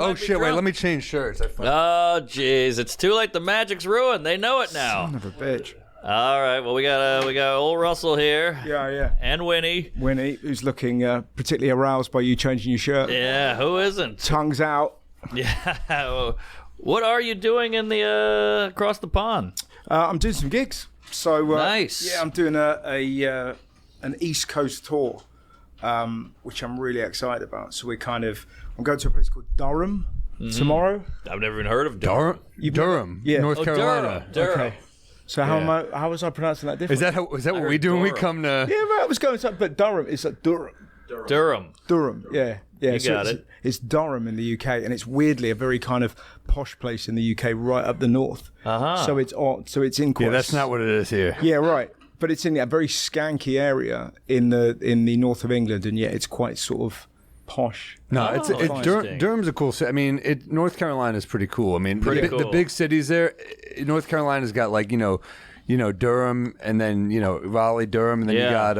We might be shit! Wait, drunk. let me change shirts. Oh, jeez, it's too late. The magic's ruined. They know it now. Son of a bitch. All right, well, we got old Russell here. Yeah. And Winnie. Winnie, who's looking particularly aroused by you changing your shirt. Yeah, who isn't? Tongues out. Yeah. What are you doing in the across the pond? I'm doing some gigs. So Nice. Yeah, I'm doing an East Coast tour, which I'm really excited about. So I'm going to a place called Durham tomorrow. I've never even heard of Durham. Durham, Yeah. North Carolina. Durham. Okay. So how was I pronouncing that Is differently? that what we do when we Durham. come to? Yeah, right, I was going to, but Durham is like Durham. Durham. Yeah. You so got it's, it. It's Durham in the UK, and it's weirdly a very kind of posh place in the UK, right up the north. So it's in quite. Yeah, that's not what it is here. Yeah, right. But it's in a very skanky area in the north of England, and yet it's quite sort of posh. No, interesting. Durham's a cool city. I mean, North Carolina is pretty cool. I mean, Pretty the cool. big cities there. North Carolina's got like Durham, and then Raleigh, Durham, and then you got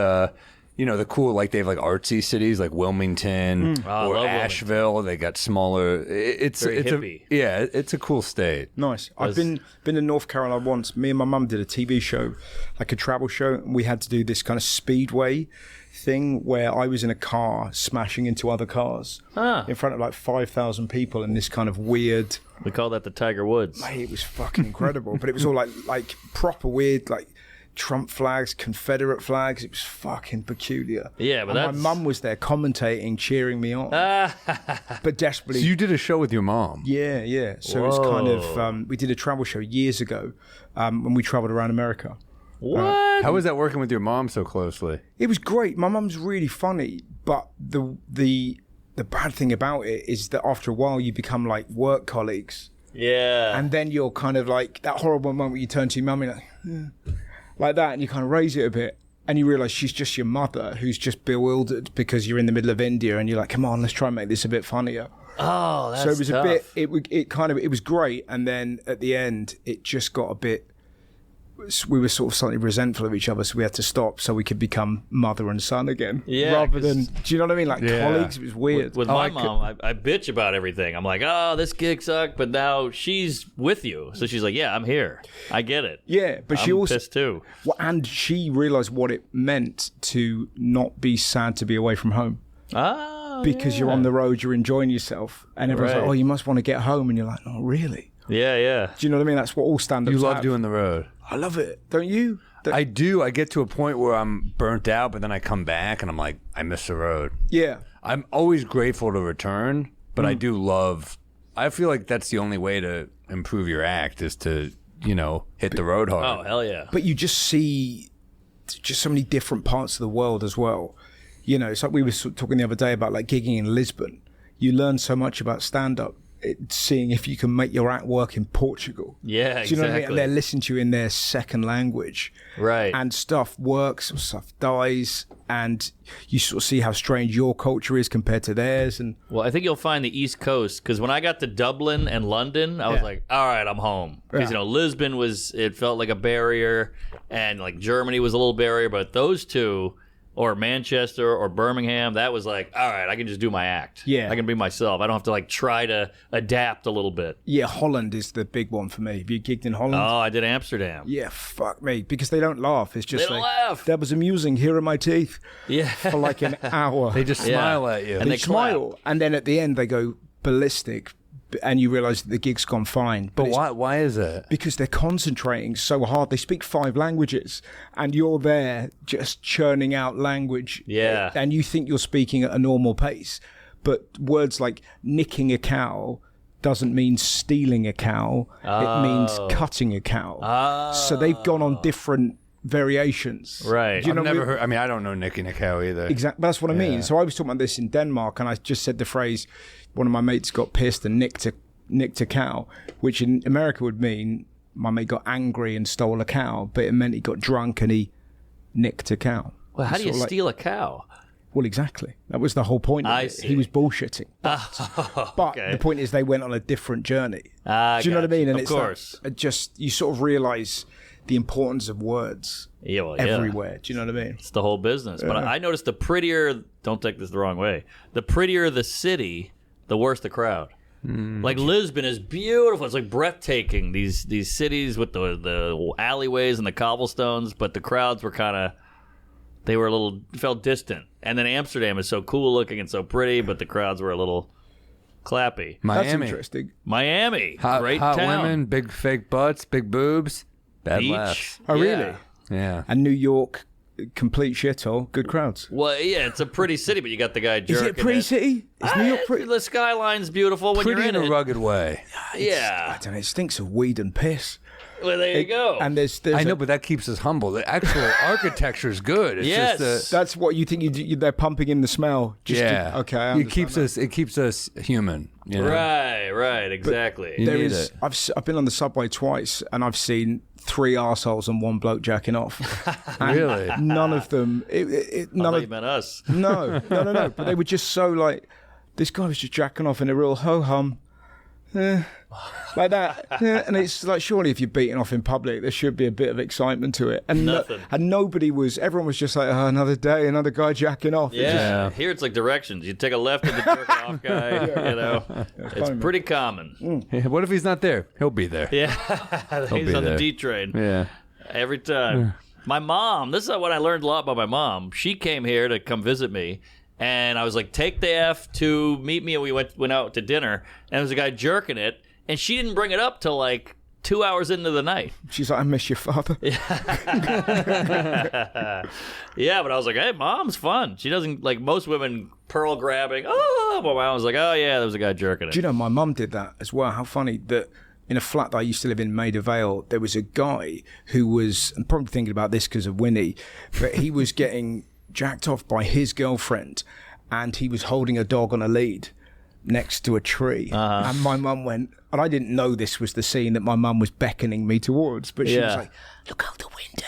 the cool, like they have like artsy cities like Wilmington I or love Asheville. They got smaller. It's Very it's hippie. it's a cool state. Nice. I've been to North Carolina once. Me and my mum did a TV show, like a travel show, and we had to do this kind of speedway thing where I was in a car smashing into other cars in front of like 5,000 people in this kind of weird. We call that the Tiger Woods. Mate, it was fucking incredible, but it was all like proper weird, like Trump flags, Confederate flags. It was fucking peculiar. Yeah, but and that's... my mum was there commentating, cheering me on, but desperately. So you did a show with your mom. Yeah. So it was kind of we did a travel show years ago when we traveled around America. What? How was that working with your mom so closely? It was great. My mum's really funny, but the bad thing about it is that after a while you become like work colleagues, Yeah. and then you're kind of like that horrible moment where you turn to your mum and you're like that, and you kind of raise it a bit, and you realise she's just your mother who's just bewildered because you're in the middle of India, and you're like, come on, let's try and make this a bit funnier. Oh, that's So it was tough. a bit. It was great, and then at the end, it just got a bit. We were sort of slightly resentful of each other, so we had to stop so we could become mother and son again. Yeah, Rather 'cause- than, do you know what I mean? Like colleagues, it was weird. With my mom, I bitch about everything. I'm like, oh, this gig sucked, but now she's with you. So she's like, yeah, I'm here. I get it. Yeah, but she I'm also, pissed too. well, and she realised what it meant to not be sad to be away from home. Ah, Because you're on the road, you're enjoying yourself, and everyone's Right. like, oh, you must want to get home, and you're like, oh, really? Yeah. Do you know what I mean? That's what all stand-ups You love have. doing the road. I love it. Don't you? I do. I get to a point where I'm burnt out, but then I come back and I'm like, I miss the road. Yeah. I'm always grateful to return, but I do love. I feel like that's the only way to improve your act is to hit the road hard. Oh, hell yeah. But you just see just so many different parts of the world as well. It's like we were talking the other day about like gigging in Lisbon. You learn so much about stand-up, seeing if you can make your act work in Portugal. Yeah, Do you know what I mean? exactly. And they're listening to you in their second language. Right. And stuff works, or stuff dies, and you sort of see how strange your culture is compared to theirs. And Well, I think you'll find the East Coast, because when I got to Dublin and London, I was like, all right, I'm home. Because, Lisbon it felt like a barrier, and like Germany was a little barrier, but those two, or Manchester or Birmingham, that was like, all right, I can just do my act. Yeah. I can be myself. I don't have to like try to adapt a little bit. yeah, Holland is the big one for me. Have you gigged in Holland? Oh, I did Amsterdam. Yeah, fuck me. Because they don't laugh. It's just They don't like, laugh. that was amusing. Here are my teeth. Yeah. For like an hour. They just smile at you. And They they clap. smile, and then at the end they go ballistic, and you realise that the gig's gone fine. but it's why is that? because they're concentrating so hard. They speak 5 languages, and you're there just churning out language. Yeah. And you think you're speaking at a normal pace, but words like nicking a cow doesn't mean stealing a cow. It means cutting a cow. So they've gone on different variations. Right. Do you know I've what I never mean? heard. I mean, I don't know Nicky Nickow either. Exactly. That's what I mean. So I was talking about this in Denmark, and I just said the phrase, one of my mates got pissed and nicked a cow, which in America would mean my mate got angry and stole a cow, but it meant he got drunk and he nicked a cow. Well, how do you Sort of like- steal a cow? Well, exactly. That was the whole point of I it. see. He was bullshitting. But okay. the point is they went on a different journey. Do you know what I gotcha. mean? And Of it's course. like, just, you sort of realise the importance of words Yeah, well, yeah. everywhere. Do you know what I mean? It's the whole business. But I noticed the prettier, don't take this the wrong way, the prettier the city, the worse the crowd. Like Lisbon is beautiful. It's like breathtaking. These cities with the alleyways and the cobblestones, but the crowds were they were felt distant. And then Amsterdam is so cool looking and so pretty, but the crowds were a little clappy. Miami. That's interesting. Miami, Hot great hot town. women, big fake butts, big boobs, bad Beach. laughs. Oh, really? Yeah. Yeah. And New York, complete shithole, good crowds. Well, yeah, it's a pretty city, but you got the guy jerking Is it a pretty city? Is New York pretty? The skyline's beautiful when Pretty you're in in a it. rugged way. Yeah. I don't know. It stinks of weed and piss. Well, there you go. And there's I know, but that keeps us humble. The actual architecture is good. It's Yes. just that's what you think they're pumping in the smell. Just yeah. okay. I It keeps understand us. It keeps us human. You know? Right, exactly. You There need is. it. I've been on the subway twice, and I've seen 3 arseholes and 1 bloke jacking off. And Really? None of them. I None thought of you meant us. no. But they were just so like. This guy was just jacking off in a real ho hum. Like that, and it's like, surely if you're beating off in public, there should be a bit of excitement to it. And Nothing. And nobody was. Everyone was just like, oh, another day, another guy jacking off. It Yeah. Here it's like directions. You take a left of the jerking off guy. You know, it's pretty common. Yeah, what if he's not there? He'll be there. Yeah, he's be on the there. D train Yeah. every time. My mom. This is what I learned a lot about my mom. She came here to come visit me. And I was like, take the F to meet me, and we went out to dinner, and there was a guy jerking it, and she didn't bring it up till like 2 hours into the night. She's like, I miss your father. Yeah, but I was like, hey, mom's fun. She doesn't, like most women, pearl grabbing. Oh, but my mom was like, oh yeah, there was a guy jerking it. Do you know, my mum did that as well. How funny that in a flat that I used to live in, Maida Vale, there was a guy who was, I'm probably thinking about this because of Winnie, but he was getting jacked off by his girlfriend, and he was holding a dog on a lead next to a tree. And my mum went, and I didn't know this was the scene that my mum was beckoning me towards, but she was Yeah. like, look out the window.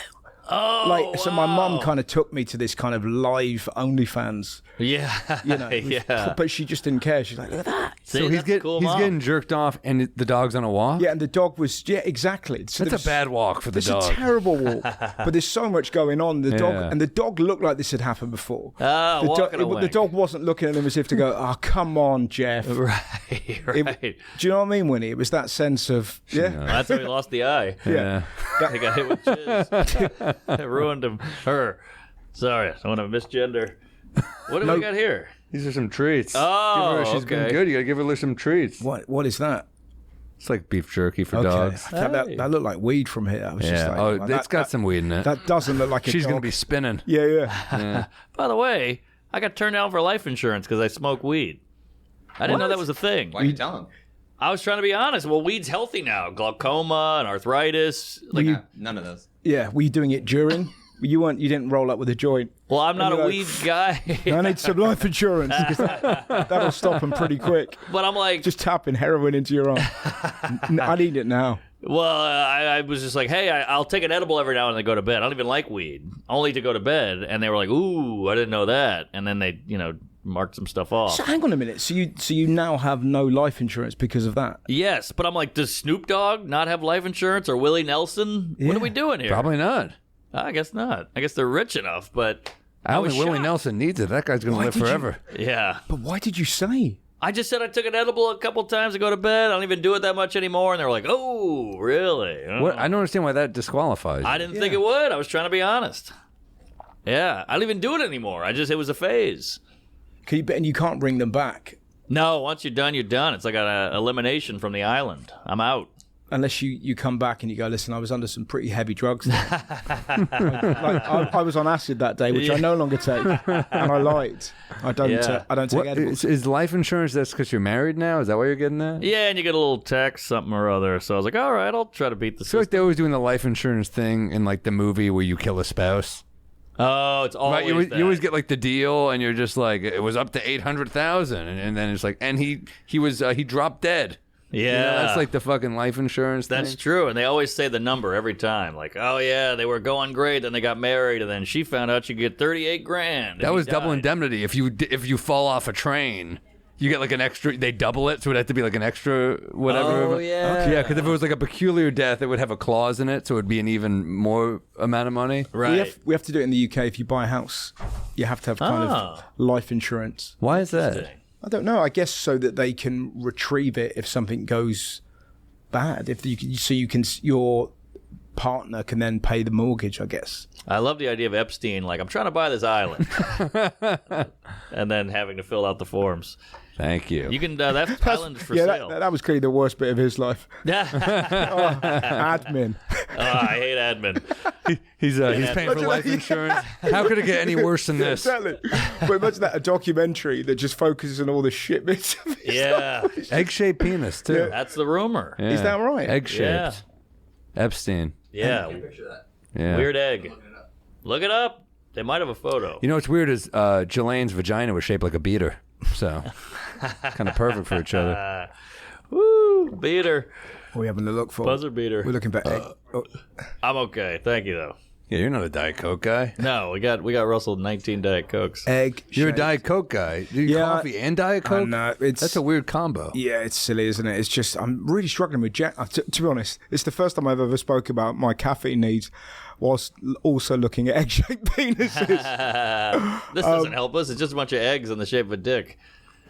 Oh, Like, so my wow. mum kind of took me to this kind of live OnlyFans, Yeah, you know. yeah. But she just didn't care. She's like, look at that. See, So he's that's a cool he's mom. getting jerked off, and the dog's on a walk. Yeah, and the dog was, yeah, exactly. So That's a bad walk for the It's dog. a terrible walk, but there's so much going on. The dog Yeah. and the dog looked like this had happened before. Ah, walking away. The dog wasn't looking at him as if to go, "Oh, come on, Jeff." Right, right. Do you know what I mean, Winnie? It was that sense of That's how he lost the eye. Yeah. He got hit with jizz. It ruined him. Her. Sorry, I don't want to misgender. What do we got here? These are some treats. Oh, Give her, she's been okay. good. You gotta give her some treats. What is that? It's like beef jerky for dogs. I thought that looked like weed from here. I was just Yeah. like, Oh, well, it's got some weed in it. That doesn't look like a She's dog. gonna be spinning. Yeah. By the way, I got turned down for life insurance because I smoke weed. I didn't know that was a thing. Why are you telling? I was trying to be honest. Well, weed's healthy now. Glaucoma and arthritis. Like, None of those. Yeah. Were you doing it during? You didn't roll up with a joint. well, I'm not a you're like, weed guy. I need some life insurance. Because that'll stop them pretty quick. But I'm like, Just tapping heroin into your arm. I need it now. well, I was just like, hey, I'll take an edible every now and then go to bed. I don't even like weed, only to go to bed. And they were like, ooh, I didn't know that. And then they, marked some stuff off. So hang on a minute. So you now have no life insurance because of that? Yes, but I'm like, does Snoop Dogg not have life insurance or Willie Nelson? What are we doing here? Probably not. I guess not. I guess they're rich enough, but I don't was think Willie shocked. Nelson needs it. That guy's gonna live did you- forever. Yeah. But why did you say? I just said I took an edible a couple times to go to bed. I don't even do it that much anymore. And they were like, oh, really? What? I don't understand why that disqualifies. I didn't think it would. I was trying to be honest. Yeah. I don't even do it anymore. It was a phase. And you can't bring them back No, once you're done, you're done. It's like an elimination from the island. I'm out. unless you come back and you go, listen, I was under some pretty heavy drugs there. I was on acid that day, which I no longer take, and I lied. I don't take What, edibles. is life insurance? That's because you're married now. Is that why you're getting that? Yeah, and you get a little text, something or other. So I was like, all right, I'll try to beat the I feel like system. they're always doing the life insurance thing in like the movie where you kill a spouse. Oh, it's always Right, you that. always get like the deal, and you're just like, it was up to 800,000, and then it's like, and he dropped dead. Yeah. You know, that's like the fucking life insurance That's thing. true, and they always say the number every time. Like, oh yeah, they were going great, then they got married, and then she found out she could get 38 grand. That was double indemnity. If you fall off a train, you get like an extra. They double it, so it'd have to be like an extra whatever. Oh, yeah. Yeah, because if it was like a peculiar death, it would have a clause in it, so it'd be an even more amount of money. Right. We have to do it in the UK. If you buy a house, you have to have kind of life insurance. Why is that? I don't know. I guess so that they can retrieve it if something goes bad. If your partner can then pay the mortgage, I guess. I love the idea of Epstein, like, I'm trying to buy this island. And then having to fill out the forms. Thank you. You can, that island's for sale. That was clearly the worst bit of his life. Admin. I hate admin. He's paying for life insurance. How could it get any worse than this? Exactly. But imagine that, a documentary that just focuses on all the shit bits of his life. Egg-shaped penis, too. Yeah. That's the rumor. Yeah. Is that right? Egg-shaped. Yeah. Epstein. Yeah. Yeah. Weird egg. Look it up. They might have a photo. You know what's weird is Jelane's vagina was shaped like a beater. So, kind of perfect for each other. Woo, beater. What are we having to look for? Buzzer beater. We're looking for egg. I'm okay. Thank you, though. Yeah, you're not a Diet Coke guy. No, we got Russell 19 Diet Cokes. Egg. You're a Diet Coke guy. Do you coffee and Diet Coke? No, That's a weird combo. Yeah, it's silly, isn't it? It's just, I'm really struggling with to be honest, it's the first time I've ever spoke about my caffeine needs whilst also looking at egg-shaped penises. This doesn't help us. It's just a bunch of eggs in the shape of a dick.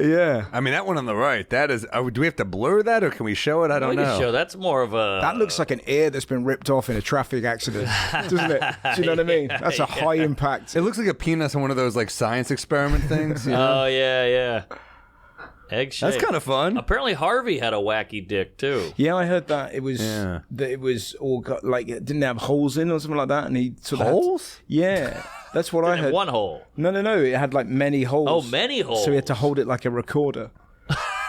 Yeah. I mean, that one on the right, that is... do we have to blur that, or can we show it? I don't We know. can show. That's more of a... That looks like an ear that's been ripped off in a traffic accident, doesn't it? Do you know what I mean? That's a high impact. It looks like a penis on one of those, like, science experiment things. You know? Oh, yeah. Egg shape. That's kind of fun. Apparently Harvey had a wacky dick, too. Yeah, I heard that. It was that it was all got, like, it didn't have holes in or something like that, and he sort of Holes? Yeah. That's what I heard. One hole. No. It had like many holes. Oh, many holes. So he had to hold it like a recorder.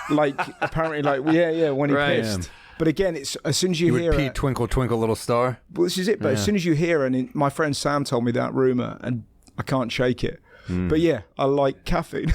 Like, apparently, like, yeah, when he pissed. But again, it's as soon as you hear Pete, twinkle, twinkle, little star. Well, this is it. But as soon as you hear, and my friend Sam told me that rumor, and I can't shake it. But yeah, I like caffeine.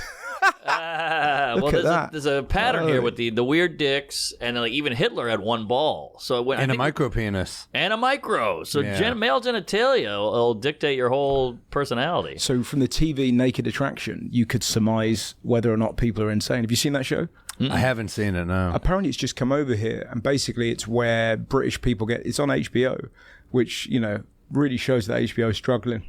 Well, there's a pattern here with the weird dicks, and like even Hitler had one ball. So And a micro penis. And a micro. So male genitalia will dictate your whole personality. So from the TV Naked Attraction, you could surmise whether or not people are insane. Have you seen that show? I haven't seen it, no. Apparently it's just come over here, and basically it's where British people it's on HBO, which, you know, really shows that HBO is struggling.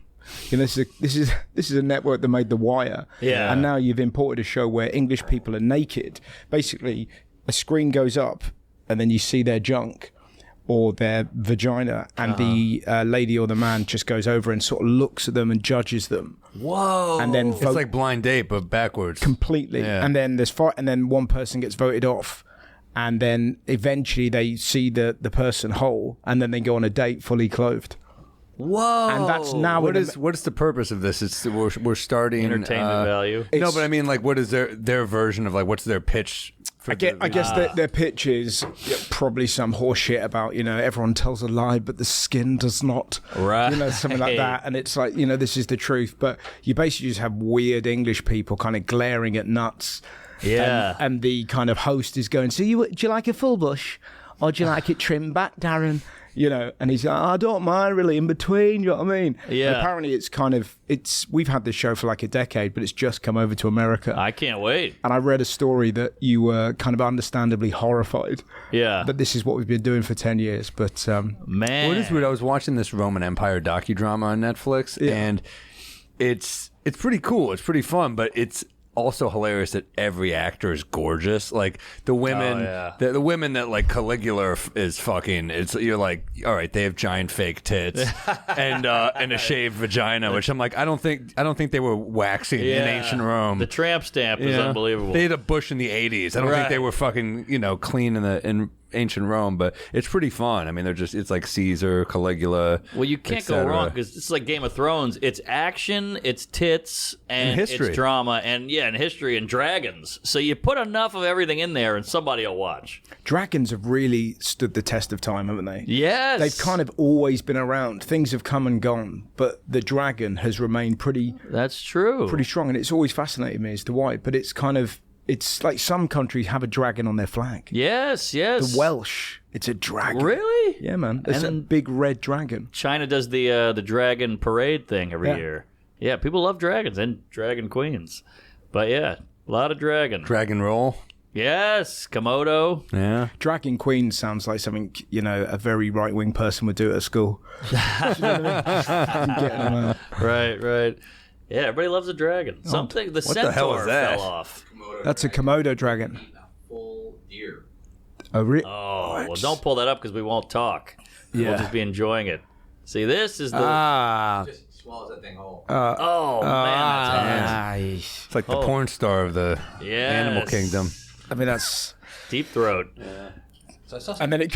You know, this is a network that made The Wire. Yeah. And now you've imported a show where English people are naked. Basically, a screen goes up and then you see their junk or their vagina, and the lady or the man just goes over and sort of looks at them and judges them. Whoa. And then It's like Blind Date, but backwards. completely. Yeah. And then and then one person gets voted off. And then eventually they see the person whole, and then they go on a date fully clothed. Whoa. And that's now What is the purpose of this? It's we're starting entertainment value. No, but I mean, like, what is their version of, like, what's their pitch? For I guess their pitch is probably some horse shit about, you know, everyone tells a lie, but the skin does not. Right. You know, something like that. And it's like, you know, this is the truth. But you basically just have weird English people kind of glaring at nuts. Yeah. And the kind of host is going, so do you like a full bush? Or do you like it trimmed back, Darren? You know, and he's like, I don't mind really, in between, you know what I mean? Yeah. And apparently we've had this show for like a decade, but it's just come over to America. I can't wait. And I read a story that you were kind of understandably horrified. Yeah. But this is what we've been doing for 10 years. But Man. What is weird? I was watching this Roman Empire docudrama on Netflix, and it's pretty cool. It's pretty fun, but it's also hilarious that every actor is gorgeous. Like the women, the women that like Caligula is fucking. You're like, all right, they have giant fake tits and a shaved vagina, which I'm like, I don't think they were waxing in ancient Rome. The tramp stamp is unbelievable. They had a bush in the 80s. I don't think they were fucking clean in ancient Rome, but it's pretty fun. I mean, it's like Caesar, Caligula. Well, you can't go wrong because it's like Game of Thrones. It's action, it's tits, and history. It's drama, and history and dragons. So you put enough of everything in there, and somebody will watch. dragons have really stood the test of time, haven't they? Yes. They've kind of always been around. Things have come and gone, but the dragon has remained pretty That's true. pretty strong, and it's always fascinated me as to why. But it's like some countries have a dragon on their flag. Yes. The Welsh, it's a dragon. Really? Yeah, man. It's a big red dragon. China does the dragon parade thing every year. Yeah, people love dragons and dragon queens. But yeah, a lot of dragon. Dragon roll. Yes, Komodo. Yeah. Dragon queen sounds like something, a very right-wing person would do at school. Do you know what I mean? Getting them out. Right. Yeah, everybody loves a dragon. Something the What the hell centaur is that? fell off. That's a Komodo dragon. Full deer. Oh, Well, don't pull that up because we won't talk. Yeah. We'll just be enjoying it. See, this is the. Just swallows that thing whole. Oh man, that's hard. It's like the porn star of the animal kingdom. I mean, that's Deep throat. So I saw and then it.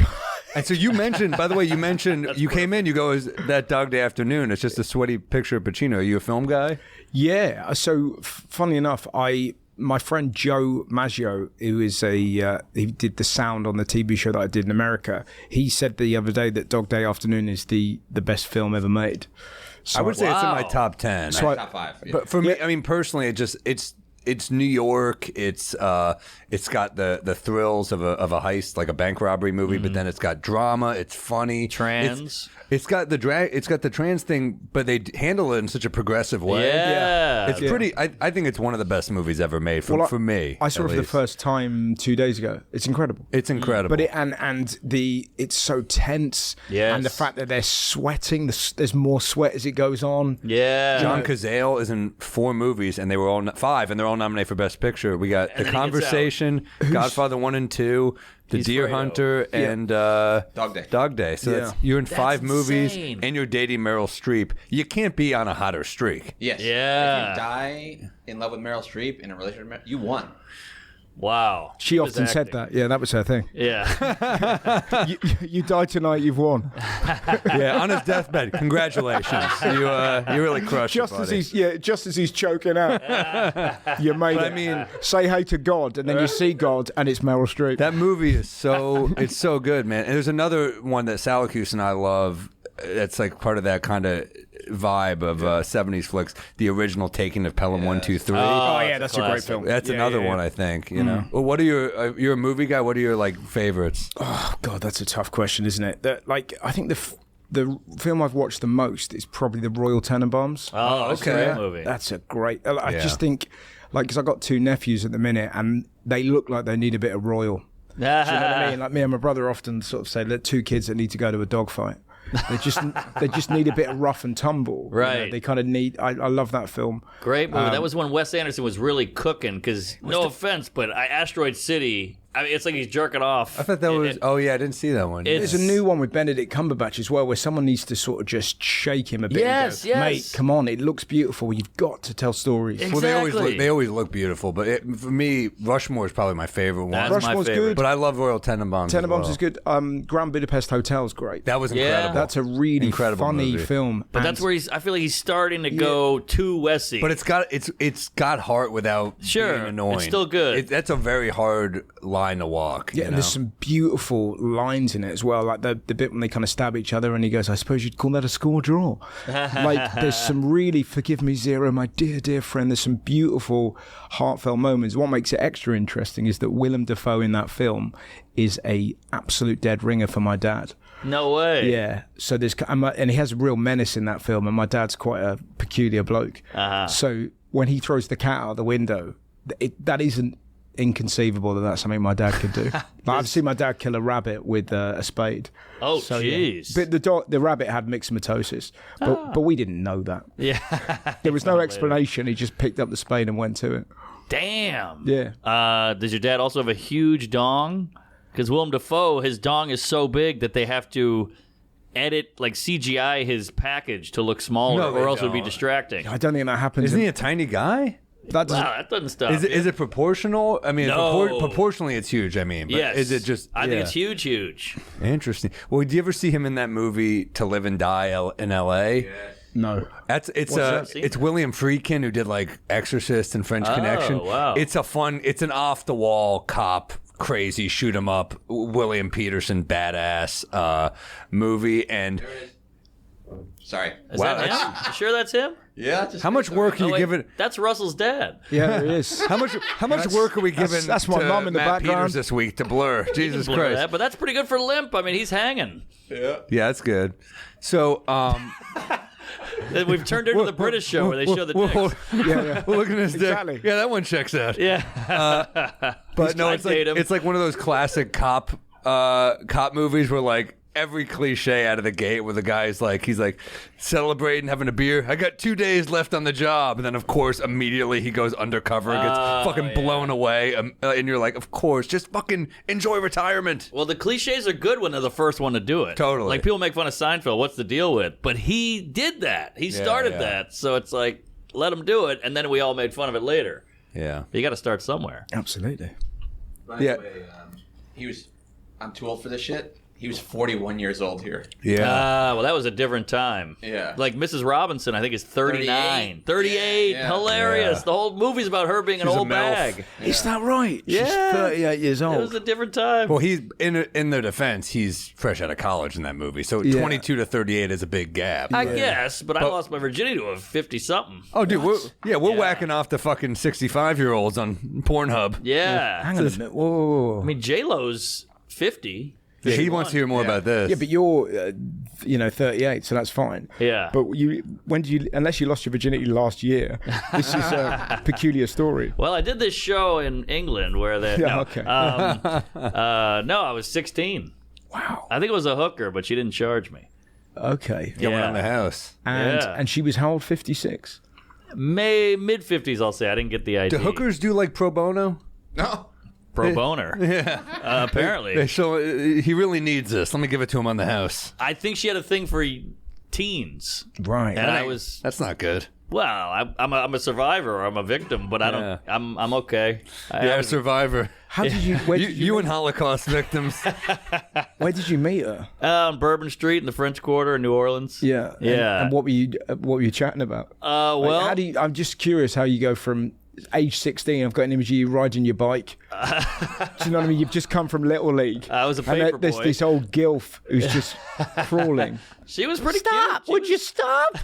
And so you mentioned, by the way, you came in, you go, is that Dog Day Afternoon? It's just a sweaty picture of Pacino. Are you a film guy? Yeah. So, funnily enough, my friend Joe Maggio, who is he did the sound on the TV show that I did in America. He said the other day that Dog Day Afternoon is the best film ever made. So I would say it's in my top 10. So top 5. Yeah. But for me, I mean, personally, it's New York. It's got the thrills of a heist, like a bank robbery movie, but then it's got drama. It's funny. Trans. It's got the trans thing, but they handle it in such a progressive way. Yeah. It's pretty. I think it's one of the best movies ever made for me. I saw it for the first time 2 days ago. It's incredible. It's incredible. But it's so tense. Yes. And the fact that they're sweating, there's more sweat as it goes on. Yeah. John Cazale is in 4 movies, and they were all 5, and they're all nominated for Best Picture. We got The then he gets Conversation, Godfather 1 and 2, The He's Deer Fredo. Hunter, and Dog Day. So you're in 5 movies, insane. and you're dating Meryl Streep. You can't be on a hotter streak. Yes. Yeah. If you die in love with Meryl Streep in a relationship, you won. Wow. She often said that. Yeah, that was her thing. Yeah. You die tonight, you've won. Yeah, on his deathbed. Congratulations, you really crushed it, buddy. Just as he's choking out, you made it. I mean, say hey to God, and then you see God, and it's Meryl Streep. that movie is it's so good, man. And there's another one that Salacuse and I love. That's like part of that kind of vibe of 70s flicks. The original Taking of Pelham 1, 2, 3. Oh yeah, that's a great classic. film. That's another one, I think. You know. Well, what are you're a movie guy? What are your favorites? Oh God, that's a tough question, isn't it? I think the film I've watched the most is probably The Royal Tenenbaums. Oh, that's a great movie. That's a great. I just think, because I got 2 nephews at the minute, and they look like they need a bit of royal. Do you know what I mean? Like me and my brother often sort of say, "They're 2 kids that need to go to a dogfight." They just need a bit of rough and tumble. Right. You know? They kind of need. I love that film. Great movie. That was when Wes Anderson was really cooking. Because no offense, but Asteroid City. I mean, it's like he's jerking off. I thought that was. Oh yeah, I didn't see that one. There's a new one with Benedict Cumberbatch as well, where someone needs to sort of just shake him a bit. Yes, and go, yes. Mate, come on, it looks beautiful. You've got to tell stories. Exactly. Well, they always look beautiful, but for me, Rushmore is probably my favorite one. That's Rushmore's my favorite. good. But I love Royal Tenenbaums. Tenenbaums as well. is good. Grand Budapest Hotel's great. That was Yeah. incredible. That's a really Incredible funny movie. film. But that's where I feel like he's starting to go too Wessy. But it's got heart without Sure, being annoying. it's still good. That's a very hard line to walk. Yeah, you and know? there's some beautiful lines in it as well. Like the bit when they kind of stab each other, and he goes, "I suppose you'd call that a score draw." Like there's some really, forgive me, Zero, my dear friend. There's some beautiful, heartfelt moments. What makes it extra interesting is that Willem Dafoe in that film is a absolute dead ringer for my dad. no way. Yeah, so and he has a real menace in that film, and my dad's quite a peculiar bloke. So when he throws the cat out the window, that isn't inconceivable that that's something my dad could do. Like, I've seen my dad kill a rabbit with a spade. Oh, So, jeez. But the rabbit had myxomatosis, but we didn't know that. Yeah. There was no explanation. He just picked up the spade and went to it. Damn. Yeah. Does your dad also have a huge dong? Because Willem Dafoe, his dong is so big that they have to edit, like CGI his package to look smaller, No, they or else it would be don't. distracting. I don't think that happens. Isn't he a tiny guy? That doesn't, Wow, that doesn't stop. Is it proportional? I mean, No. proportionally, it's huge. I mean, but Yes. is it just? I think yeah. it's huge. Interesting. Well, did you ever see him in that movie To Live and Die in L.A.? no. It's William Friedkin who did like Exorcist and French Connection. Wow. It's an off the wall cop, crazy shoot 'em up William Peterson badass movie. And Sorry. Is Wow, that him? You sure that's him? Yeah. Just how much work are Oh, you wait, giving? that's Russell's dad. Yeah, it is. How much work are we giving? that's my to mom in the Matt background. Peters this week to Blur. Jesus Blur Christ. that, but that's pretty good for Limp. I mean, he's hanging. Yeah, that's good. So, We've turned into the British show where they show the dicks. Yeah. Well, look at his Exactly. dick. Yeah, that one checks out. Yeah. But no, I'd date him. it's like one of those classic cop movies where like every cliche out of the gate where the guy's like, he's like celebrating, having a beer. I got 2 days left on the job. And then, of course, immediately he goes undercover and gets fucking blown away. And you're like, of course, just fucking enjoy retirement. Well, the cliches are good when they're the first one to do it. Totally. Like, people make fun of Seinfeld. What's the deal with? But he did that. He started that. So it's like, let him do it. And then we all made fun of it later. Yeah. You got to start somewhere. Absolutely. By the way, I'm too old for this shit. He was 41 years old here. Yeah. Well, that was a different time. Yeah. Like Mrs. Robinson, I think, is 39. 38. Yeah. Hilarious. Yeah. The whole movie's about her being an She's a old MILF. bag. Is that right? Yeah. She's 38 years old. It was a different time. Well, he's in their defense, he's fresh out of college in that movie. So 22 to 38 is a big gap. I guess, but I lost my virginity to a 50-something. Oh, dude, we're whacking off the fucking 65-year-olds on Pornhub. Yeah. Hang on a minute. Whoa. I mean, J-Lo's 50. Yeah, he wants to hear more about this. Yeah, but you're, 38, so that's fine. Yeah. But unless you lost your virginity last year, this is a peculiar story. Well, I did this show in England where they... Yeah, no, okay. no, I was 16. Wow. I think it was a hooker, but she didn't charge me. Okay. Coming on the house. And she was how old? 56? Mid-50s, I'll say. I didn't get the ID. Do hookers do like pro bono? No. Pro boner. Yeah. Apparently. So he really needs this. Let me give it to him on the house. I think she had a thing for teens. Right. And I was... That's not good. Well, I'm a survivor. I'm a victim, but I don't... Yeah. I'm okay. You're a survivor. How did you... Where did You meet- and Holocaust victims. Where did you meet her? On Bourbon Street in the French Quarter in New Orleans. Yeah. Yeah. And what were you chatting about? Well... how do you, I'm just curious how you go from age 16. I've got an image of you riding your bike. Do you know what I mean? You've just come from Little League. I was a and paper there's boy. this old gilf who's just crawling. She was pretty Stop! cute. Would you stop?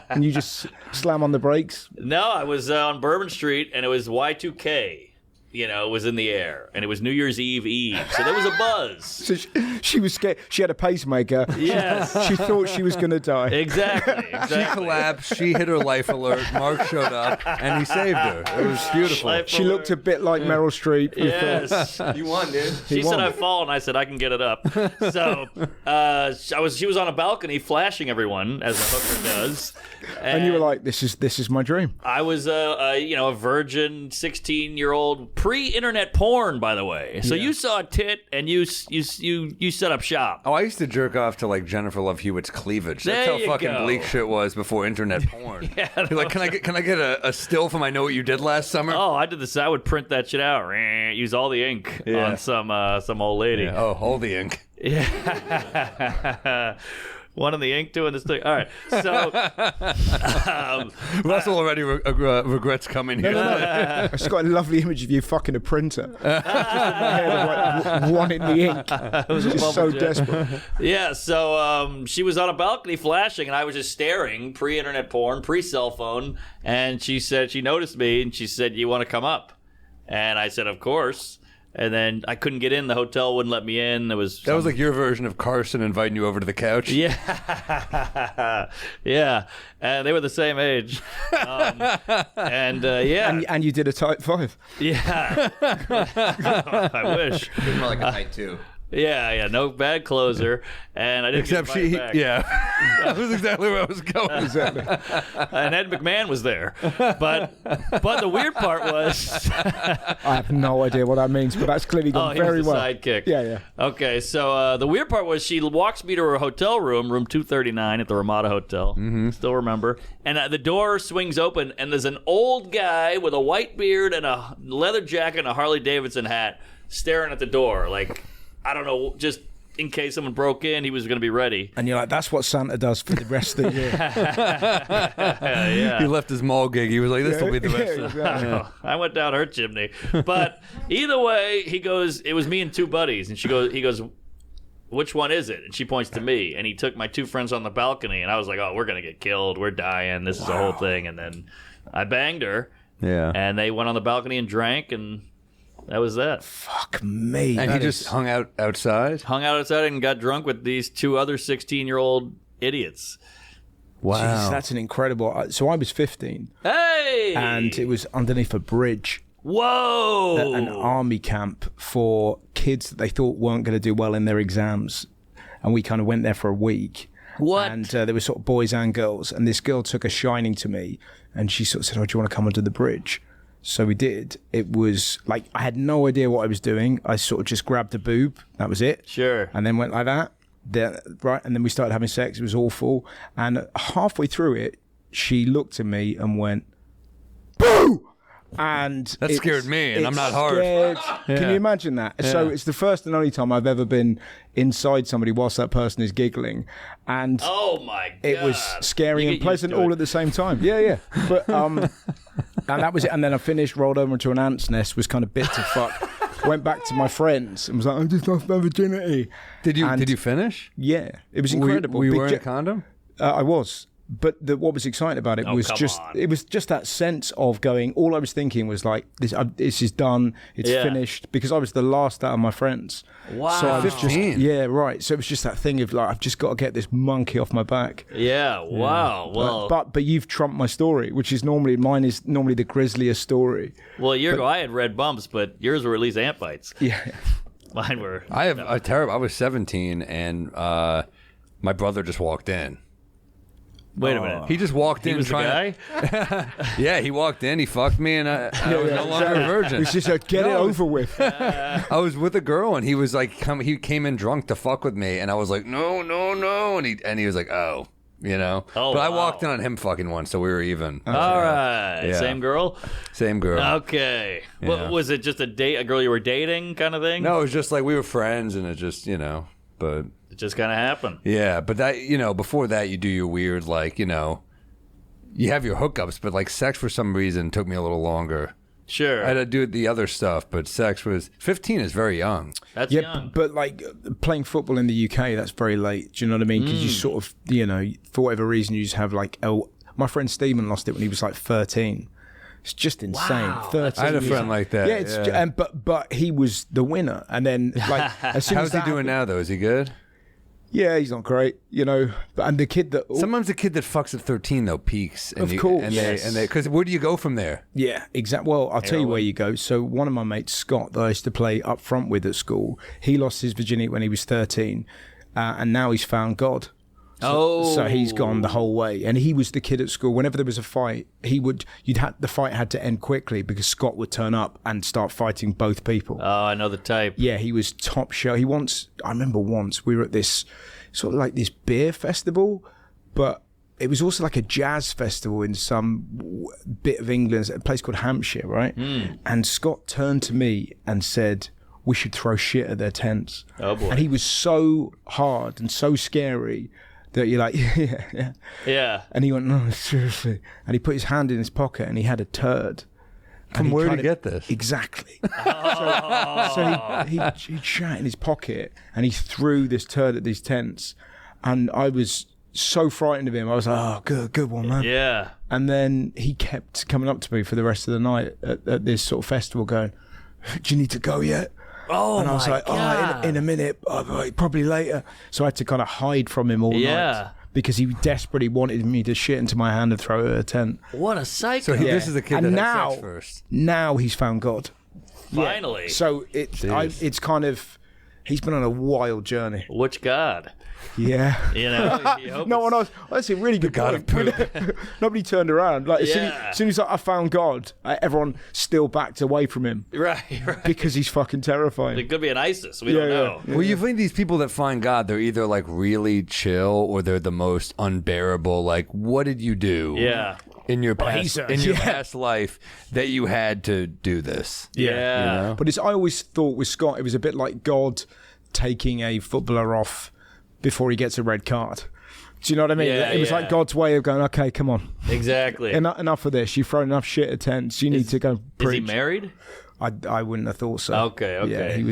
And you just slam on the brakes. No, I was on Bourbon Street, and it was Y2K. It was in the air, and it was New Year's Eve, so there was a buzz. So she was scared. She had a pacemaker. Yes. She thought she was going to die. Exactly. She collapsed. She hit her life alert. Mark showed up, and he saved her. It was beautiful. Life She looked a bit like Meryl Streep. Yes. You won, dude. She said I've fallen. I said I can get it up. So she was on a balcony flashing everyone as a hooker does. And you were like, "This is my dream." I was a virgin 16-year-old pre-internet porn, by the way. So you saw a tit and you set up shop. Oh, I used to jerk off to like Jennifer Love Hewitt's cleavage. That's There how you fucking go. bleak shit was before internet porn. Yeah, You're like, can I get a still from I Know What You Did Last Summer? Oh, I did this. I would print that shit out. Use all the ink on some old lady. Yeah. Oh, hold the ink. Yeah. One in the ink, two in the stick. All right. So Russell already regrets coming here. I just got a lovely image of you fucking a printer. One in the ink. it was a Just so bubble jet. desperate. Yeah, so she was on a balcony flashing, and I was just staring, pre-internet porn, pre-cell phone, and she said she noticed me, and she said, "You want to come up?" And I said, "Of course." And then I couldn't get in. The hotel wouldn't let me in. There was That was like your version of Carson inviting you over to the couch. yeah, yeah, and they were the same age, and And you did a type 5. yeah. I wish. It was more like a night two. Yeah, no bad closer, and I didn't Except get invited back. that was exactly where I was going. Exactly. And Ed McMahon was there, but the weird part was, I have no idea what that means, but that's clearly gone he very was the well. sidekick. Yeah. Okay, so the weird part was she walks me to her hotel room 239 at the Ramada Hotel. Mm-hmm. Still remember, and the door swings open, and there's an old guy with a white beard and a leather jacket and a Harley Davidson hat staring at the door, like, I don't know, just in case someone broke in, he was going to be ready. And you're like, that's what Santa does for the rest of the year. Yeah. He left his mall gig. He was like, this will be the rest of exactly. I went down her chimney. But either way, he goes, it was me and two buddies. And he goes, which one is it? And she points to me. And he took my two friends on the balcony. And I was like, oh, we're going to get killed. We're dying. This is a whole thing. And then I banged her. Yeah. And they went on the balcony and drank. And that was that. Fuck me. And he just hung out outside? Hung out outside and got drunk with these two other 16-year-old idiots. Wow. Jeez, that's an incredible... So I was 15, Hey! and it was underneath a bridge, Whoa! an army camp for kids that they thought weren't going to do well in their exams. and we kind of went there for a week. What? And there were sort of boys and girls, and this girl took a shining to me, and she sort of said, "Oh, do you want to come under the bridge?" So we did. It was like I had no idea what I was doing. I sort of just grabbed a boob. That was it. Sure. And then went like that. Right. And then we started having sex. It was awful. And halfway through it, she looked at me and went, "Boo!" And That scared me, and I'm not hard. Can you imagine that? Yeah. So it's the first and only time I've ever been inside somebody whilst that person is giggling, and oh my god, it was scary and pleasant all at the same time. Yeah. But and that was it. And then I finished, rolled over into an ant's nest, was kind of bit to fuck. Went back to my friends and was like, "I just lost my virginity." Did you finish? Yeah, it was incredible. Were you wearing a condom? I was. But what was exciting about it was just that sense of going. All I was thinking was like, this is done. It's finished, because I was the last out of my friends. Wow. So I was 15. right. So it was just that thing of like, I've just got to get this monkey off my back. Yeah. Wow. Well, but you've trumped my story, which is mine is normally the grisliest story. Well, I had red bumps, but yours were at least ant bites. Yeah. Mine were. I have a terrible. I was 17, and my brother just walked in. Wait a minute. He just walked in. He was trying the guy? Yeah, he walked in, he fucked me, and I was no longer a virgin. It's just like, get it over with. I was with a girl, and he was like, he came in drunk to fuck with me, and I was like, no, and he was like, oh, you know. Oh, but I walked in on him fucking once, so we were even. All right. Yeah. Same girl? Same girl. Okay. Yeah. What, was it just a girl you were dating kind of thing? No, it was just like we were friends, and it just, but... It just kind of happened. Yeah, but that, before that, you do your weird, like, you have your hookups, but like sex for some reason took me a little longer. Sure. I had to do the other stuff, but sex was 15 is very young. That's young. But like playing football in the UK, that's very late. Do you know what I mean? Because you sort of, for whatever reason, you just have like, my friend Stephen lost it when he was like 13. It's just insane. Wow. 13 I had a friend like that. Yeah, but he was the winner. And then like, as soon How's as he doing now, though? Is he good? Yeah, he's not great, and the kid that Sometimes the kid that fucks at 13 though peaks. And Of course. and they because where do you go from there? Yeah, exactly. Well, I'll tell you where you go. So one of my mates, Scott, that I used to play up front with at school, he lost his virginity when he was 13, and now he's found God. So he's gone the whole way, and he was the kid at school. Whenever there was a fight, the fight had to end quickly because Scott would turn up and start fighting both people. Oh, I know the type. Yeah, he was top show. I remember once we were at this sort of like this beer festival, but it was also like a jazz festival in some bit of England, a place called Hampshire, right? And Scott turned to me and said, "We should throw shit at their tents." Oh boy! And he was so hard and so scary that you're like, yeah. And he went, "No, seriously." And he put his hand in his pocket and he had a turd. From where did he get this? Exactly. So he shat in his pocket and he threw this turd at these tents. And I was so frightened of him. I was like, "Oh, good one, man." Yeah. And then he kept coming up to me for the rest of the night at this sort of festival going, "Do you need to go yet?" Oh, and I was like, God. In a minute, probably later. So I had to kind of hide from him all night because he desperately wanted me to shit into my hand and throw it at a tent. What a psycho. So this is the kid that had sex first. Now he's found God. Finally. Yeah. So it's kind of, he's been on a wild journey. Which God? Yeah. You hope No one else. That's a really good God point. of poop. Nobody turned around. Like as soon as I found God, everyone still backed away from him. Right. Because he's fucking terrifying. It could be an ISIS. We don't know. Well, you think these people that find God, they're either like really chill or they're the most unbearable. Like, what did you do? Yeah. In your past life that you had to do this. Yeah. But I always thought with Scott, it was a bit like God taking a footballer off before he gets a red card. Do you know what I mean? It was like God's way of going, "Okay, come on. Exactly. Enough of this. You've thrown enough shit at tents. You need to go preach." Is he married? I wouldn't have thought so. Okay. Yeah, he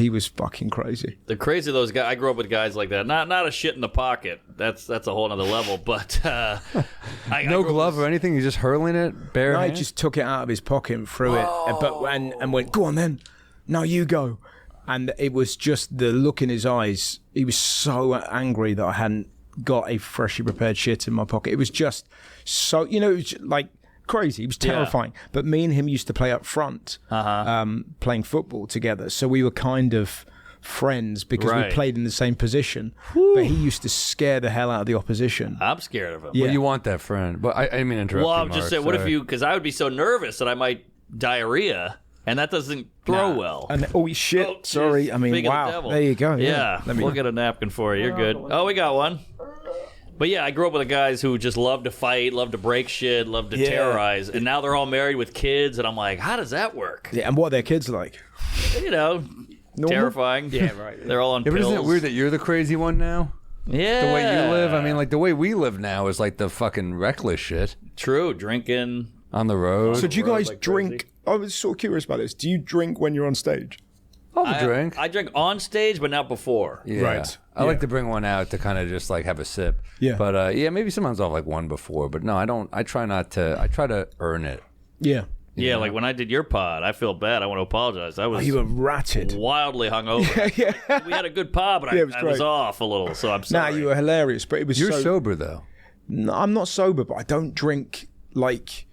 was fucking crazy. The crazy of those guys, I grew up with guys like that. Not a shit in the pocket. That's a whole other level. But no glove or anything. He's just hurling it bare. No, hand? he just took it out of his pocket and threw it, and went, "Go on then. Now you go." And it was just the look in his eyes. He was so angry that I hadn't got a freshly prepared shit in my pocket. It was just so, it was like crazy. It was terrifying. But me and him used to play up front, playing football together. So we were kind of friends because Right. we played in the same position. But he used to scare the hell out of the opposition. I'm scared of him. Yeah. Well, you want that friend. But I didn't mean to interrupt Well, you, I'm just Mark, saying, what if sorry. you? Because I would be so nervous that I might diarrhea, and that doesn't throw well. And shit! Oh, sorry, I mean, speaking of the wow. devil. There you go. Yeah, we'll get a napkin for you. You're good. Oh, we got one. But yeah, I grew up with the guys who just love to fight, love to break shit, love to terrorize, and now they're all married with kids, and I'm like, how does that work? Yeah, and what are their kids like? You know, terrifying. Yeah, right. They're all on Yeah, but pills. isn't it weird that you're the crazy one now? Yeah, The way you live? I mean, like, the way we live now is like the fucking reckless shit true. Drinking. on the road. So do you guys like drink? crazy. I was sort of curious about this. Do you drink when you're on stage? I'll have a drink. I drink on stage, but not before. Yeah. Right. I like to bring one out to kind of just like have a sip. Yeah. But yeah, maybe sometimes I'll have like one before. But no, I don't. I try not to. I try to earn it. Yeah. Yeah, like when I did your pod, I feel bad. I want to apologize. I was You were ratted. wildly hungover. Yeah. We had a good pod, but it was I was great. off a little, so I'm Nah, sorry. you were hilarious, but it was You're so. sober though. No, I'm not sober, but I don't drink like.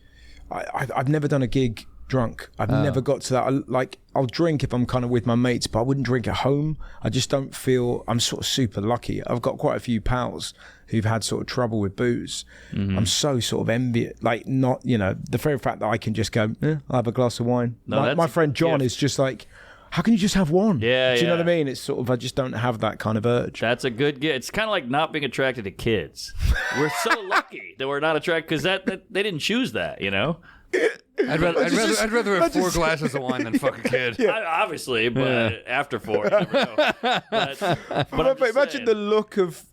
I've never done a gig drunk. I've never got to that. I'll drink if I'm kind of with my mates, but I wouldn't drink at home. I just don't feel. I'm sort of super lucky. I've got quite a few pals who've had sort of trouble with booze. I'm so sort of envious. Like, not, the very fact that I can just go, I'll have a glass of wine. No, that's my a friend John gift. is just like, how can you just have one? Yeah, Do you know yeah. what I mean? It's sort of, I just don't have that kind of urge. That's a good gift. It's kind of like not being attracted to kids. We're so lucky that we're not attracted because that they didn't choose that, I'd rather have 4 glasses of wine than fuck a kid. Obviously, but after 4, you never know. But I'm just imagine saying. the look of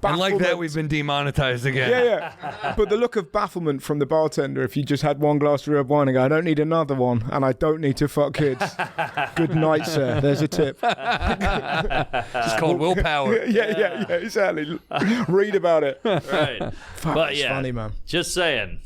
And like bafflement. that, we've been demonetized again. Yeah. But the look of bafflement from the bartender if you just had one glass of red wine and go, I don't need another one, and I don't need to fuck kids. Good night, sir. There's a tip. It's called willpower. Yeah, exactly. Read about it. Right. Fuck, But it's yeah, funny, man. just saying.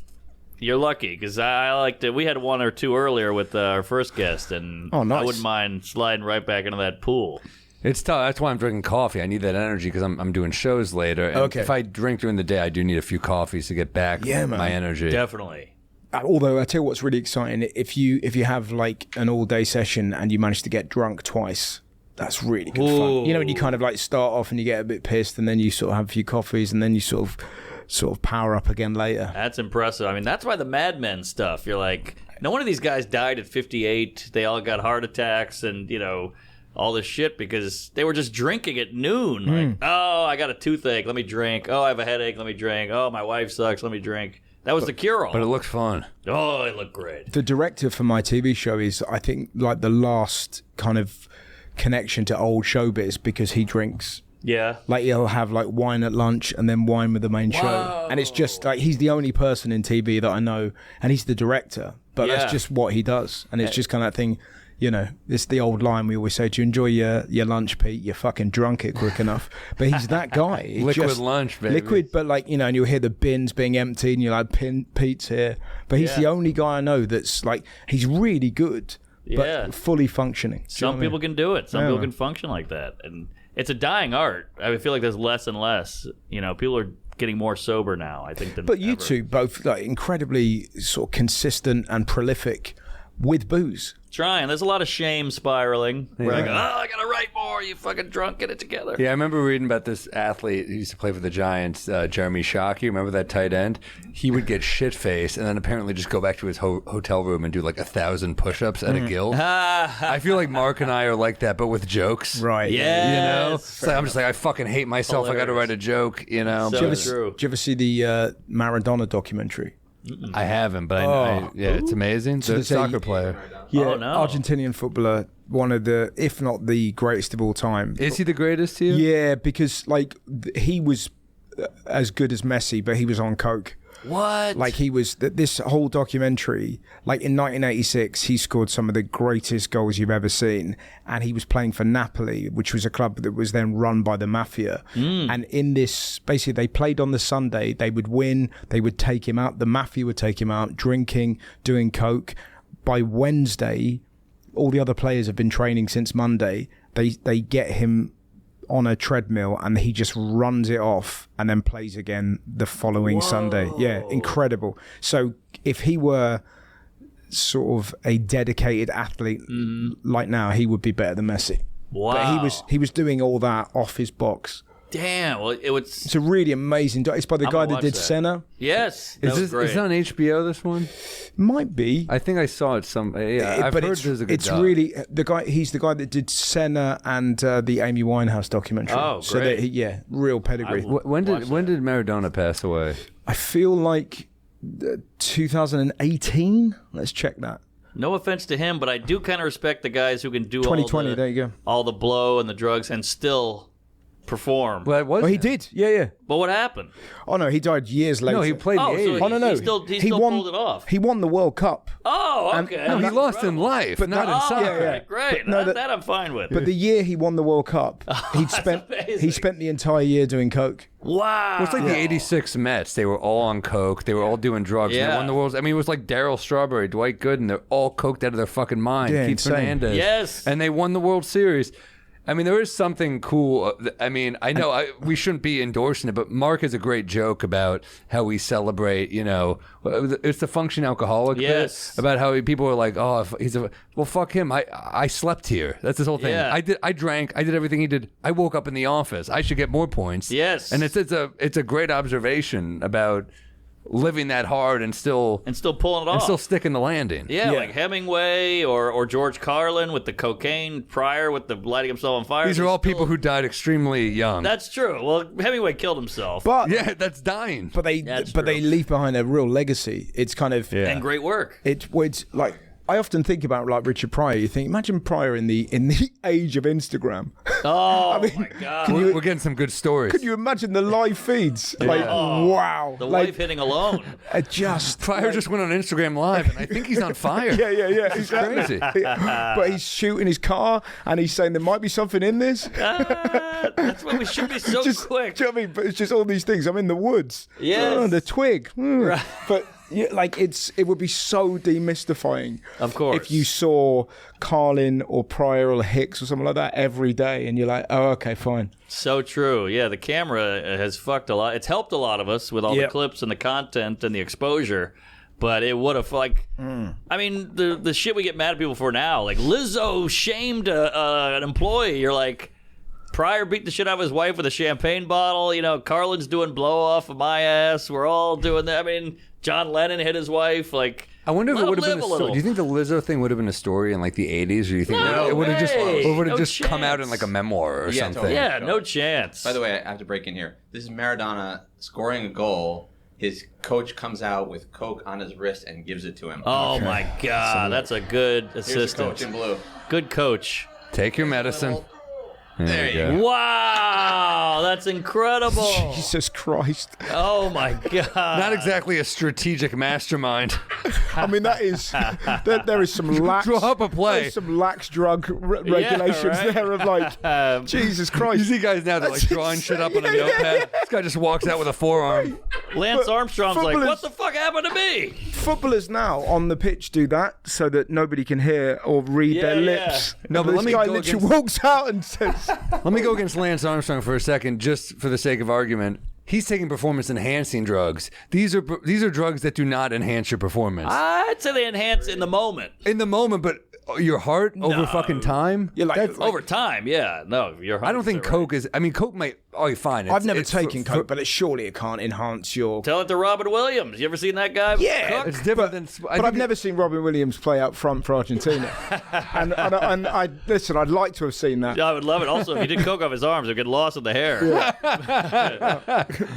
You're lucky because I like to. We had 1 or 2 earlier with our first guest, and Oh, nice. I wouldn't mind sliding right back into that pool. It's tough. That's why I'm drinking coffee. I need that energy because I'm doing shows later. And Okay. if I drink during the day, I do need a few coffees to get back Yeah, man. my energy. Definitely. Although I tell you what's really exciting, if you have like an all day session and you manage to get drunk twice, that's really good fun. When you kind of like start off and you get a bit pissed, and then you sort of have a few coffees, and then you sort of power up again later. That's impressive. I mean, that's why the Mad Men stuff. You're like, no one of these guys died at 58. They all got heart attacks and all this shit because they were just drinking at noon. Like, oh, I got a toothache, let me drink. Oh, I have a headache, let me drink. Oh, my wife sucks, let me drink. That was the cure-all. But it looks fun. Oh, it looked great. The director for my TV show is, I think, like the last kind of connection to old showbiz because he drinks. Yeah. Like he'll have like wine at lunch and then wine with the main show, and it's just like he's the only person in TV that I know, and he's the director. But Yeah. that's just what he does, and it's just kind of that thing. It's the old line we always say: "Do you enjoy your lunch, Pete? You fucking drunk it quick enough." But he's that guy. It Liquid just- lunch, baby. Liquid, but like and you'll hear the bins being emptied, and you're like, Pete's here. But he's the only guy I know that's like he's really good, but Yeah. fully functioning. Do you know Some what I mean? people can do it. Some Yeah, people man. can function like that. And it's a dying art. I feel like there's less and less. People are getting more sober now, I think, than But you ever. two both like incredibly sort of consistent and prolific with booze. Trying. There's a lot of shame spiraling. We're like, oh, Yeah. I gotta write more. You fucking drunk. Get it together. Yeah, I remember reading about this athlete who used to play for the Giants, Jeremy Shockey. Remember that tight end? He would get shit-faced and then apparently just go back to his hotel room and do like 1,000 push-ups at a guild. I feel like Mark and I are like that, but with jokes. Right. Yeah. It's like, I'm just like, I fucking hate myself. I got to Hilarious. write a joke, So but true. Did you ever see the Maradona documentary? I haven't, but it's amazing. The there's a- soccer player. Yeah, Oh, no. Argentinian footballer, one of the, if not the greatest of all time. Is he the greatest to you? Yeah, because like he was as good as Messi, but he was on coke. What? Like he was this whole documentary. Like in 1986, he scored some of the greatest goals you've ever seen, and he was playing for Napoli, which was a club that was then run by the mafia. And in this, basically, they played on the Sunday. They would win. They would take him out. The mafia would take him out, drinking, doing coke. By Wednesday, all the other players have been training since Monday. They get him on a treadmill and he just runs it off and then plays again the following Sunday. Yeah, incredible. So if he were sort of a dedicated athlete like now, he would be better than Messi. Wow. But he was doing all that off his box. Damn. Well, It's a really amazing. It's by the guy that did Senna. Yes. Is it on HBO? This one might be. I think I saw it. I've heard there's a good. It's really the guy. He's the guy that did Senna and the Amy Winehouse documentary. Oh, great. So real pedigree. When did Maradona pass away? I feel like 2018. Let's check that. No offense to him, but I do kind of respect the guys who can do 2020. There you go. All the blow and the drugs and still perform. Well, he did. Yeah. But what happened? Oh no, he died years later. No, he played the 80s. So no. He still pulled it off. He won the World Cup. Oh, okay. No, he lost in life, but not in soccer. Yeah. Great. But that I'm fine with. But the year he won the World Cup, he spent the entire year doing coke. Wow. Well, it's like the '86 Mets. They were all on coke. They were all doing drugs. Yeah. They won the World. I mean, it was like Darryl Strawberry, Dwight Gooden. They're all coked out of their fucking mind. Yeah, Keith insane. Fernandez. Yes. And they won the World Series. I mean, there is something cool. I mean, I know we shouldn't be endorsing it, but Mark has a great joke about how we celebrate, it's the functioning alcoholic Yes. bit, about how people are like, oh, well, fuck him. I slept here. That's his whole thing. Yeah. I drank. I did everything he did. I woke up in the office. I should get more points. Yes. And it's a great observation about living that hard and still pulling it off. and still sticking the landing. Yeah, like Hemingway or George Carlin with the cocaine prior with the lighting himself on fire. These are all people who died extremely young. That's true. Well, Hemingway killed himself. But yeah, that's dying. But they leave behind a real legacy. It's kind of and great work. It's like I often think about like Richard Pryor. You think, imagine Pryor in the age of Instagram. Oh my God! We're getting some good stories. Could you imagine the live feeds? Like, wow, The wife hitting alone. Pryor just went on Instagram Live, and I think he's on fire. Yeah. It's crazy. But he's shooting his car, and he's saying there might be something in this. That's why we should be so quick. Do you know what I mean? But it's just all these things. I'm in the woods. Yes. The twig. Right. But yeah, like it would be so demystifying. Of course. If you saw Carlin or Pryor or Hicks or something like that every day, and you're like, oh, okay, fine. So true. Yeah, the camera has fucked a lot. It's helped a lot of us with all the clips and the content and the exposure. But it would have, I mean, the shit we get mad at people for now, like Lizzo shamed an employee. You're like, Pryor beat the shit out of his wife with a champagne bottle. Carlin's doing blow off of my ass. We're all doing that. I mean, John Lennon hit his wife. Like, I wonder if it would have been a little. story. Do you think the Lizzo thing would have been a story in like the 80s, or do you think it would have just come out in like a memoir or something? Totally. Yeah, no chance. By the way, I have to break in here. This is Maradona scoring a goal. His coach comes out with coke on his wrist and gives it to him. Oh my God, that's a good assistant. Here's the coach in blue. Good coach. Take your medicine. There you go. Wow, that's incredible. Jesus Christ. Oh my God. Not exactly a strategic mastermind. I mean, that is there is some lax. Draw up a play. There's some lax drug regulations right. there of like Jesus Christ. You see guys now that like drawing shit up on a notepad. This guy just walks out with a forearm. Lance Armstrong's like, what the fuck happened to me? Footballers now on the pitch do that so that nobody can hear or read their lips. No, but this let me guy go literally against- walks out and says, Let me go against Lance Armstrong for a second, just for the sake of argument. He's taking performance-enhancing drugs. These are drugs that do not enhance your performance. I'd say they enhance in the moment. In the moment, but your heart over fucking time? You're like, That's Over time, yeah. No, you're I don't think 100% right. Coke is... I mean, Coke might... Oh, you're fine. I've never taken coke, but surely it can't enhance your... Tell it to Robin Williams. You ever seen that guy? Yeah, Cook? It's different than... But I've never seen Robin Williams play out front for Argentina. and I listen, I'd like to have seen that. Yeah, I would love it. Also, if you did coke off his arms, it would get lost in the hair.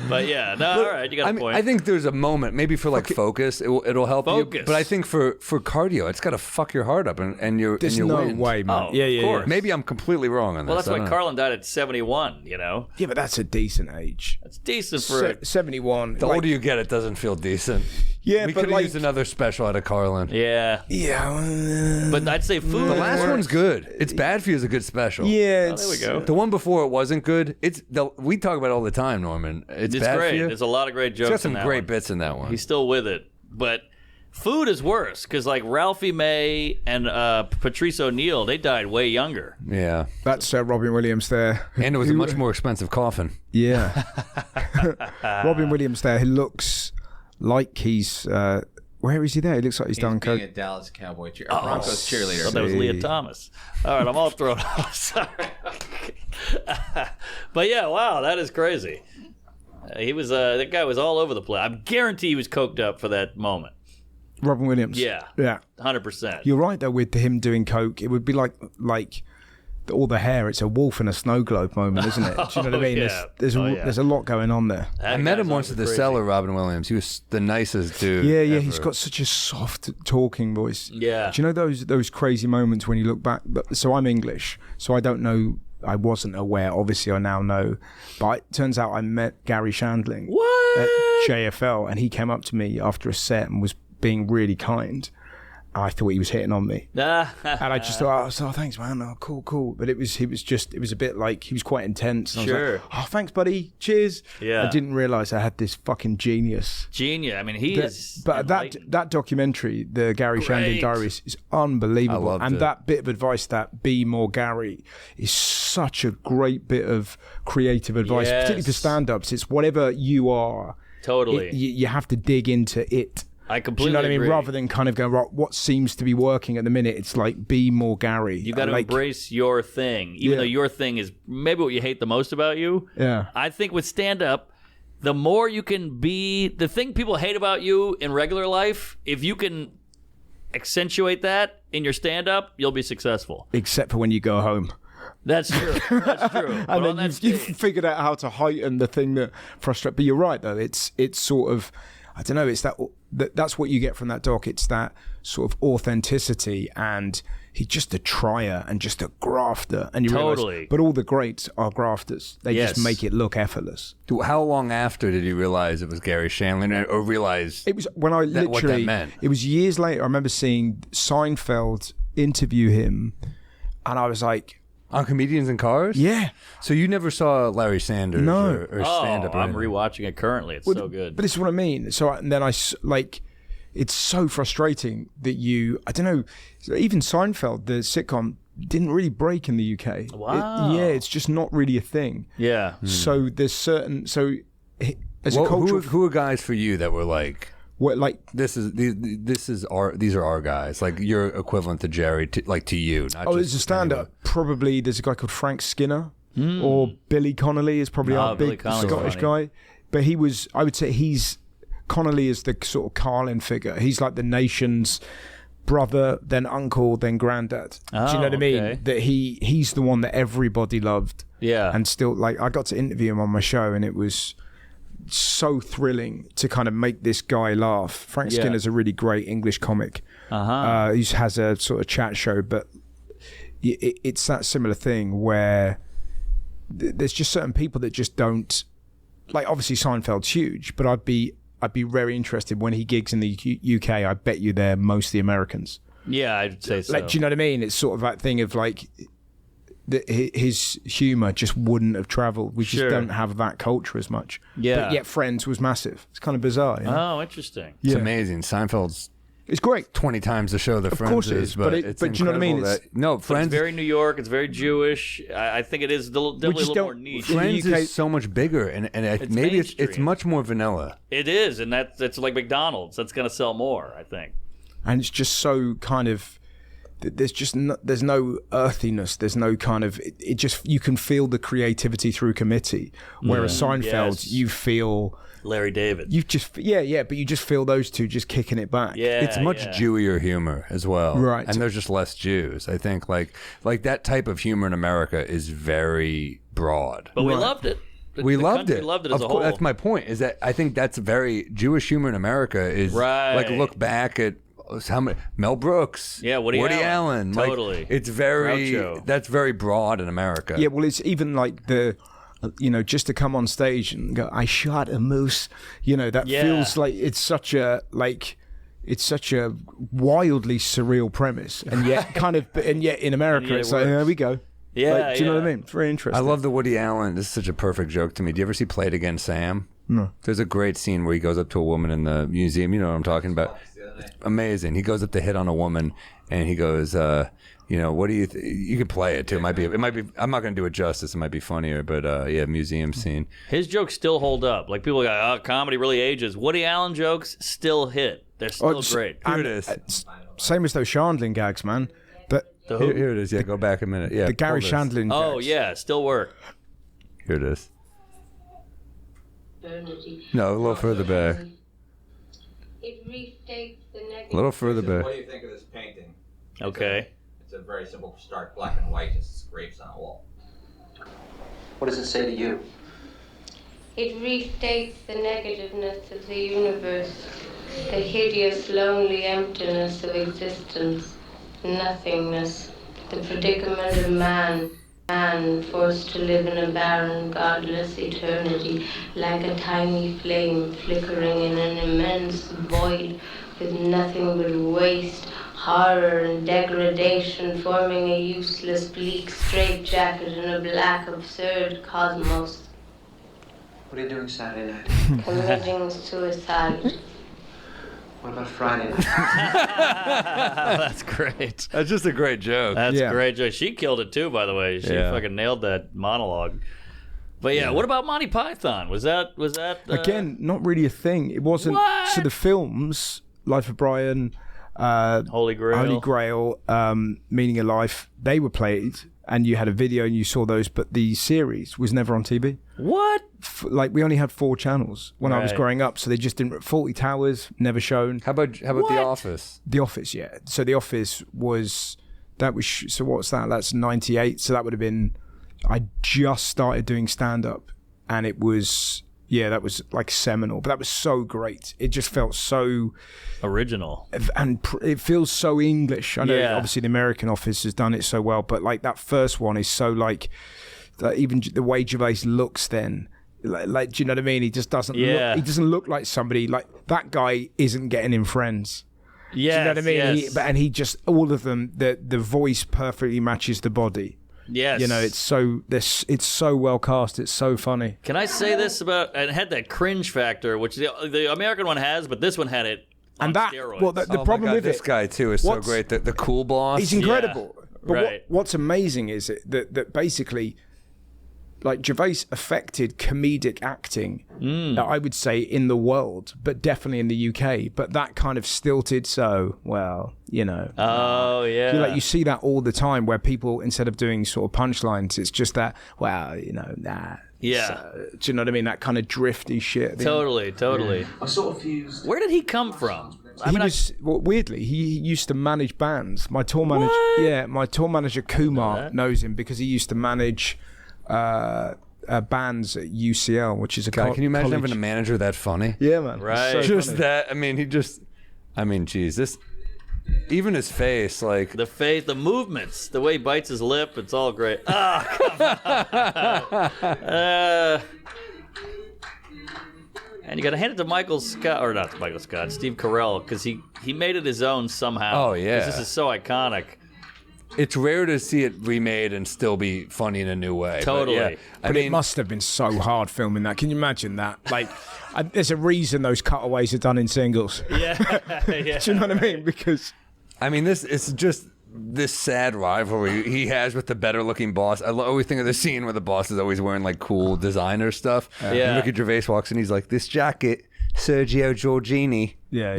But yeah, no, all right, you got a point. I think there's a moment, maybe for like focus, it'll help Focus. you. But I think for cardio, it's got to fuck your heart up and your There's and your no wind. way, man. Oh, of course. Maybe I'm completely wrong on this. Well, that's I why don't know. Carlin died at 71, you know? Yeah, but that's a decent age. That's decent for... 71. The older you get, it doesn't feel decent. Yeah, we but could have like... used another special out of Carlin. Yeah. Yeah. But I'd say food. The last one's good. It's Bad For You is a good special. Yeah. There we go. The one before it wasn't good. We talk about it all the time, Norman. It's Bad great. For You. There's a lot of great jokes It's got some in that great one. bits in that one. He's still with it. But food is worse because like Ralphie May and Patrice O'Neill, they died way younger. Yeah. That's Robin Williams there. And it was a much more expensive coffin. Yeah. Robin Williams there, who looks like he's Where is he there? He looks like he's done being coke. a Dallas Cowboy Broncos cheerleader. I thought that was Leah Thomas. All right, I'm all thrown off. Sorry. But yeah, wow, that is crazy. He was that guy was all over the place. I guarantee he was coked up for that moment. Robin Williams. Yeah, 100%. You're right though with him doing coke. It would be like all the hair. It's a wolf in a snow globe moment, isn't it? Do you know what I mean? Yeah. There's a lot going on there. That I met him guy's once at the crazy. cellar, Robin Williams. He was the nicest dude. Yeah, ever. he's got such a soft talking voice. Yeah. Do you know those crazy moments when you look back? So I'm English, so I don't know. I wasn't aware. Obviously, I now know. But it turns out I met Gary Shandling at JFL, and he came up to me after a set and was being really kind. I thought he was hitting on me, and I just thought, "Oh, thanks, man. Oh, cool." But it was a bit like he was quite intense. And I was like, "Oh, thanks, buddy. Cheers." Yeah. I didn't realize I had this fucking genius. Genius. I mean, he is. But that documentary, the Gary Shandling Diaries, is unbelievable. I loved and it. that bit of advice, that be more Gary, is such a great bit of creative advice, particularly for stand-ups. It's whatever you are. Totally. You have to dig into it. I completely Do you know what I mean? agree. Rather than kind of go, right, what seems to be working at the minute, it's like, be more Gary. You got to embrace your thing, even though your thing is maybe what you hate the most about you. Yeah. I think with stand-up, the more you can be the thing people hate about you in regular life, if you can accentuate that in your stand-up, you'll be successful. Except for when you go home. That's true. That's true. But And on then that you've stage, figured out how to heighten the thing that frustrates. But you're right, though. It's sort of, I don't know. It's that's what you get from that doc. It's that sort of authenticity, and he's just a trier and just a grafter. And you Totally. realize, but all the greats are grafters. They Yes. just make it look effortless. How long after did you realize it was Gary Shandling, or realize It was when I what that literally. meant? It was years later. I remember seeing Seinfeld interview him, and I was like, on Comedians in Cars? "Yeah." So you never saw Larry Sanders No. or stand up? I'm rewatching it currently. It's so good. But this is what I mean. So and then it's so frustrating that I don't know, even Seinfeld, the sitcom, didn't really break in the UK. Wow. It's just not really a thing. Yeah. So there's as a Well, cultural, who are guys for you that were like, these these are our guys, like you're equivalent to Jerry, to you? Not there's a stand-up. Probably there's a guy called Frank Skinner, or Billy Connolly is probably our Billy big Connolly's Scottish funny. guy. But I would say Connolly is the sort of Carlin figure. He's like the nation's brother, then uncle, then granddad. Do you know what I mean? okay. That he's the one that everybody loved. Yeah. And still, I got to interview him on my show, and it was so thrilling to kind of make this guy laugh. Frank Yeah. Skinner's a really great English comic. He has a sort of chat show, but it's that similar thing where there's just certain people that just don't, like, obviously Seinfeld's huge, but I'd be very interested when he gigs in the UK. I bet you they're mostly Americans. Yeah, I'd say so. Like, do you know what I mean? It's sort of that thing of like his humor just wouldn't have traveled. We just don't have that culture as much. Yeah. But yet Friends was massive. It's kind of bizarre. You know? Oh, interesting. It's Yeah. amazing. Seinfeld's It's great. 20 times the show that Friends course it is, is, but but it's do you know what I mean? incredible that- no, But Friends. it's very New York. It's very Jewish. I think it is definitely a just little more don't- niche. Friends UK is so much bigger, and It's maybe it's mainstream. much more vanilla. It is, and that's like McDonald's. That's going to sell more, I think. And it's just so kind of, there's no earthiness. There's no kind of, it just, you can feel the creativity through Committee. Whereas Seinfeld, Yes. you feel, Larry David. you just, but you just feel those two just kicking it back. Yeah, It's much Jewier humor as well, Right. And there's just less Jews. I think like that type of humor in America is very broad. But we loved it. We The loved country it. loved it Of as a course, whole. that's my point. Is that I think that's very Jewish humor in America is Right. like look back at how many Mel Brooks, Yeah, Woody Allen. Like, Totally. it's very Groucho. that's very broad in America. Yeah, well, it's even like just to come on stage and go, I shot a moose, that Yeah. feels like it's such a wildly surreal premise, and yet in America yet it's it like, works. there we go. Yeah, Like, do you know what I yeah. mean? It's very I interesting. love the Woody Allen. This is such a perfect joke to me. Do you ever see Play It Again, Sam? No. There's a great scene where he goes up to a woman in the museum. You know what I'm talking about? Amazing. He goes up to hit on a woman, and he goes, what do you? You could play it too. It might be. I'm not going to do it justice. It might be funnier, but museum scene. His jokes still hold up. Like people go, "Oh, comedy really ages." Woody Allen jokes still hit. They're still great. Here it is. Same as those Chandlin gags, man. But here it is. Yeah, go back a minute. Yeah, the Gary Chandlin. Oh gags. yeah, still work. Here it is. No, a little further back. A little further back. What do you think of this painting? Okay. It's a very simple, stark black and white, just scrapes on a wall. What does it say to you? It restates the negativeness of the universe, the hideous, lonely emptiness of existence, nothingness, the predicament of man forced to live in a barren, godless eternity, like a tiny flame flickering in an immense void with nothing but waste, horror and degradation, forming a useless, bleak straitjacket in a black, absurd cosmos. What are you doing Saturday night? Committing suicide. What about Friday night? That's great. That's just a great joke. That's a great joke. She killed it too, by the way. She fucking nailed that monologue. But yeah, what about Monty Python? Was that again not really a thing? It wasn't. What? So the films, Life of Brian, Holy Grail, Meaning of Life, they were played, and you had a video and you saw those. But the series was never on TV. What? Like we only had 4 channels when I was growing up, so they just didn't. 40 Towers never shown. How about The Office? The Office, yeah. So The Office was so what's that? That's 98. So that would have been. I just started doing stand up, and it was that was like seminal. But that was so great. It just felt so original, and it feels so English. I know obviously the American Office has done it so well, but like that first one is so like even the way Gervais looks then. Like, do you know what I mean? He just doesn't. Look, he doesn't look like somebody like that guy. Isn't getting in Friends. Yeah, do you know what I mean? Yes. And he just all of them. The voice perfectly matches the body. Yes. You know, it's so well cast. It's so funny. Can I say this about? It had that cringe factor, which the American one has, but this one had it. On and that steroids. well, the problem with this guy too is so great. The cool boss. He's incredible. But right. what's amazing is that basically. Like Gervais affected comedic acting, I would say, in the world, but definitely in the UK. But that kind of stilted, Oh yeah. You see that all the time, where people instead of doing sort of punchlines, it's just that. Nah. Yeah. So, do you know what I mean? That kind of drifty shit. Totally. I sort of fused. Weirdly, Where did he come from? Weirdly, he used to manage bands. My tour manager, my tour manager Kumar knows him because he used to manage. Bands at UCL, which is a God, can you imagine having a manager that funny? Yeah, man. Right. So just funny. that. Geez, this. Even his face, like the face, the movements, the way he bites his lip, it's all great. Come on. And you got to hand it to Michael Scott, or not Michael Scott, Steve Carell, because he made it his own somehow. Oh yeah, because this is so iconic. It's rare to see it remade and still be funny in a new way. Totally. But it must have been so hard filming that. Can you imagine that? Like, there's a reason those cutaways are done in singles. Yeah. Do you know what I mean? Because it's just this sad rivalry he has with the better-looking boss. I always think of the scene where the boss is always wearing like cool designer stuff. And Ricky Gervais walks in, he's like, "This jacket, Sergio Giorgini." Yeah.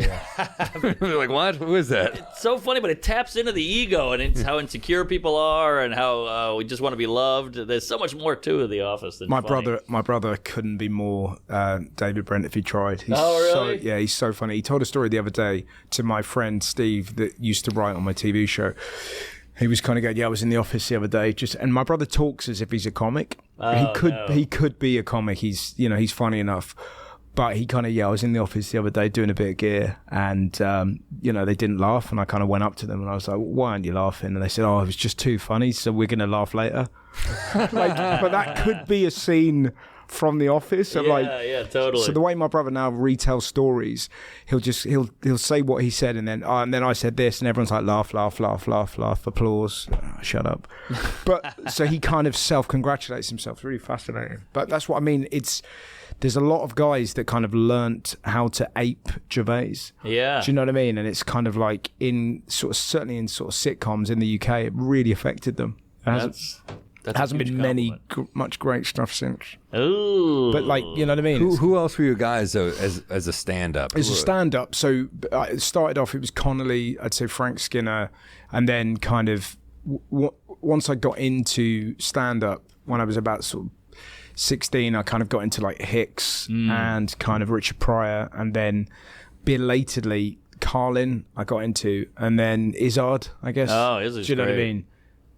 They're like, what? Who is that? It's so funny, but it taps into the ego and it's how insecure people are and how we just want to be loved. There's so much more to The Office than my funny. brother couldn't be more David Brent if he tried. He's really? He's so funny. He told a story the other day to my friend Steve that used to write on my TV show. He was kind of going, I was in the office the other day, and my brother talks as if he's a comic. He could be a comic. He's funny enough. But he kind of, I was in the office the other day doing a bit of gear and, they didn't laugh. And I kind of went up to them and I was like, why aren't you laughing? And they said, it was just too funny, so we're going to laugh later. But that could be a scene from The Office. Yeah, totally. So the way my brother now retells stories, he'll say what he said and then I said this and everyone's like, laugh, applause. Shut up. But so he kind of self-congratulates himself. It's really fascinating. But that's what I mean. there's a lot of guys that kind of learnt how to ape Gervais. Yeah. Do you know what I mean? And it's kind of like certainly in sort of sitcoms in the UK, it really affected them. That's hasn't been much great stuff since. Ooh. But like, you know what I mean? Who else were you guys though, as a stand-up? As a stand-up, so I started off, it was Connolly, I'd say Frank Skinner, and then kind of once I got into stand-up, when I was about sort of 16, I kind of got into like Hicks and kind of Richard Pryor, and then belatedly Carlin I got into, and then Izzard, I guess. Oh, Izzard's do you know great. what I mean?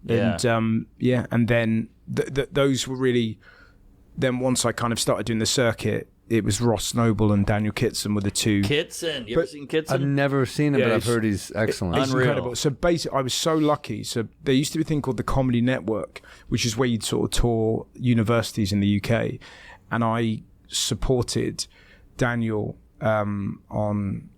Yeah. And and then those were really. Then once I kind of started doing the circuit, it was Ross Noble and Daniel Kitson were the two. Kitson, you ever seen Kitson? I've never seen him, Yeah, but I've heard he's excellent. It's Unreal. incredible. So basically, I was so lucky. So there used to be a thing called the Comedy Network, which is where you'd sort of tour universities in the UK, and I supported Daniel on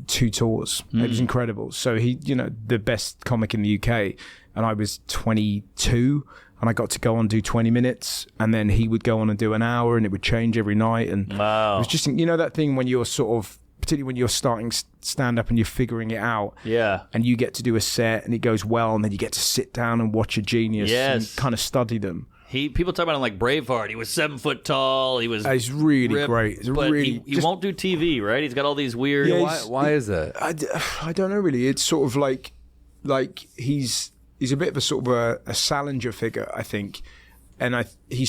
2 tours. It was incredible. So he, the best comic in the UK, and I was 22, and I got to go on and do 20 minutes, and then he would go on and do an hour, and it would change every night. And it was just, that thing when you're sort of, particularly when you're starting stand up and you're figuring it out, and you get to do a set and it goes well, and then you get to sit down and watch a genius and kind of study them. People talk about him like Braveheart. He was 7 foot tall. He was. He's really ripped, great. He's but really, he won't do TV, right? He's got all these weird. Why is that? I don't know really. It's sort of like he's a bit of a sort of a Salinger figure, I think, and he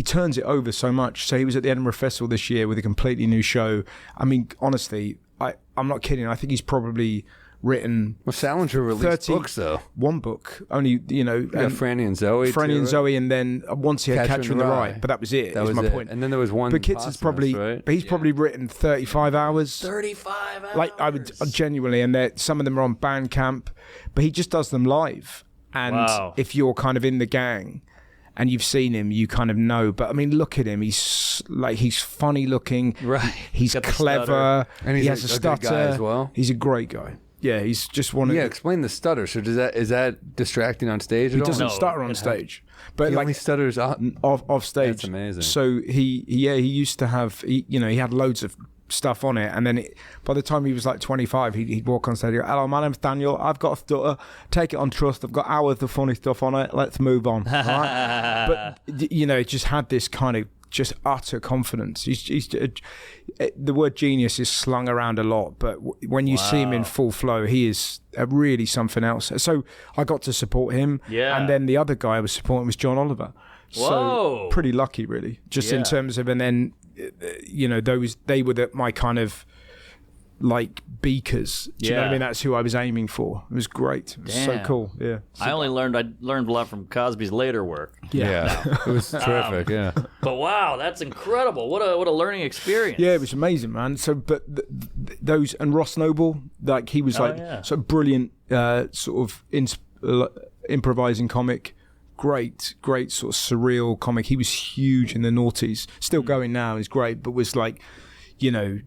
turns it over so much. So he was at the Edinburgh Festival this year with a completely new show. I mean, honestly, I'm not kidding. I think he's probably written. Well, Salinger released books though. One book only, You got Franny and Zoe. Franny and Zoe, and then once he had Catcher in the Rye, but that was it. That was my point. And then there was one. But Kitts is probably, right? but he's probably written 35 hours. 35 hours. Like I would genuinely, and some of them are on Bandcamp, but he just does them live. And if you're kind of in the gang and you've seen him, you kind of know. But I mean, look at him. He's funny looking. Right. He's clever. And he has a stutter. Good guy as well. He's a great guy. Yeah, he's just one of. Yeah, explain the stutter. So is that distracting on stage? He doesn't stutter on stage, but he like only stutters off stage. That's amazing. So he used to have he had loads of stuff on it, and then by the time he was like 25, he'd walk on stage and go, "Hello, my name's Daniel. I've got a stutter. Take it on trust. I've got hours of funny stuff on it. Let's move on." Right? But it just had this kind of just utter confidence. He's the word genius is slung around a lot, but when you see him in full flow, he is really something else. So I got to support him, and then the other guy I was supporting was John Oliver. So pretty lucky, really, just in terms of, and then they were my kind of like beakers. Do you know what I mean? That's who I was aiming for. It was great. It was so cool. Yeah. I learned a lot from Cosby's later work. Yeah. It was terrific. Yeah. But wow, that's incredible. What a learning experience. Yeah, it was amazing, man. So, but those, and Ross Noble, like he was so brilliant, sort of improvising comic. Great sort of surreal comic. He was huge in the noughties. Still going now. He's great, but was like,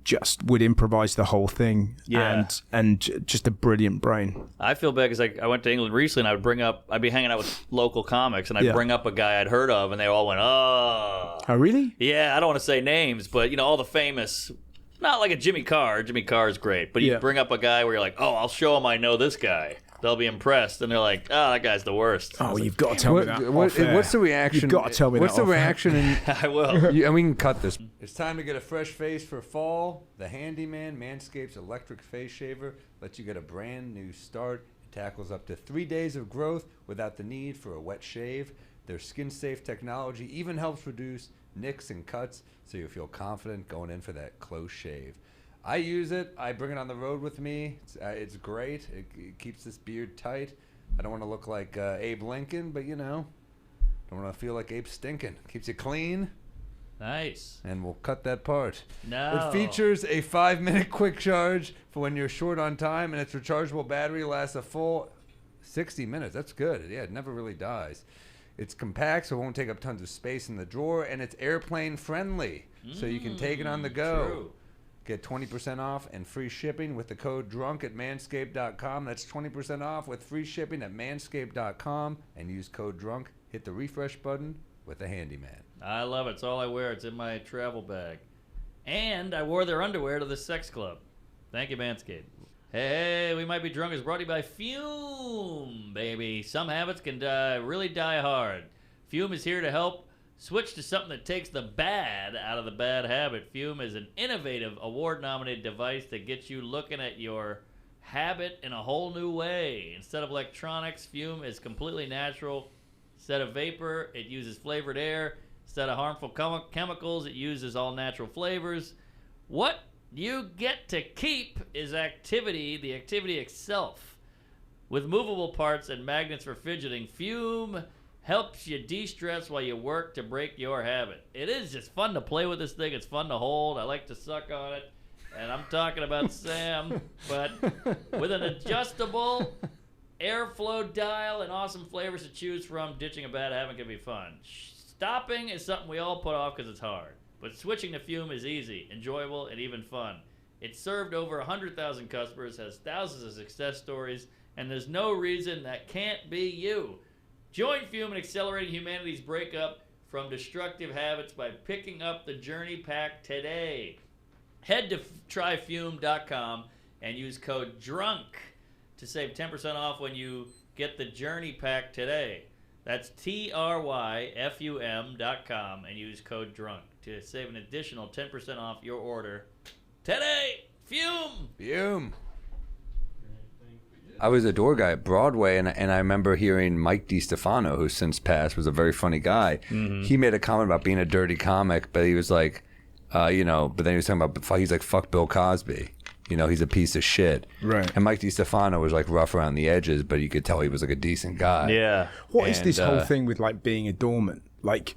just would improvise the whole thing. Yeah. And just a brilliant brain. I feel bad because I went to England recently, and I'd be hanging out with local comics, and I'd bring up a guy I'd heard of, and they all went, "Oh." Oh, really? Yeah, I don't want to say names, but all the famous. Not like a Jimmy Carr. Jimmy Carr is great, but you bring up a guy where you're like, "Oh, I'll show them I know this guy." They'll be impressed, and they're like, "Oh, that guy's the worst." Oh, you've got to tell me that. What's the reaction? You've got to tell me what's that. What's the reaction? I will. And we can cut this. It's time to get a fresh face for fall. The Handyman Manscaped's electric face shaver lets you get a brand new start. It tackles up to 3 days of growth without the need for a wet shave. Their skin-safe technology even helps reduce nicks and cuts, so you feel confident going in for that close shave. I use it. I bring it on the road with me. It's great. It keeps this beard tight. I don't want to look like Abe Lincoln, but don't want to feel like Abe Stinkin'. Keeps you clean. Nice. And we'll cut that part. No. It features a 5-minute quick charge for when you're short on time, and its rechargeable battery lasts a full 60 minutes. That's good. Yeah, it never really dies. It's compact, so it won't take up tons of space in the drawer, and it's airplane friendly, so you can take it on the go. True. Get 20% off and free shipping with the code DRUNK at manscaped.com. That's 20% off with free shipping at manscaped.com, and use code DRUNK. Hit the refresh button with the Handyman. I love it. It's all I wear. It's in my travel bag. And I wore their underwear to the sex club. Thank you, Manscaped. Hey, We Might Be Drunk is brought to you by Fume, baby. Some habits can really die hard. Fume is here to help switch to something that takes the bad out of the bad habit. Fume is an innovative, award-nominated device that gets you looking at your habit in a whole new way. Instead of electronics, Fume is completely natural. Instead of vapor, it uses flavored air. Instead of harmful chemicals, it uses all natural flavors. What you get to keep is activity, the activity itself. With movable parts and magnets for fidgeting, Fume helps you de-stress while you work to break your habit. It is just fun to play with this thing. It's fun to hold. I like to suck on it. And I'm talking about Sam, but with an adjustable airflow dial and awesome flavors to choose from, ditching a bad habit can be fun. Stopping is something we all put off because it's hard. But switching to Fume is easy, enjoyable, and even fun. It's served over 100,000 customers, has thousands of success stories, and there's no reason that can't be you. Join Fume in accelerating humanity's breakup from destructive habits by picking up the Journey Pack today. Head to tryfume.com and use code DRUNK to save 10% off when you get the Journey Pack today. That's tryfum.com and use code DRUNK to save an additional 10% off your order today. Fume! Fume. I was a door guy at Broadway, and I remember hearing Mike DiStefano, who's since passed, was a very funny guy. Mm-hmm. He made a comment about being a dirty comic, but he was like, but then he was talking about, he's like, fuck Bill Cosby. He's a piece of shit. Right. And Mike DiStefano was like rough around the edges, but you could tell he was like a decent guy. Yeah. What is this whole thing with like being a doorman? Like,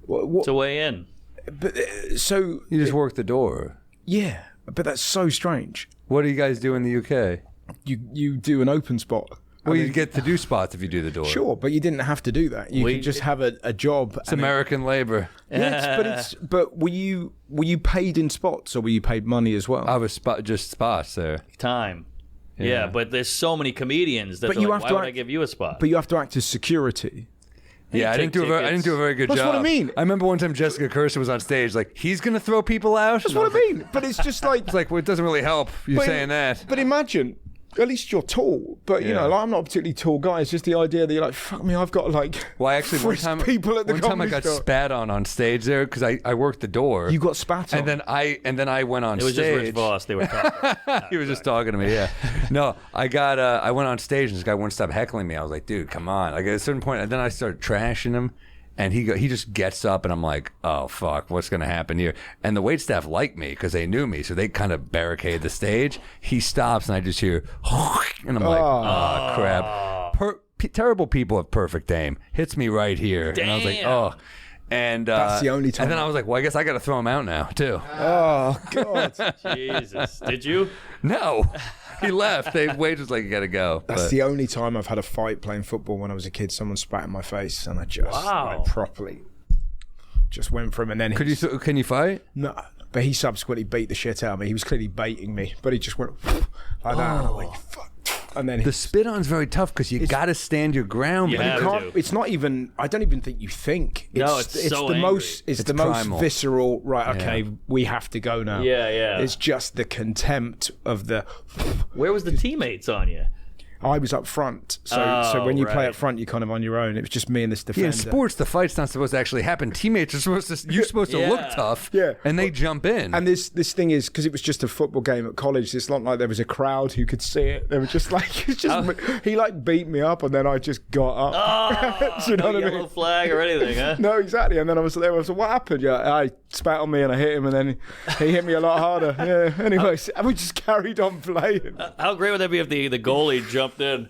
what? It's a way in. But so you just work the door. Yeah, but that's so strange. What do you guys do in the UK? You do an open spot. Well, you get to do spots if you do the door. Sure, but you didn't have to do that. You could just have a job. It's American labor. Yes, but were you paid in spots or were you paid money as well? I was just spots there. Time. Yeah, but there's so many comedians that why would I give you a spot? But you have to act as security. Yeah, I didn't do a very good job. That's what I mean. I remember one time Jessica Kirsten was on stage, like, he's going to throw people out? That's what I mean. But it's just like... It's like, well, it doesn't really help you saying that. But imagine... At least you're tall, but you know, like, I'm not a particularly tall guy. It's just the idea that you're like, fuck me, I've got like. Well, I actually one time I got spat on stage there because I worked the door. You got spat on, and then I went on stage. It was just Rich Voss. They were talking. He was just talking to me. Yeah, no, I went on stage and this guy wouldn't stop heckling me. I was like, dude, come on. Like at a certain point, and then I started trashing him. And he just gets up, and I'm like, oh, fuck, what's going to happen here? And the waitstaff liked me because they knew me, so they kind of barricade the stage. He stops, and I just hear, and I'm like, oh, crap. Terrible people have perfect aim. Hits me right here. Damn. And I was like, oh. And that's the only time. And then I was like, well, I guess I got to throw him out now, too. Oh, God. Jesus. Did you? No. He left. The wait was like, you got to go. That's the only time I've had a fight playing football when I was a kid. Someone spat in my face, and I just like, properly just went for him. And then can you fight? No, but he subsequently beat the shit out of me. He was clearly baiting me, but he just went like that. And I'm like, fuck. And then the spit on's very tough because you got to stand your ground. You but it's not even. I don't even think you think. It's so the angry. It's the primal. most visceral. Right? Okay, we have to go now. Yeah. It's just the contempt of the. Where was the teammates on you? I was up front, so when you play up front, you're kind of on your own. It was just me and this defender. Yeah, in sports, the fight's not supposed to actually happen. Teammates are supposed to. You're supposed to look tough, and they jump in. And this thing is because it was just a football game at college. It's not like there was a crowd who could see it. They were just like, he like beat me up, and then I just got up. Do you know what I mean? Yellow flag or anything, huh? No, exactly. And then I was there. I was like, what happened? Yeah, I spat on me and I hit him, and then he hit me a lot harder. Yeah. Anyway, we just carried on playing. How great would that be if the goalie jumped in?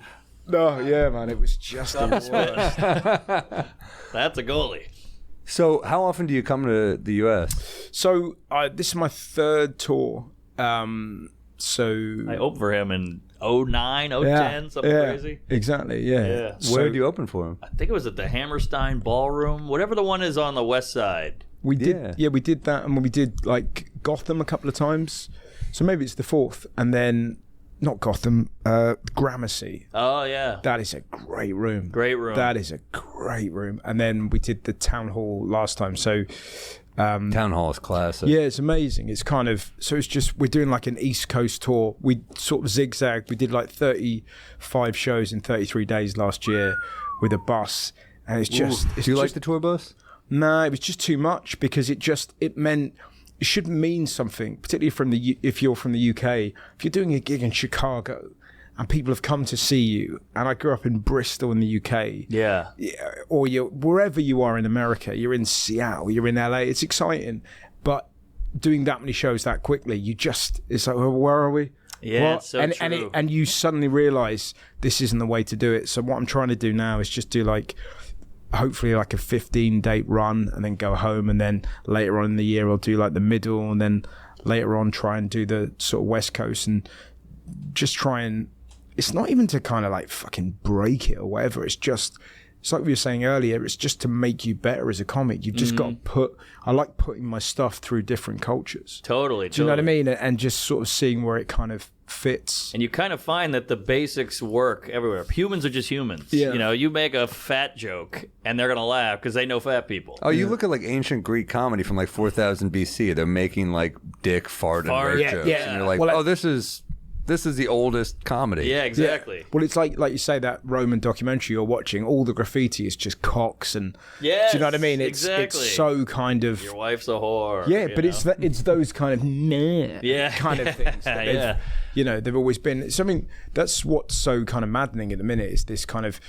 No, yeah, man, it was just the worst. That's a goalie. So, how often do you come to the US? So, this is my third tour. I opened for him in 09, 010, something crazy. Exactly, yeah. Where did you open for him? I think it was at the Hammerstein Ballroom, whatever the one is on the west side. We did that, and we did like Gotham a couple of times. So maybe it's the fourth, and then not Gotham, Gramercy. Oh yeah, That is a great room. great room. That is a great room. And then we did the town hall last time. So Town Hall is classic. yeah, it's amazing. It's kind of, so it's just, we're doing like an East Coast tour. We sort of zigzagged. We did like 35 shows in 33 days last year with a bus. And it's just... Do you like the tour bus? No, it was just too much because it meant... It should mean something, particularly if you're from the UK. If you're doing a gig in Chicago and people have come to see you, and I grew up in Bristol in the UK, yeah. or you're wherever you are in America, you're in Seattle, you're in LA, it's exciting, but doing that many shows that quickly, it's like, well, where are we? Yeah, What? it's so true. And you suddenly realise this isn't the way to do it. So what I'm trying to do now is just do hopefully like a 15-date run and then go home, and then later on in the year I'll do like the middle, and then later on try and do the sort of West Coast, and just try and, it's not even to kind of like fucking break it or whatever, it's like we were saying earlier, it's just to make you better as a comic. You've just got to I like putting my stuff through different cultures. Totally. Do you know what I mean? And just sort of seeing where it kind of fits. And you kind of find that the basics work everywhere. Humans are just humans. Yeah. You know, you make a fat joke and they're going to laugh because they know fat people. Oh, you look at like ancient Greek comedy from like 4000 BC. They're making like dick, fart, and rape jokes. yeah. And you're like, Well, this is the oldest comedy. Yeah, exactly. Yeah. Well, it's like you say, that Roman documentary you're watching, all the graffiti is just cocks and... Yes, do you know what I mean? It's so kind of... Your wife's a whore. Yeah, you but know? it's those kind of kind of things. That Yeah. you know, they've always been... So, I mean, that's what's so kind of maddening at the minute, is this kind of...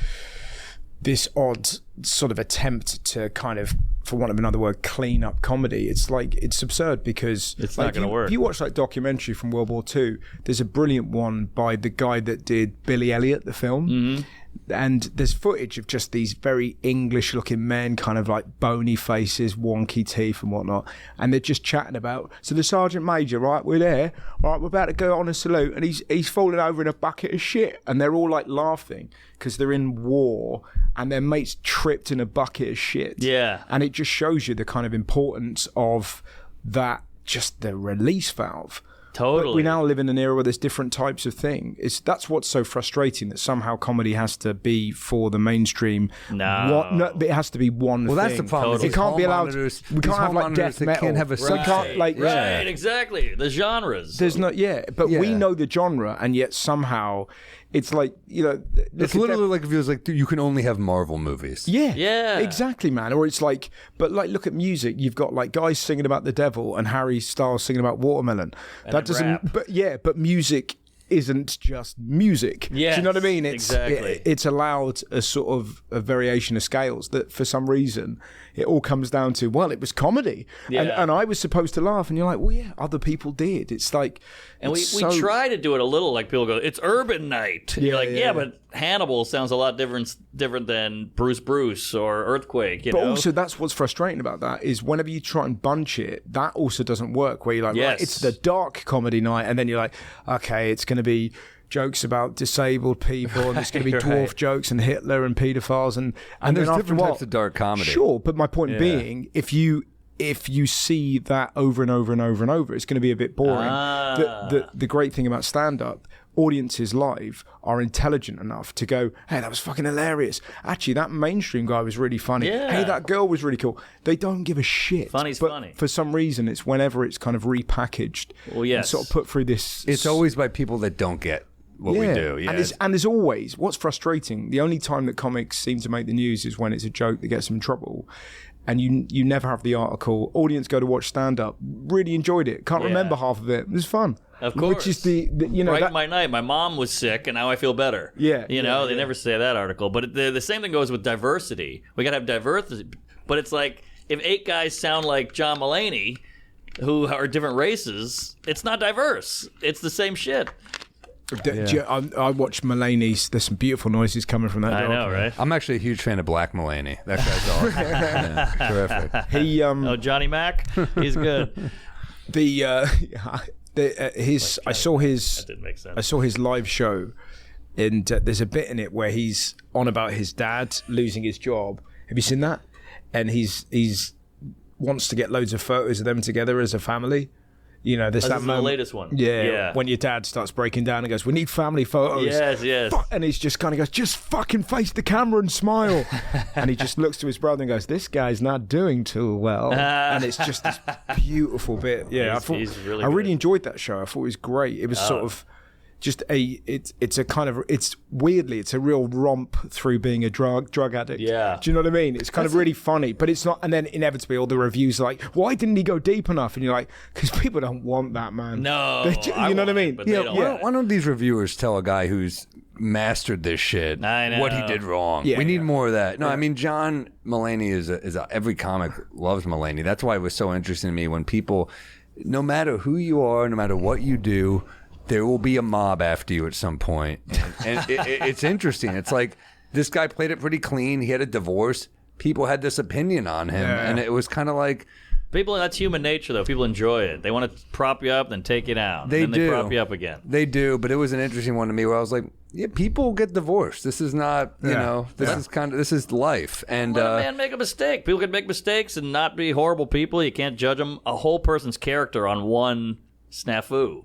this odd sort of attempt to kind of, for want of another word, clean up comedy. It's like, it's absurd because it's like, not going to work. If you watch like documentary from World War II, there's a brilliant one by the guy that did Billy Elliot, the film. Mm-hmm. And there's footage of just these very English looking men, kind of like bony faces, wonky teeth and whatnot. And they're just chatting about, so the Sergeant Major, right, we're there, right, we're about to go on a salute, and he's falling over in a bucket of shit. And they're all like laughing because they're in war and their mate's tripped in a bucket of shit. Yeah. And it just shows you the kind of importance of that, just the release valve. Totally. But we now live in an era where there's different types of thing. That's what's so frustrating, that somehow comedy has to be for the mainstream. No. It has to be one thing. Well, that's the problem. Totally. It can't be allowed. We can't have like death metal. Can't have a We can't, like, Right, exactly. The genres. There's not, but we know the genre, and yet somehow it's like, you know, It's literally like if it was like, dude, you can only have Marvel movies. Yeah. Exactly, man. Or it's like, but like, look at music. You've got like guys singing about the devil and Harry Styles singing about watermelon. That doesn't. rap. But music isn't just music. Yes, do you know what I mean? exactly. It's allowed a sort of a variation of scales that, for some reason, it all comes down to, well, it was comedy, and I was supposed to laugh, and you're like, well, yeah, other people did. It's like, and we try to do it a little, like people go, it's Urban Night. And you're like, but Hannibal sounds a lot different than Bruce or Earthquake. But also, that's what's frustrating about that, is whenever you try and bunch it, that also doesn't work. Where you're like, right, it's the dark comedy night, and then you're like, okay, it's going to be jokes about disabled people, and there's going to be dwarf jokes and Hitler and paedophiles, and there's then different types of dark comedy. Sure, but my point being, if you see that over and over and over and over, it's going to be a bit boring. The great thing about stand-up, audiences live are intelligent enough to go, hey, that was fucking hilarious. Actually, that mainstream guy was really funny. Yeah. Hey, that girl was really cool. They don't give a shit. Funny's but funny. For some reason, it's whenever it's kind of repackaged and sort of put through this... It's always by people that don't get what we do. Yeah. And there's always, what's frustrating, the only time that comics seem to make the news is when it's a joke that gets them in trouble. And you never have the article, audience go to watch stand-up, really enjoyed it, can't remember half of it, it was fun. Of course. Which is the you know... Brighten my night. My mom was sick, and now I feel better. Yeah. You know, they never say that article. But the same thing goes with diversity. We got to have diversity. But it's like, if 8 guys sound like John Mulaney, who are different races, it's not diverse. It's the same shit. I watched Mulaney's. There's some beautiful noises coming from that dog. I know, right? I'm actually a huge fan of Black Mulaney. That guy's awesome. Yeah, terrific. He Johnny Mac? He's good. I saw his. That didn't make sense. I saw his live show, and there's a bit in it where he's on about his dad losing his job. Have you seen that? And he's wants to get loads of photos of them together as a family. You know, there's This that is the moment. latest one. Yeah, when your dad starts breaking down and goes, "We need family photos." Yes. And he's just kind of goes, "Just fucking face the camera and smile." And he just looks to his brother and goes, "This guy's not doing too well." And it's just this beautiful bit. Yeah, He's really I really good. enjoyed that show. I thought it was great. It was sort of just it's a kind of, it's weirdly, it's a real romp through being a drug addict. Yeah. Do you know what I mean? It's kind of really funny, but it's not. And then inevitably all the reviews are like, "Why didn't he go deep enough?" And you're like, because people don't want that, man. No, You know what I mean? But they don't want Why don't these reviewers tell a guy who's mastered this shit I know. what he did wrong? Yeah, we need yeah. more of that. No, I mean, John Mulaney every comic loves Mulaney. That's why it was so interesting to me when people, no matter who you are, no matter what you do, there will be a mob after you at some point. And it's interesting. It's like this guy played it pretty clean. He had a divorce. People had this opinion on him. Yeah. And it was kind of like, People, that's human nature, though. People enjoy it. They want to prop you up, then take you down. They and then do. They prop you up again. They do, but it was an interesting one to me where I was like, yeah, people get divorced. This is not, you know, this is life. And Let a man make a mistake. People can make mistakes and not be horrible people. You can't judge them. A whole person's character on one snafu.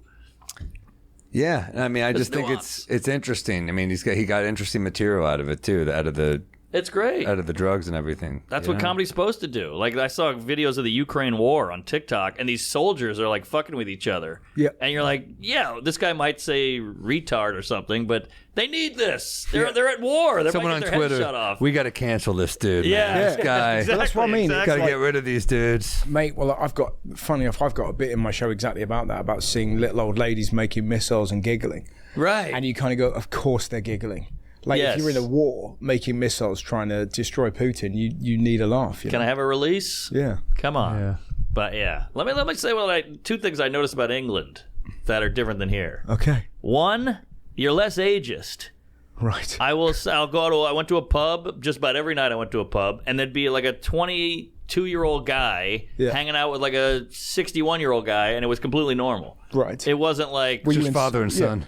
yeah, I mean, I just think nuance. it's interesting. I mean, he got interesting material out of it too, out of the It's great. drugs and everything. That's you what know? comedy's supposed to do. Like, I saw videos of the Ukraine war on TikTok, and these soldiers are, like, fucking with each other. Yeah. And you're like, yeah, this guy might say retard or something, but they need this. They're at war. They Someone might on get their Twitter, head shut off. we got to cancel this dude. Yeah. man. This guy. Exactly, That's what I mean. Got to exactly. get rid of these dudes. Mate, well, funny enough, I've got a bit in my show exactly about that, about seeing little old ladies making missiles and giggling. Right. And you kind of go, of course they're giggling. Like, Yes. if you're in a war making missiles trying to destroy Putin, you need a laugh. Can I have a release? Yeah. Come on. But yeah, let me say two things I noticed about England that are different than here. Okay. One, you're less ageist. Right. I went to a pub just about every night. I went to a pub, and there'd be like a 22-year-old guy hanging out with like a 61-year-old guy, and it was completely normal. Right. It wasn't like Were you Just in- father and son.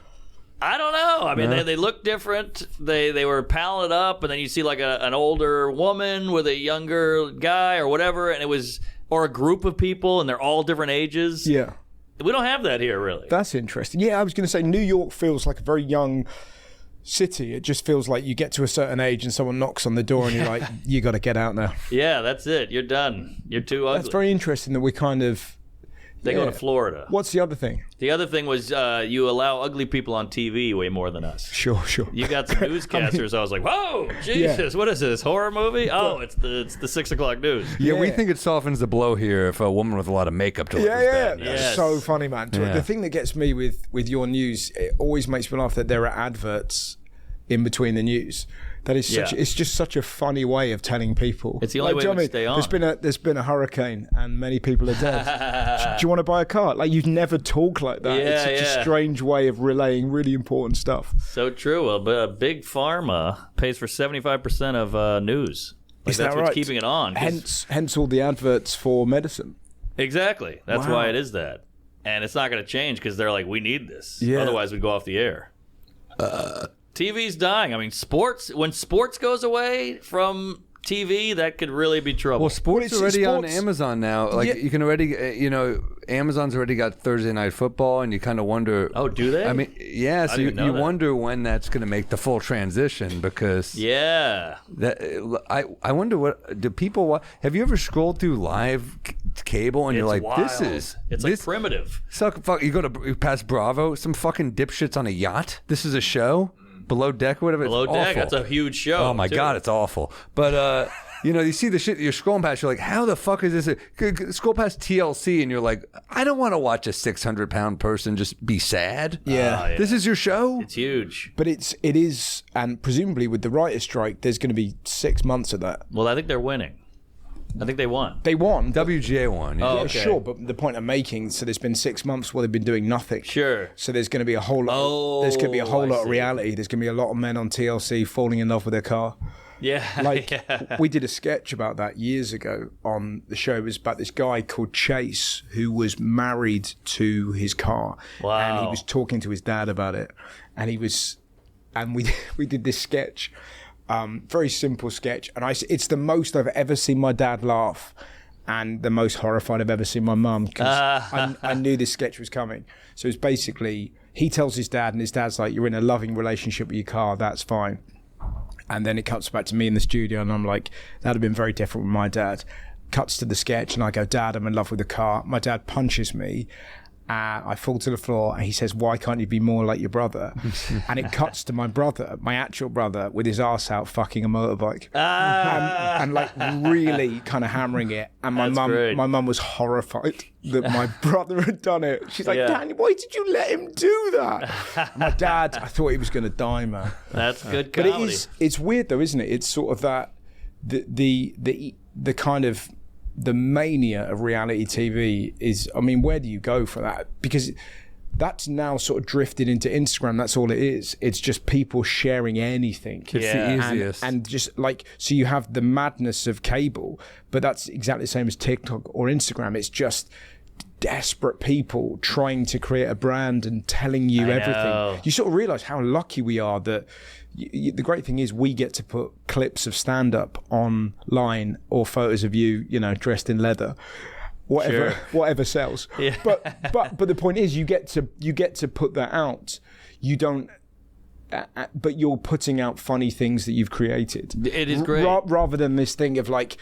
I don't know. I mean, they looked different. They were palleted up, and then you see like an older woman with a younger guy or whatever, and it was, or a group of people, and they're all different ages. Yeah. We don't have that here, really. That's interesting. Yeah, I was going to say New York feels like a very young city. It just feels like you get to a certain age and someone knocks on the door and you're like, you got to get out now. Yeah, that's it. You're done. You're too ugly. That's very interesting that we kind of... They go to Florida. What's the other thing? The other thing was you allow ugly people on TV way more than us. Sure. You got some newscasters. I was like, whoa, Jesus, what is this, horror movie? Oh, it's the 6 o'clock news. Yeah, we think it softens the blow here if a woman with a lot of makeup delivers bad news. That's Yes. so funny, man. The thing that gets me with your news, it always makes me laugh that there are adverts in between the news. That is such. Yeah. It's just such a funny way of telling people. It's the only way do you know to what I mean? stay on. There's been a hurricane and many people are dead. Do you want to buy a car? Like, you'd never talk like that. It's such a strange way of relaying really important stuff. So true. Well, Big Pharma pays for 75% of news. Like, Is that that's right? what's keeping it on. 'Cause- Hence all the adverts for medicine. Exactly. That's Wow. why it is that. And it's not going to change because they're like, we need this. Yeah. Otherwise, we'd go off the air. TV's dying. I mean, when sports goes away from TV, that could really be trouble. Well, sports it's- already on sports- Amazon now. Like Yeah. you can already, Amazon's already got Thursday Night Football, and you kind of wonder. Oh, do they? I mean, yeah. So didn't you even know that. wonder when that's going to make the full transition because Yeah. that I wonder what do people have you ever scrolled through live cable and It's you're like wild. this It's like this primitive. you go past Bravo, some fucking dipshits on a yacht. This is a show. Below Deck or whatever. Below it's Deck, awful. that's a huge show. Oh my too. God, it's awful. But you see the shit you're scrolling past. You're like, how the fuck is this? Scroll past TLC, and you're like, I don't want to watch a 600-pound person just be sad. Yeah. This is your show. It's huge. But it is, and presumably with the writers' strike, there's going to be 6 months of that. Well, I think they're winning. I think they won. They won. WGA won. Yeah. Oh, Yeah, okay. sure, but the point I'm making, so there's been 6 months where they've been doing nothing. Sure. So there's going to be a whole lot. There's going to be a whole I lot of see. reality. There's going to be a lot of men on TLC falling in love with their car. Yeah. Like yeah. we did a sketch about that years ago on the show. It was about this guy called Chase who was married to his car, Wow. and he was talking to his dad about it, and we did this sketch, very simple sketch, and it's the most I've ever seen my dad laugh. and the most horrified I've ever seen my mum, because I knew this sketch was coming. So it's basically, he tells his dad, and his dad's like, you're in a loving relationship with your car, that's fine. And then it cuts back to me in the studio, and I'm like, that'd have been very different with my dad. Cuts to the sketch, and I go, Dad, I'm in love with the car. My dad punches me. I fall to the floor, and he says, why can't you be more like your brother? And it cuts to my brother, my actual brother, with his arse out fucking a motorbike. And like really kind of hammering it. And my mum was horrified that my brother had done it. She's like, Danny, why did you let him do that? My dad, I thought he was going to die, man. That's good comedy. But it's weird though, isn't it? It's sort of that, the kind of, the mania of reality TV is, I mean, where do you go for that? Because that's now sort of drifted into Instagram. That's all it is. It's just people sharing anything. It's the easiest. And just like, so you have the madness of cable, but that's exactly the same as TikTok or Instagram. It's just desperate people trying to create a brand and telling you everything. You sort of realize how lucky we are that the great thing is we get to put clips of stand-up online or photos of you, dressed in leather, whatever sells. Yeah. But the point is, you get to put that out. You don't. But you're putting out funny things that you've created. It is great. Rather than this thing of like,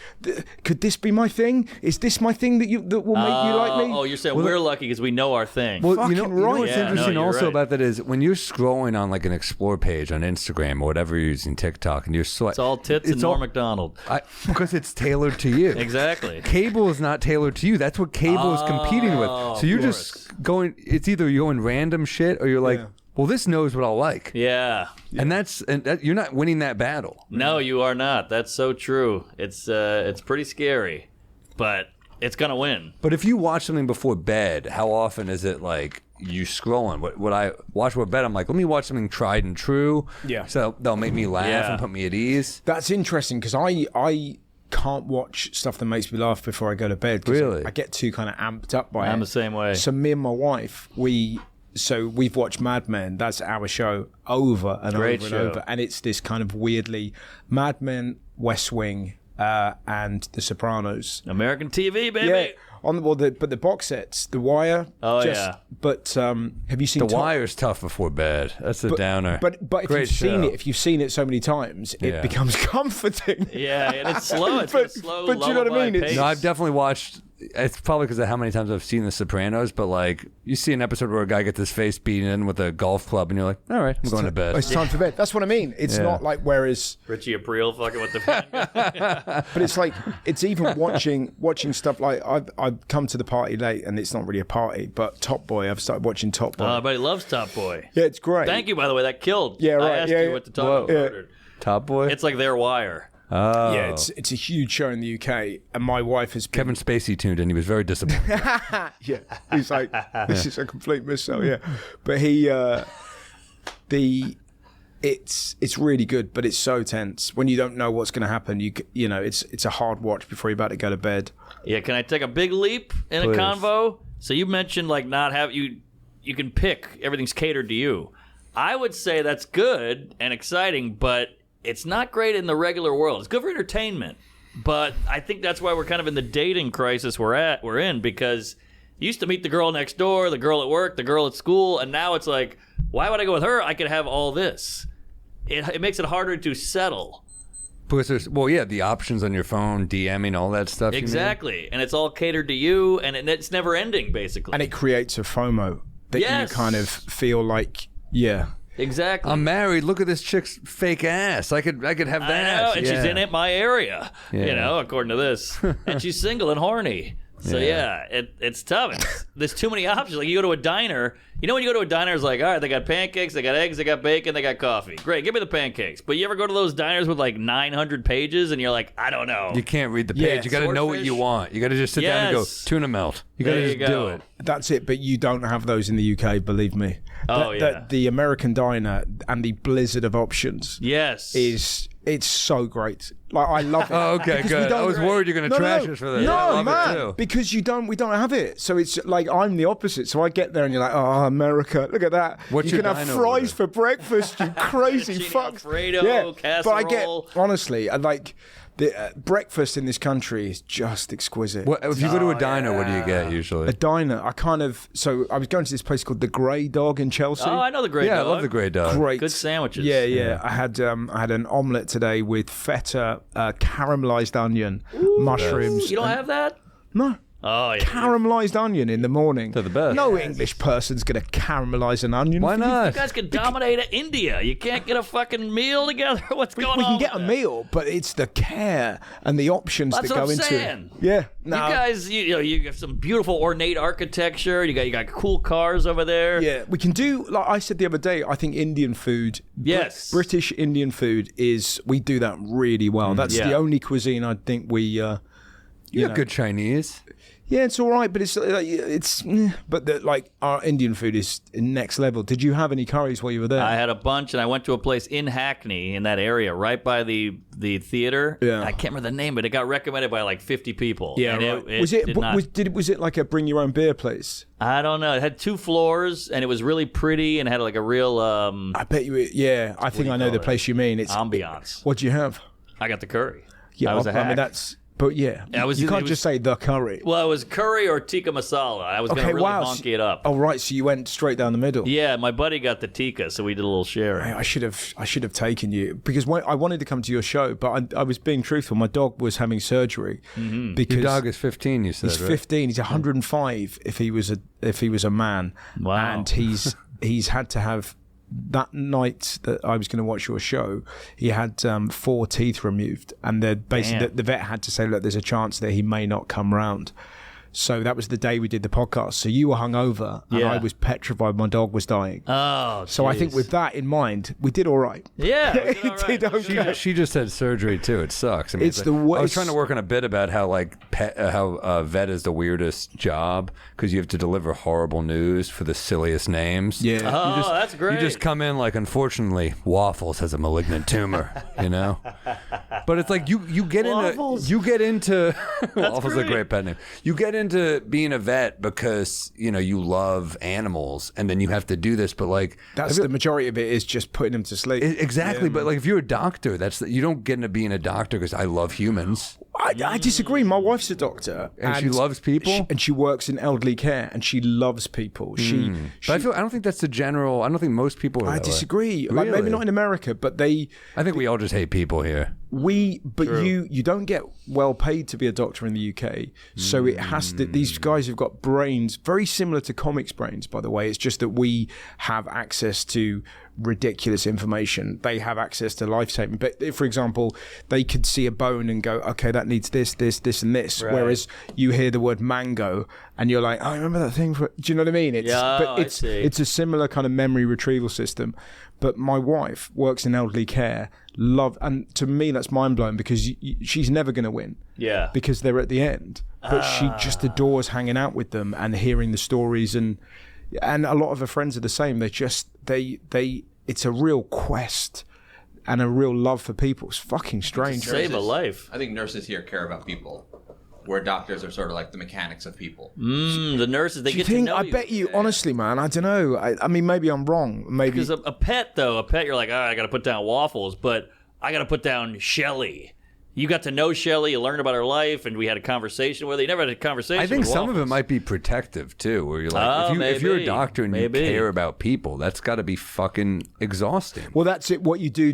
could this be my thing? Is this my thing that will make you like me? Oh, you're saying we're lucky because we know our thing. Well, you know what's interesting you're about that is when you're scrolling on like an explore page on Instagram or whatever you're using, TikTok, and it's all tits and Norm Macdonald. Because it's tailored to you. Exactly. Cable is not tailored to you. That's what cable is competing with. So you're just going. It's either you're going random shit or you're like. Yeah. Well, this knows what I'll like. Yeah. And you're not winning that battle. No, you are not. That's so true. It's pretty scary, but it's going to win. But if you watch something before bed, how often is it like you scrolling? What I watch before bed, I'm like, let me watch something tried and true. Yeah. So they'll make me laugh and put me at ease. That's interesting because I can't watch stuff that makes me laugh before I go to bed. Really? I get too kind of amped up by it. I'm the same way. So me and my wife, we've watched Mad Men. That's our show over and Great over show. and over, and it's this kind of weirdly Mad Men, West Wing, and The Sopranos. American TV, baby. Yeah. But the box sets, The Wire. Oh yeah. But have you seen The Wire's tough before bed? That's a downer. But if you've seen it so many times, it becomes comforting. Yeah, and it's slow. It's a slow. But you know what I mean? No, I've definitely watched. It's probably because of how many times I've seen The Sopranos, but like you see an episode where a guy gets his face beaten in with a golf club, and you're like, all right, I'm going to bed. It's time for bed. That's what I mean. It's not like whereas Richie Aprile fucking with the but it's like it's even watching stuff like I've come to the party late, and it's not really a party, but Top Boy. I've started watching Top Boy. Everybody loves Top Boy. Yeah, it's great. Thank you, by the way. That killed. Yeah, right. I asked you what to talk about. Top Boy. It's like their Wire. Oh. Yeah, it's a huge show in the UK, and my wife has been... Kevin Spacey tuned in. He was very disappointed. Yeah, he's like, this is a complete missile. Yeah, but it's really good, but it's so tense when you don't know what's going to happen. You know, it's a hard watch before you're about to go to bed. Yeah, can I take a big leap in Please. a convo? So you mentioned like not have you can pick, everything's catered to you. I would say that's good and exciting, but it's not great in the regular world. It's good for entertainment, but I think that's why we're kind of in the dating crisis we're in, because you used to meet the girl next door, the girl at work, the girl at school, and now it's like, why would I go with her? I could have all this. It makes it harder to settle. Because there's, the options on your phone, DMing, all that stuff. Exactly, and it's all catered to you, and it's never ending, basically. And it creates a FOMO that you kind of feel like, Exactly. I'm married. Look at this chick's fake ass. I could have that. I know, and she's in my area, according to this. And she's single and horny. So it's tough. There's too many options. Like you go to a diner. You know when you go to a diner, it's like, all right, they got pancakes, they got eggs, they got bacon, they got coffee. Great, give me the pancakes. But you ever go to those diners with like 900 pages and you're like, I don't know. You can't read the page. You got to know what you want. You got to just sit down and go, tuna melt. You got to just do it. That's it. But you don't have those in the UK, believe me. The American diner and the blizzard of options. Yes. It's so great. Like, I love it. Oh, okay, Because we good. don't- I was worried you're going to trash us for this. No, I love man, it too. because we don't have it. So it's like I'm the opposite. So I get there and you're like, oh, America, look at that. What's you your can have dino fries order? for breakfast, you crazy Fettuccine fuck. Alfredo, But I get, casserole. honestly, I like the breakfast in this country is just exquisite. What, if you go to a diner, what do you get usually? A diner, I was going to this place called the Grey Dog in Chelsea. Oh, I know the Grey Yeah, Dog. I love the Grey Dog. Great. Good sandwiches. Yeah. I had an omelette today with feta, caramelized onion, mushrooms. You don't have that? No. Oh, yeah. Caramelized onion in the morning. They're the best. No English person's going to caramelize an onion. Why You not? guys can dominate India. You can't get a fucking meal together. What's going on? We can get a with that? meal, but it's the care and the options That's that what go I'm into saying. it. Yeah. You No. guys, you have some beautiful ornate architecture. You got cool cars over there. Yeah, we can do, like I said the other day, I think Indian food, Yes. British Indian food we do that really well. That's Yeah. the only cuisine I think we, You got good Chinese. yeah, it's all right, but our Indian food is next level. Did you have any curries while you were there? I had a bunch, and I went to a place in Hackney, in that area, right by the theater. Yeah. I can't remember the name, but it got recommended by like 50 people. yeah, and right. was Was it like a bring your own beer place? I don't know. It had 2 floors, and it was really pretty, and had like a real I bet you. Yeah, I think I know call the it? place you mean. It's ambiance. What do you have? I got the curry. Yeah, I was a I mean hack. that's. But yeah, I was- you it can't was- just say the curry. Well, it was curry or tikka masala. I was going to really honky it up. Oh right, so you went straight down the middle. Yeah, my buddy got the tikka, so we did a little sharing. I should have taken you because I wanted to come to your show, but I was being truthful. My dog was having surgery because Your dog is 15, you said, he's right? 15. He's 105 if he was a man. Wow. And he's had to have. That night that I was going to watch your show, he had 4 teeth removed, and basically Damn. the vet had to say, look, there's a chance that he may not come round. So that was the day we did the podcast. So you were hungover, and Yeah. I was petrified my dog was dying. Oh, So I think jeez. with that in mind, we did all right. Yeah, we did It all right. did okay. She just had surgery too. It sucks. I mean, It's like- the I was worst- trying to work on a bit about how vet is the weirdest job because you have to deliver horrible news for the silliest names. Yeah. Oh, that's great. You just come in like, unfortunately, Waffles has a malignant tumor. You know, but it's like you get Waffles? into Waffles is a great. great pet name. You get into being a vet because you love animals, and then you have to do this. But like That's the majority of it is just putting him to sleep. exactly. But like if you're a doctor, you don't get into being a doctor because I love humans. I disagree. My wife's a doctor, And she loves people? and she works in elderly care, and she loves people. But I don't think that's the general. I don't think most people are I that way. disagree. Like Really? maybe not in America, but I think we all just hate people here. you don't get well paid to be a doctor in the UK. So it has to. These guys have got brains very similar to comics brains, by the way. It's just that we have access to ridiculous information. They have access to life-saving. But if, for example, they could see a bone and go, okay, that needs this, and this. Right. Whereas you hear the word mango and you're like, oh, I remember that thing. Do you know what I mean? I see. It's a similar kind of memory retrieval system. But my wife works in elderly care. And to me, that's mind blowing because she's never going to win. Yeah. Because they're at the end. But she just adores hanging out with them and hearing the stories, and a lot of her friends are the same. It's a real quest and a real love for people. It's fucking strange. Save a life. I think nurses here care about people, where doctors are sort of like the mechanics of people. The nurses, they Do you get to think? know I you. bet you, honestly, man. I don't know. I mean, maybe I'm wrong. Maybe Because a pet, you're like, all right, I got to put down Waffles, but I got to put down Shelly. You got to know Shelly, you learned about her life, and we had a conversation with her. You never had a conversation I think with some of it Waffles. might be protective too, where you're like, Oh, if you're a maybe. doctor and Maybe. you care about people, that's got to be fucking exhausting. Well, that's it. What you do,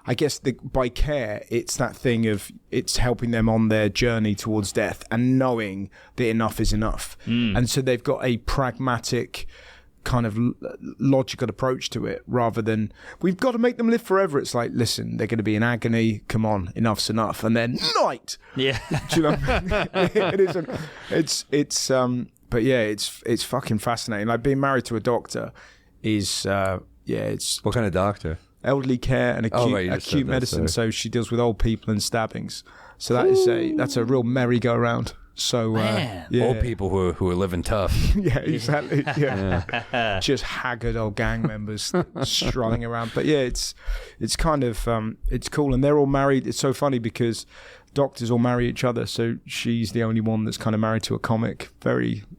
I guess by care, it's that thing of it's helping them on their journey towards death and knowing that enough is enough. And so they've got a pragmatic kind of logical approach to it rather than we've got to make them live forever. It's like, listen, they're going to be in agony. Come on, enough's enough. And then night. Yeah. Do you know? It isn't. But yeah, it's fucking fascinating. Like being married to a doctor is it's What kind of doctor? elderly care and acute, right, you just acute said that, medicine. sorry. So she deals with old people and stabbings. So that's a real merry-go-round. So Man. Old people who are living tough. Yeah, exactly. Yeah. Just haggard old gang members strolling around. But yeah, it's kind of it's cool, and they're all married. It's so funny because doctors all marry each other, so she's the only one that's kind of married to a comic.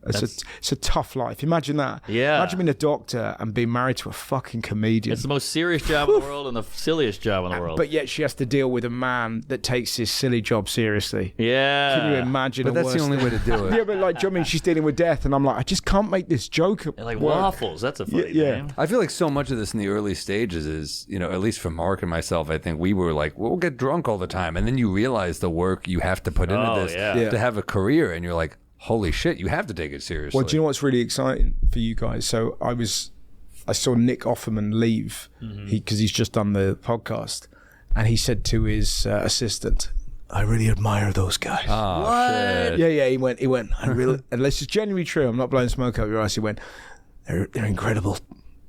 It's a tough life. Imagine that. Yeah. Imagine being a doctor and being married to a fucking comedian. It's the most serious job in the world and the silliest job in the world. But yet she has to deal with a man that takes his silly job seriously. Yeah. Can you imagine? But that's the only way to do it. Yeah, but like, do you know what I mean? She's dealing with death, and I'm like, I just can't make this joke. They're like work. waffles. That's a funny Yeah. name. I feel like so much of this in the early stages is, at least for Mark and myself, I think we were like, we'll get drunk all the time. And then you realize the work you have to put into this to have a career. And you're like, holy shit, you have to take it seriously. Well, do you know what's really exciting for you guys? So I saw Nick Offerman leave because he's just done the podcast, and he said to his assistant, I really admire those guys. Oh, What? shit. Yeah, he went, I really, and this is genuinely true, I'm not blowing smoke up your ass, he went, they're incredible.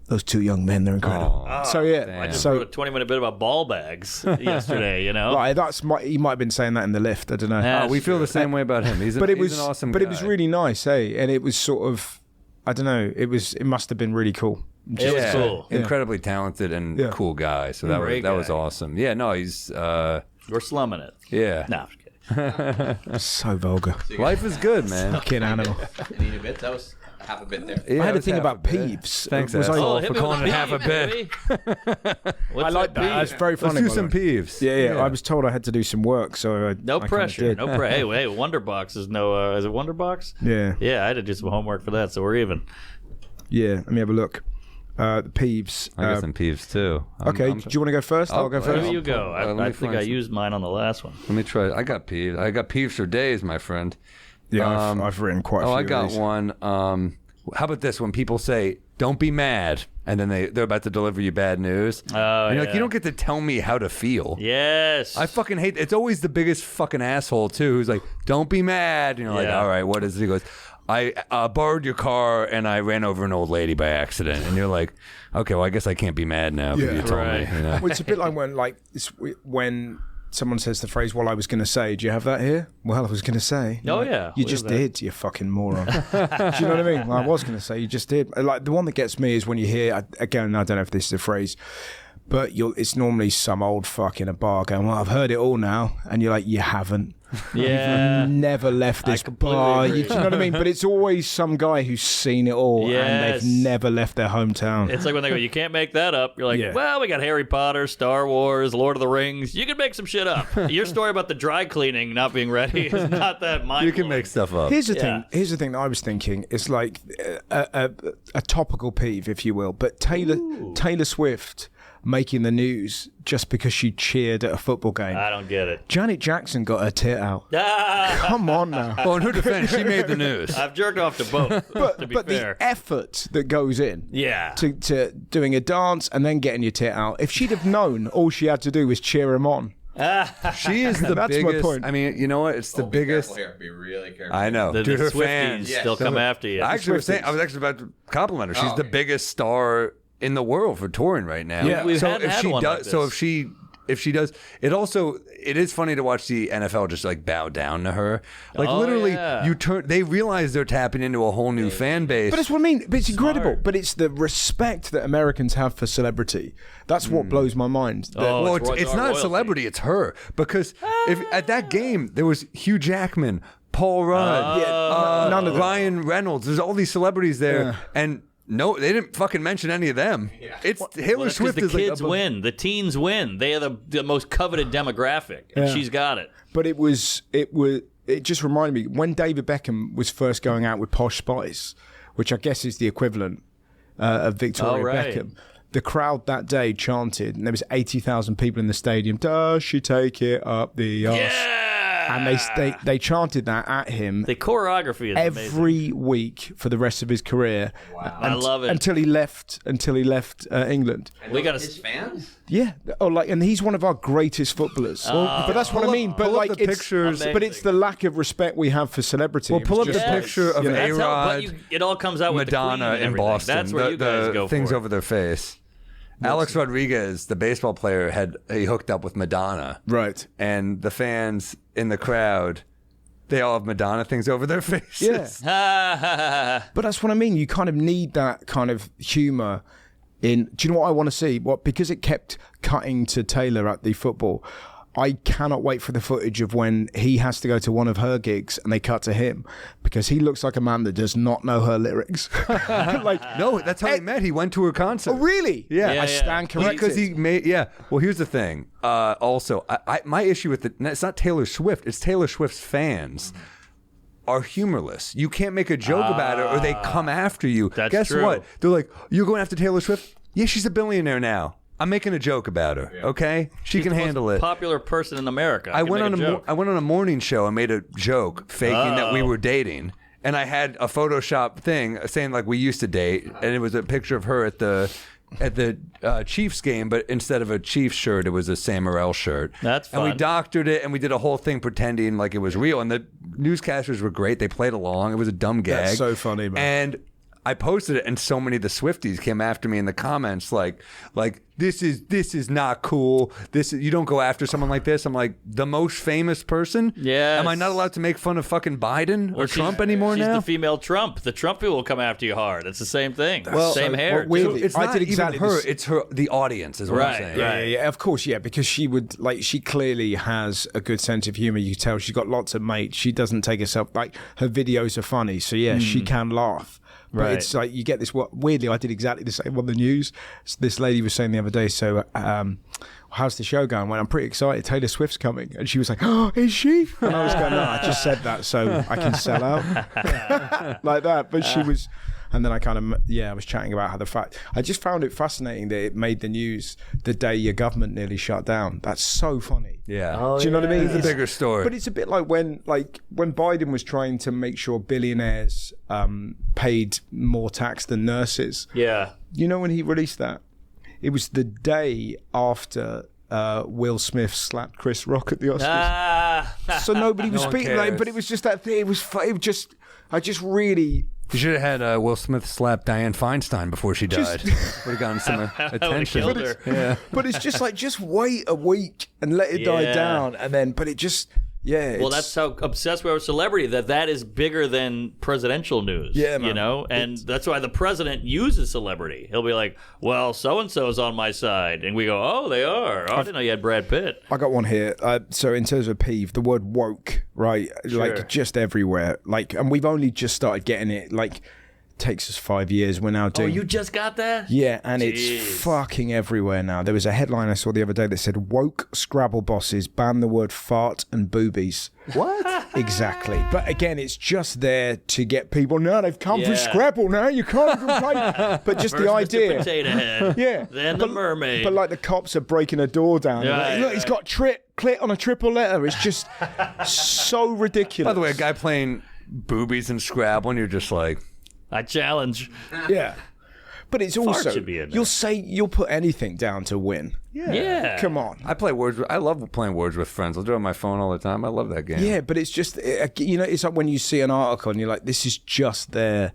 Those two young men, they're incredible. So yeah, I just wrote a 20-minute bit about ball bags yesterday, Right, he might have been saying that in the lift, I don't know. Yeah. We feel the same way about him. He's an awesome guy. But it was really nice, and it was sort of, I don't know, it must have been really cool. It was cool. Incredibly talented and cool guy. So that was awesome. Yeah, no, he's We're slumming it. yeah. No, I'm just kidding. So vulgar. Life is good, man. Fucking animal. Any new bits? That was half a bit there. Yeah, I had a that's thing half about a bit. peeves. Thanks, Was I- asshole, hit for me calling with it half a peeve, bit. baby. What's I like that, peeves. It's very funny. Let's do by the some way. peeves. Yeah. I was told I had to do some work, so No I kinda pressure. did. No pressure. Hey, Wonderbox is no. Is it Wonderbox? Yeah. Yeah, I had to do some homework for that, so we're even. Yeah. Let me have a look. The peeves. I got some peeves too. Okay. Do you want to go first? I'll go I'll- first. Where you go? let me I think find I some. used mine on the last one. Let me try. I got peeves. I got peeves for days, my friend. Yeah, I've written quite a few. Oh, I of got these. one. How about this? When people say, "Don't be mad," and then they're about to deliver you bad news. Oh, and you're like, yeah. you don't get to tell me how to feel. Yes. I fucking hate. It's always the biggest fucking asshole too, who's like, "Don't be mad." And you're like, Yeah. "All right, what is it?" He goes, "I borrowed your car and I ran over an old lady by accident." And you're like, "Okay, well, I guess I can't be mad now because Yeah. you told Right. me." You know? Well, it's a bit like when someone says the phrase, "Well, I was going to say," do you have that here? Well, I was going to say. Oh, yeah. You We just have that. did, you fucking moron. Do you know what I mean? Well, I was going to say, you just did. Like, the one that gets me is when you hear, again, I don't know if this is a phrase, but it's normally some old fuck in a bar going, "Well, I've heard it all now." And you're like, you haven't. Yeah. You've never left this completely bar. agree. Do you know what I mean? But it's always some guy who's seen it all and Yes. they've never left their hometown. It's like when they go, "You can't make that up." You're like, Yeah. "Well, we got Harry Potter, Star Wars, Lord of the Rings. You can make some shit up." Your story about the dry cleaning not being ready is not that mind. You can make stuff up. Here's the Yeah. thing. Here's the thing that I was thinking. It's like a topical peeve, if you will. But Taylor Swift making the news just because she cheered at a football game. I don't get it. Janet Jackson got her tit out. Ah, Come on now. Oh, in her defense, she made the news. I've jerked off to both. to be But fair, the effort that goes in yeah. to doing a dance and then getting your tit out. If she'd have known, all she had to do was cheer him on. She is the That's my biggest. point. I mean, you know what? It's the Be biggest. careful here. Be really careful. I know. The Dude, her Swifties fans. still come after you. I actually I was actually about to compliment her. She's the biggest star in the world for touring right now. Yeah. We So hadn't if had she one does, like so this. if she does, it is funny to watch the NFL just like bow down to her. Like Oh, literally, yeah. they realize they're tapping into a whole new fan base. But that's what I mean. But it's incredible. But it's the respect that Americans have for celebrity. That's what blows my mind. That- Oh, Well, it's it's our not a royalty. celebrity; it's her. Because if at that game there was Hugh Jackman, Paul Rudd, none of them. Ryan Reynolds. There's all these celebrities there, and no, they didn't fucking mention any of them. It's Taylor Well, that's 'cause Swift the is like kids above- win. The teens win. They are the most coveted demographic, and Yeah. she's got it. But it just reminded me when David Beckham was first going out with Posh Spice, which I guess is the equivalent of Victoria Oh, right. Beckham. The crowd that day chanted, and there was 80,000 people in the stadium. Does she take it up the arse? Yeah. And they chanted that at him The choreography is amazing. every week for the rest of his career. Wow. I love it. Until he left England. And We gotta his fans? Yeah, and he's one of our greatest footballers. But that's what I mean. But pull up like, the it's pictures. but it's the lack of respect we have for celebrity. Well, pull up the It's just like- picture of That's how, but A-Rod, it all comes out with Madonna the queen and in everything. Boston. That's where the, you guys the go things for over their face. Alex Rodriguez, the baseball player, he hooked up with Madonna, Right. and the fans in the crowd they all have Madonna things over their faces. Yeah. But that's what I mean. You kind of need that kind of humour in. Do you know what I want to see? Because it kept cutting to Taylor at the football. I cannot wait for the footage of when he has to go to one of her gigs and they cut to him, because he looks like a man that does not know her lyrics. Like, no, that's how they met. He went to her concert. Oh, really? Yeah. I stand corrected. Because he made, Well, here's the thing. Also, my issue with it's not Taylor Swift. It's Taylor Swift's fans are humorless. You can't make a joke about it or they come after you. Guess true. what? They're like, you're going after Taylor Swift? Yeah, she's a billionaire now. I'm making a joke about her, okay? She's can handle it. Popular person in America. I went on a morning show and made a joke faking that we were dating, and I had a Photoshop thing saying like we used to date, and it was a picture of her at the Chiefs game, but instead of a Chiefs shirt, it was a Sam Morril shirt. That's fun. And we doctored it, and we did a whole thing pretending like it was real, and the newscasters were great. They played along. It was a dumb gag. That's so funny, man. And I posted it, and so many of the Swifties came after me in the comments, like this is not cool. You don't go after someone like this. I'm like, the most famous person. Yes. Am I not allowed to make fun of fucking Biden or Trump anymore she's now? the female Trump. The Trump people will come after you hard. It's the same thing. Same hair. weirdly, It's I not did even exactly her. this- It's her. The audience is what I'm saying. Yeah, of course, because she would she clearly has a good sense of humor. You can tell she's got lots of mates. She doesn't take herself her videos are funny, so she can laugh. But Right. it's like you get this. Weirdly, I did exactly the same on the news. This lady was saying the other day, so how's the show going? Well, I'm pretty excited. Taylor Swift's coming, and she was like, "Oh, is she?" And I was going, "No, I just said that so I can sell out like that." But she was. And then I I was chatting about how I just found it fascinating that it made the news the day your government nearly shut down. That's so funny. Yeah. Do you know what I mean? It's a bigger story. But it's a bit like when Biden was trying to make sure billionaires paid more tax than nurses. Yeah. You know when he released that? It was the day after Will Smith slapped Chris Rock at the Oscars. So nobody was speaking like, but it was just that thing. I just really. You should have had Will Smith slap Dianne Feinstein before she died. Would have gotten some attention. killed her. But it's just like, just wait a week and let it die down, and then. But it just, Well, that's how obsessed we are with celebrity. That is bigger than presidential news. Yeah, man. You know, and that's why the president uses celebrity. He'll be like, "Well, so and so's on my side," and we go, "Oh, they are. Oh, I didn't know you had Brad Pitt." I got one here. So in terms of peeve, the word woke, right? Sure. Like just everywhere. Like, and we've only just started getting it. Like, takes us 5 years. We're now Oh, doing. you just got that? Yeah, and Jeez. it's fucking everywhere now. There was a headline I saw the other day that said, "Woke Scrabble bosses ban the word fart and boobies." What? Exactly. But again, it's just there to get people. No, they've come for Yeah. Scrabble now. You can't even play. But just First the Mr. idea. Potato Head. Yeah. Then the mermaid. But like the cops are breaking a door down. They're Right, like, look, he's got clit on a triple letter. It's just so ridiculous. By the way, a guy playing boobies and Scrabble, and you're just like, I challenge. Yeah. But it's also, should be in there. you'll put anything down to win. Yeah. Come on. I love playing Words with Friends. I'll do it on my phone all the time. I love that game. Yeah, but it's just, it's like when you see an article and you're like, this is just there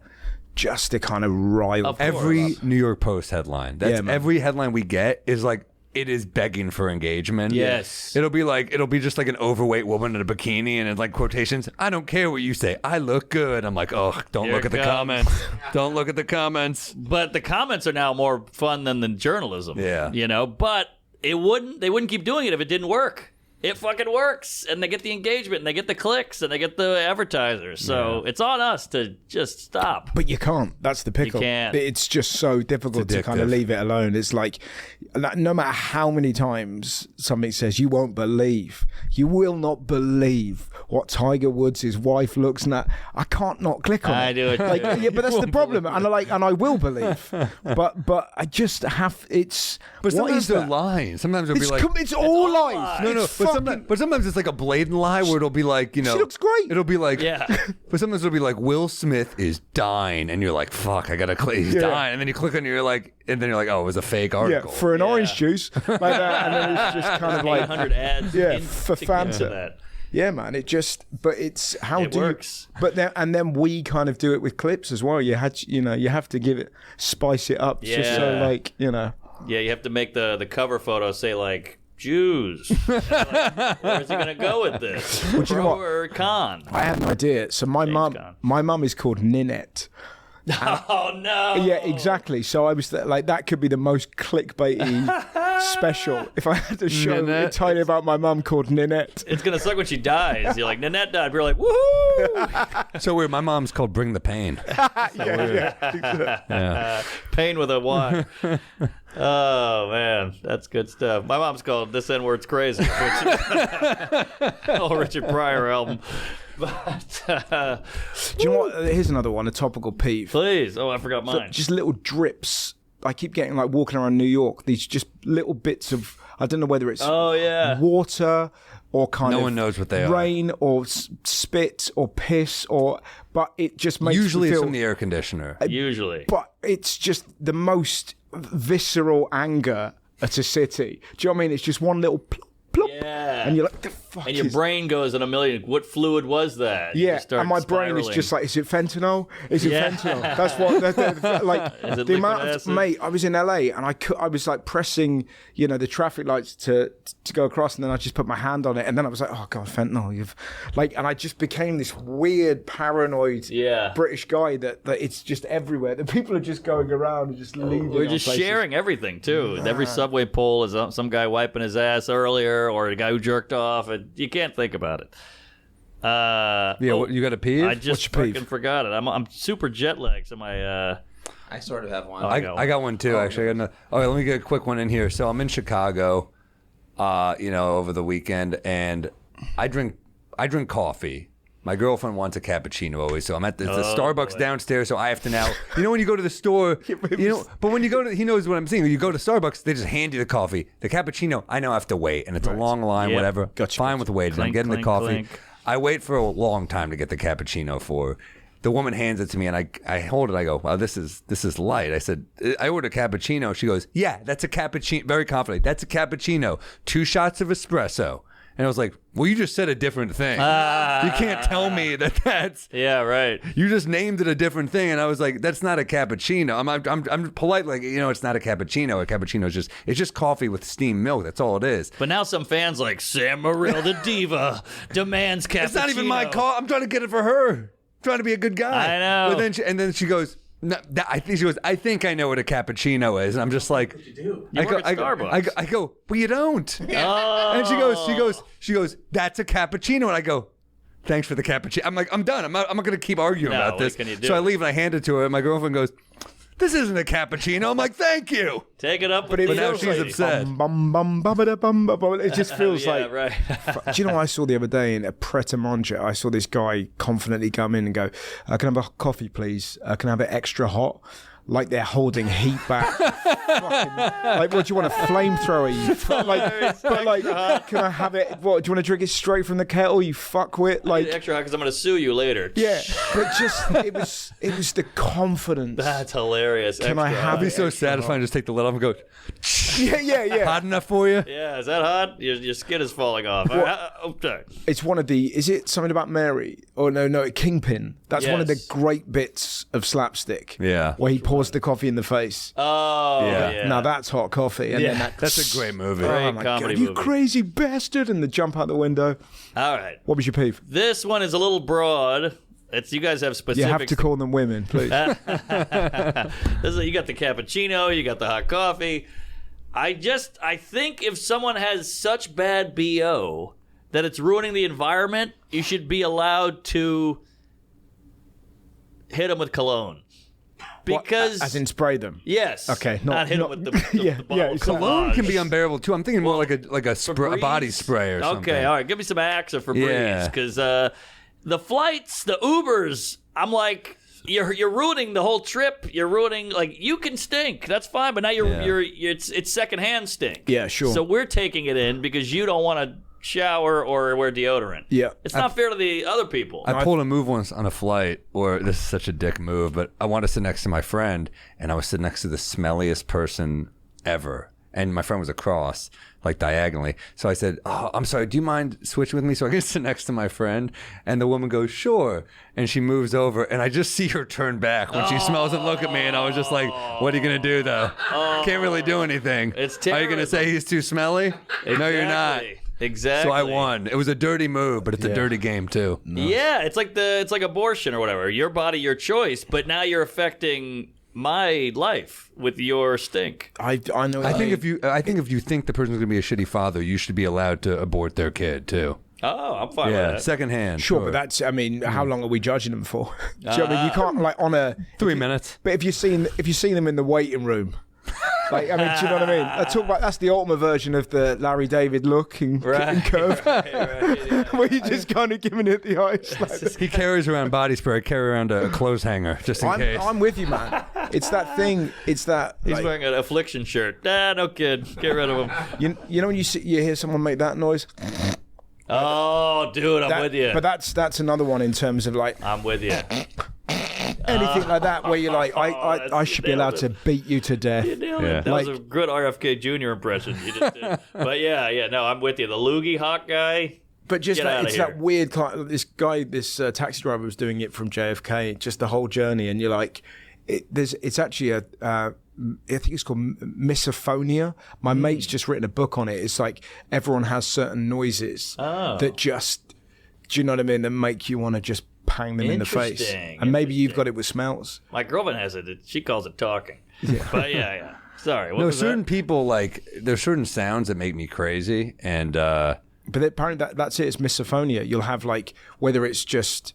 just to kind of rile. Of course. Every New York Post headline. That's Yeah, man. every headline we get is like, it is begging for engagement. Yes. It'll be just like an overweight woman in a bikini and it's like quotations. I don't care what you say. I look good. I'm like, oh, don't Here look at it the comes. comments. Don't look at the comments. But the comments are now more fun than the journalism. Yeah. You know, but they wouldn't keep doing it if it didn't work. It fucking works, and they get the engagement, and they get the clicks, and they get the advertisers. So it's on us to just stop. But you can't. That's the pickle. You can't. It's just so difficult to kind of addictive. leave it alone. It's like, no matter how many times something says, you won't believe, you will not believe what Tiger Woods' wife looks like. I can't not click on it. I do it Like, too. yeah, but that's the problem. And I will believe. But I just have. It's. But what sometimes is they're that? lying. Sometimes it'll be like, It's all lies. no, It's but sometimes it's like a blatant lie where it'll be like, you know, She looks great. It'll be like, Yeah. But sometimes it'll be like, Will Smith is dying, and you're like, fuck, I gotta click, he's dying, and then you click on, you're like, and then you're like, oh, it was a fake Yeah, article. for an orange juice like that, and then it's just kind of like 800 ads. Yeah, in for to get to Fanta. that. Yeah, man. It just, but it's how It do works. You, but then we kind of do it with clips as well. You have to give it, spice it up, just so Yeah. like Yeah, you have to make the cover photo say like Jews. Like, where's he gonna go with this? Well, do you know Pro what? or con? I had no idea. So my mum is called Ninette. Oh no! Yeah, exactly. So I was like, that could be the most clickbaity special if I had to show Ninette. entirely about my mum called Ninette. It's gonna suck when she dies. You're like, Nanette died. We're like, woohoo! So weird. My mom's called Bring the Pain. Yeah. Pain with a Y. Oh man, that's good stuff. My mom's called This N-Word's Crazy, which whole Richard Pryor album. But Do you know what? Here's another one, a topical peeve. please, I forgot So mine. just little drips. I keep getting like walking around New York. These just little bits of, I don't know whether it's Oh yeah. water or kind No of one knows what they are. rain or spit or piss but it just makes Usually me it's feel, from the air conditioner. Usually. but it's just the most visceral anger at a city. Do you know what I mean? It's just one little plop, plop, Yeah. and you're like, the fuck And your is brain goes in a million. What fluid was that? You yeah, just start and my brain is spiraling. just like, is it fentanyl? Is it Yeah. fentanyl? That's what, like, Is it the amount liquid of, acid? mate, I was in LA and I was like pressing, the traffic lights to go across, and then I just put my hand on it, and then I was like, oh God, fentanyl, and I just became this weird, paranoid Yeah. British guy that it's just everywhere. The people are just going around and just leaving. We're on just places. sharing everything too. Every subway pole is some guy wiping his ass earlier, or a guy who jerked off, and you can't think about it. What, you got a peeve? I just What's your peeve? freaking forgot it. I'm super jet lagged, so my I sort of have one. I got I got one too, actually. I got another. Okay, let me get a quick one in here. So I'm in Chicago, over the weekend, and I drink coffee. My girlfriend wants a cappuccino always, so I'm at the Starbucks downstairs. So I have to now, when you go to the store, but when you go to, he knows what I'm saying. When you go to Starbucks, they just hand you the coffee. The cappuccino, I now have to wait, and it's a long line, Yep. whatever. Gotcha. Fine with waiting. I'm Clink, getting the clink, coffee. clink. I wait for a long time to get the cappuccino for her. The woman hands it to me, and I hold it. I go, wow, this is light. I said, I ordered a cappuccino. She goes, yeah, that's a cappuccino. Very confidently, that's a cappuccino. 2 shots of espresso. And I was like, well, you just said a different thing. You can't tell me that's. yeah, right. You just named it a different thing, and I was like, "That's not a cappuccino." I'm polite, like it's not a cappuccino. A cappuccino is just coffee with steamed milk. That's all it is. But now some fans like Sam Morril, the diva, demands cappuccino. It's not even my call. I'm trying to get it for her. I'm trying to be a good guy. I know. But then she goes. No, I think I know what a cappuccino is, and I'm just like, You work at Starbucks. I go, well, you don't. Oh. And she goes, that's a cappuccino, and I go, thanks for the cappuccino. I'm like, I'm done. I'm not going to keep arguing No, about what this. can you do? So I leave and I hand it to her, and my girlfriend goes, this isn't a cappuccino. I'm like, thank you. Take it up with it the now old she's lady. upset. Bum, bum, bum, bum, bum, bum. It just feels Yeah, like. right. Do you know what I saw the other day in a Pret-a-Manger? I saw this guy confidently come in and go, "Can I have a coffee, please? Can I have it extra hot?" Like they're holding heat back. Like, what do you want, a flamethrower? Can I have it? What do you want to drink it straight from the kettle? You fuckwit. Like, Extra hot because I'm going to sue you later. yeah, but just it was the confidence. That's hilarious. Can I Extra have hot. It'd be so satisfying to just take the lid off and go, Yeah. hot enough for you? Yeah, is that hot? Your skin is falling off. Sorry. It's one of the. Is it something about Mary? Oh no, Kingpin. That's one of the Yes. great bits of slapstick. Yeah. Where he pours the coffee in the face. Oh, Yeah. yeah. Now that's hot coffee. And then That's a great movie. Great Oh my comedy God, you movie. crazy bastard! And the jump out the window. All right. What was your peeve? This one is a little broad. You guys have You specifics. have to call them women, please. You got the cappuccino, you got the hot coffee. I think if someone has such bad BO that it's ruining the environment, you should be allowed to hit them with cologne. Because As in spray them. yes, Okay, not hit them with the bottle of exactly. Cologne Collage. can be unbearable too. I'm thinking more like a body spray or something. Okay, all right. Give me some Axe or Febreze Yeah. because the flights, the Ubers, I'm like, you're ruining the whole trip. You're ruining, like, you can stink. That's fine, but now it's secondhand stink. Yeah, sure. So we're taking it in because you don't want to shower or wear deodorant. Yeah. It's not fair to the other people. I pulled a move once on a flight, or this is such a dick move, but I wanted to sit next to my friend, and I was sitting next to the smelliest person ever. and my friend was across, like diagonally. So I said, "Oh, I'm sorry. Do you mind switching with me so I can sit next to my friend?" And the woman goes, "Sure." And she moves over, and I just see her turn back when she smells and look at me, and I was just like, "What are you gonna do, though? Can't really do anything. It's Are you gonna say he's too smelly? No, you're not." Exactly. So I won. It was a dirty move, but it's a dirty game too. Yeah, it's like abortion or whatever. Your body, your choice, but now you're affecting my life with your stink. I know. I think if you think the person's gonna be a shitty father, you should be allowed to abort their kid too. Oh, I'm fine with Yeah, that. secondhand. Sure, but that's, I mean, how long are we judging them for? Do you know what I mean? You can't, like, on a... 3 minutes. But if you've seen them in the waiting room, like, I mean, do you know what I mean? I talk about, that's the ultimate version of the Larry David look and curve. Where you're just kind of giving it the eyes. Like He carries around body spray. I carry around a clothes hanger just in case. I'm with you, man. It's that thing. It's that. He's like, wearing an affliction shirt. No kid. Get rid of him. you know when you hear someone make that noise? Oh, dude, I'm with you. But that's another one in terms of like I'm with you. anything like that where you're like, I should be allowed to beat you to death. You nailed it. That was a good RFK Jr. impression you just did. But yeah, no, I'm with you. The loogie hawk guy. But just Get outta it's here. that weird kind of, this taxi driver was doing it from JFK, just the whole journey, and you're like, it's actually I think it's called misophonia. My mate's just written a book on it. It's like everyone has certain noises that just, do you know what I mean, that make you want to just pang them in the face. And maybe you've got it with smells. My girlfriend has it. She calls it talking. But yeah. Sorry. What No, was certain that? people, like, there's certain sounds that make me crazy, and But apparently that's it. It's misophonia. You'll have like, whether it's just,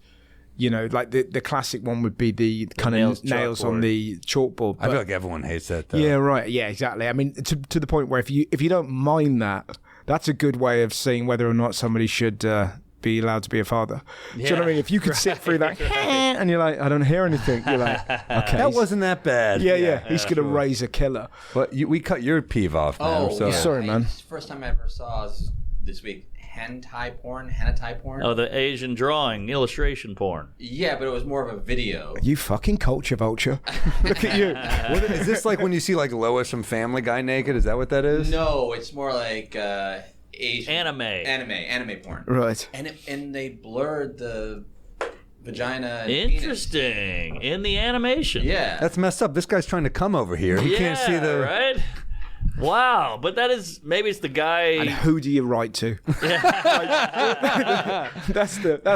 you know, like the classic one would be the kind of nails on the chalkboard. I feel like everyone hates that, though. Yeah, right. Yeah, exactly. I mean, to the point where if you don't mind that, that's a good way of seeing whether or not somebody should be allowed to be a father. Do you know what I mean? If you could sit through that and you're like, I don't hear anything, you're like, okay. That wasn't that bad. Yeah. He's going to raise a killer. But we cut your peeve off now. So. Sorry, man. It's the first time I ever saw this week hentai porn. Oh, the Asian drawing, illustration porn. Yeah, but it was more of a video. You fucking culture vulture. Look at you. Is this like when you see like Lois from Family Guy naked? Is that what that is? No, it's more like Asian Anime porn. Right. And they blurred the vagina. And Interesting. In the animation. Yeah. That's messed up. This guy's trying to come over here. He can't see the. Right? Wow, but that is, maybe it's the guy. And who do you write to?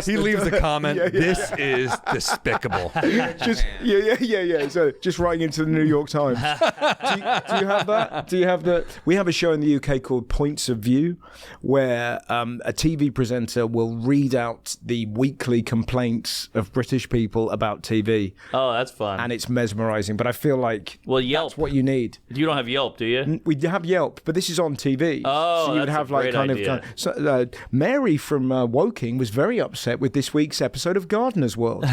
He leaves a comment. This is despicable. So just writing into the New York Times. Do you have that? Do you have the? We have a show in the UK called Points of View, where a TV presenter will read out the weekly complaints of British people about TV. Oh, that's fun. And it's mesmerising. But I feel like Yelp. that's what you need. You don't have Yelp, do you? We have Yelp, but this is on TV. Oh, so you would that's have a like great kind idea. of. So, Mary from Woking was very upset with this week's episode of Gardener's World.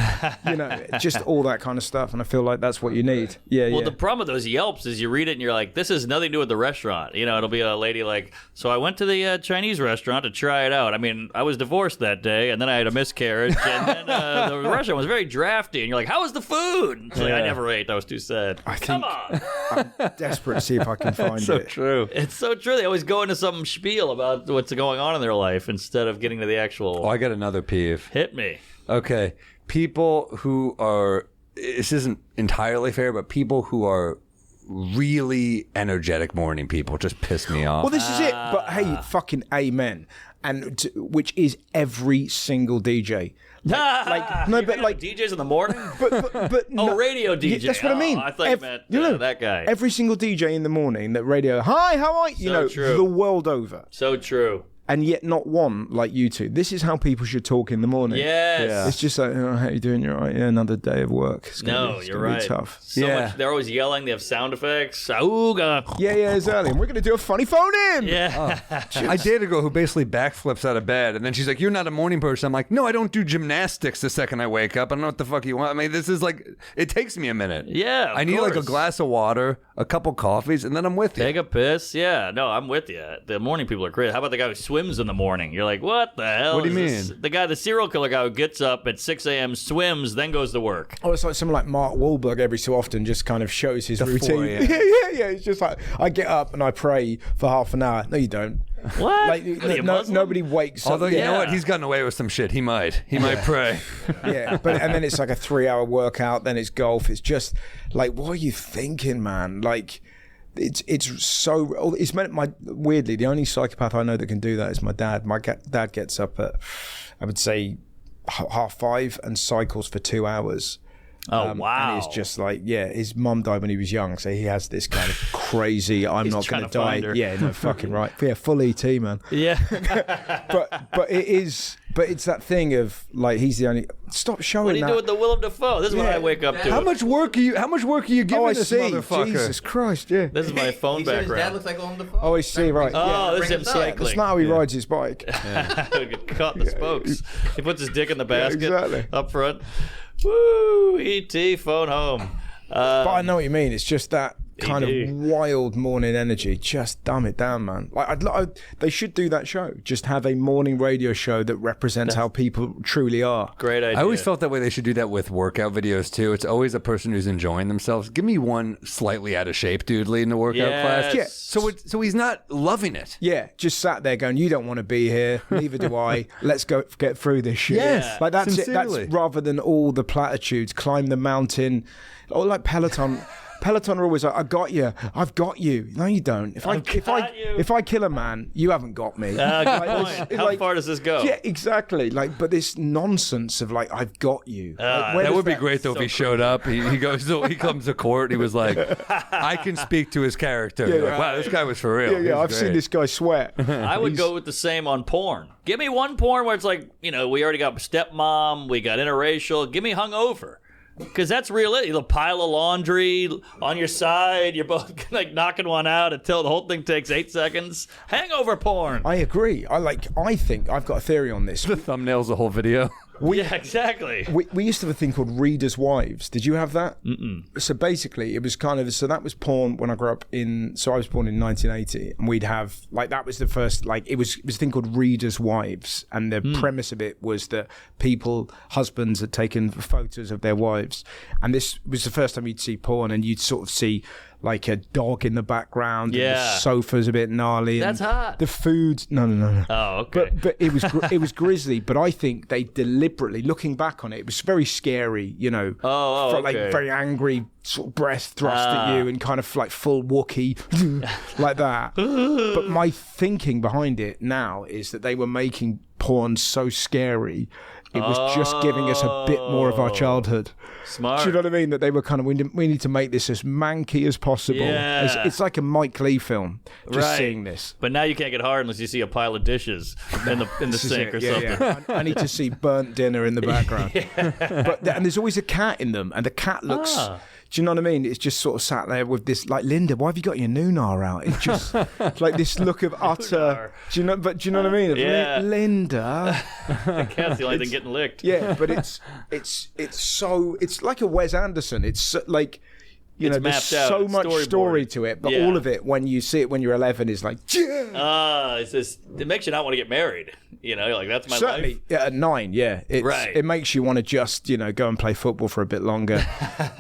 You know, just all that kind of stuff, and I feel like that's what you need. Well, the problem with those Yelps is you read it and you're like, this has nothing to do with the restaurant. You know, it'll be a lady like, so I went to the Chinese restaurant to try it out. I mean, I was divorced that day, and then I had a miscarriage, and then the restaurant was very drafty, and you're like, how was the food? And it's like, I never ate. I was too sad. Come on. I'm desperate to see if I can find So it. true. It's so true. They always go into some spiel about what's going on in their life instead of getting to the actual. Oh, I got another peeve. Hit me. Okay. People who are, this isn't entirely fair, but people who are really energetic morning people just piss me off. Well, this is it. But hey, fucking amen. And which is every single DJ. DJs in the morning. But no, radio DJ. That's what I mean. I thought you meant that guy. Every single DJ in the morning that radio. Hi, how are you? You know, true. the world over. So true. And yet not one like you two. This is how people should talk in the morning. Yes. It's just like, oh, how you doing? You're right. Yeah, another day of work. It's gonna You're right. be tough. So much, they're always yelling. They have sound effects. Auga. Yeah, it's early. And we're going to do a funny phone in. Yeah. I dated a girl who basically backflips out of bed, and then she's like, you're not a morning person. I'm like, no, I don't do gymnastics the second I wake up. I don't know what the fuck you want. I mean, this is like, it takes me a minute. Yeah, I need like a course. glass of water, a couple coffees, and then I'm with you. Take a piss. Yeah. No, I'm with you. The morning people are crazy. How about the guy who swims swims in the morning. You're like, what the hell? What do you is this? mean? The serial killer guy who gets up at 6 a.m., swims, then goes to work. Oh, it's like someone like Mark Wahlberg every so often just kind of shows his routine. 4 a.m. Yeah. It's just like, I get up and I pray for half an hour. No, you don't. What? Like, What are you, Muslim? nobody wakes up. Although, you know Yeah. what? He's gotten away with some shit. He might pray. Yeah, and then it's like a 3-hour workout, then it's golf. It's just like, what are you thinking, man? Like, it's so. It's meant. Weirdly, the only psychopath I know that can do that is my dad. My dad gets up at, I would say, 5:30 and cycles for 2 hours. Oh, wow. And it's just like, his mum died when he was young, so he has this kind of crazy, I'm He's not going trying to to find die. her. Yeah, no, fucking right. Yeah, full ET, man. Yeah. But it is. But it's that thing of like, he's the only. Stop showing What do you that. do with the Willem Dafoe? This is what Yeah. I wake up to. How much work are you giving Oh, I this see. motherfucker? Jesus Christ, yeah. This is my phone He said his dad background. looks like Willem Dafoe. Oh, I see, right. Oh, this is him Bring us up. cycling. That's not how he rides his bike. Get caught in the spokes. He puts his dick in the basket exactly. up front. Woo! E.T. phone home. But I know what you mean. It's just that kind ED. of wild morning energy. Just dumb it down, man. Like they should do that show. Just have a morning radio show that represents how people truly are. Great idea. I always felt that way. They should do that with workout videos too. It's always a person who's enjoying themselves. Give me one slightly out of shape dude leading the workout class. Yes. So he's not loving it. Yeah, just sat there going, you don't want to be here, neither do I. Let's go get through this shit. Yes, like that's sincerely. it. That's rather than all the platitudes, climb the mountain, or like Peloton. Peloton are always like, I got you, I've got you. No, you don't. If I kill a man, you haven't got me. Good Like, point. it's How like- far does this go? Yeah, exactly. Like, but this nonsense of like, I've got you. Like, where That does would be great though if he showed up. He goes, he comes to court. And he was like, I can speak to his character. Yeah, You're like, wow, this guy was for real. Yeah, I've seen this guy sweat. I would go with the same on porn. Give me one porn where it's like, we already got stepmom, we got interracial. Give me hungover. Because that's real. A pile of laundry on your side. You're both like knocking one out until the whole thing takes 8 seconds. Hangover porn. I agree. I think I've got a theory on this. The thumbnail's the whole video. Yeah, exactly. We used to have a thing called Readers' Wives. Did you have that? Mm-mm. So basically, it was kind of, so that was porn when I grew up so I was born in 1980, and we'd have, like, that was the first, like, it was a thing called Readers' Wives, and the premise of it was that husbands had taken photos of their wives, and this was the first time you'd see porn, and you'd sort of see, like, a dog in the background, and the Yeah. sofa's a bit gnarly. That's and hot. The food, no. Oh, okay. But it was grisly. But I think they deliberately, looking back on it, it was very scary. Oh, like okay. very angry, sort of breast thrust at you, and kind of like full Wookiee, like that. But my thinking behind it now is that they were making porn so scary. It was just giving us a bit more of our childhood. Smart. Do you know what I mean? That they were kind of, we need to make this as manky as possible. Yeah. It's like a Mike Lee film. Just Right. seeing this. But now you can't get hard unless you see a pile of dishes in the This is sink it. or Yeah, something. yeah. I need to see burnt dinner in the background. And there's always a cat in them, and the cat looks. Do you know what I mean? It's just sort of sat there with this, like, Linda, why have you got your noonar out? It's just like this look of utter. Do you know what I mean? Of Yeah. Linda. The cat's the only thing getting licked. Yeah, but it's like a Wes Anderson. It's like. It's There's mapped out, so much storyboarded. story to it, but Yeah. all of it, when you see it when you're 11, is like, It makes you not want to get married. You're like, that's my certainly life. at 9, yeah. Right. It makes you want to just, go and play football for a bit longer,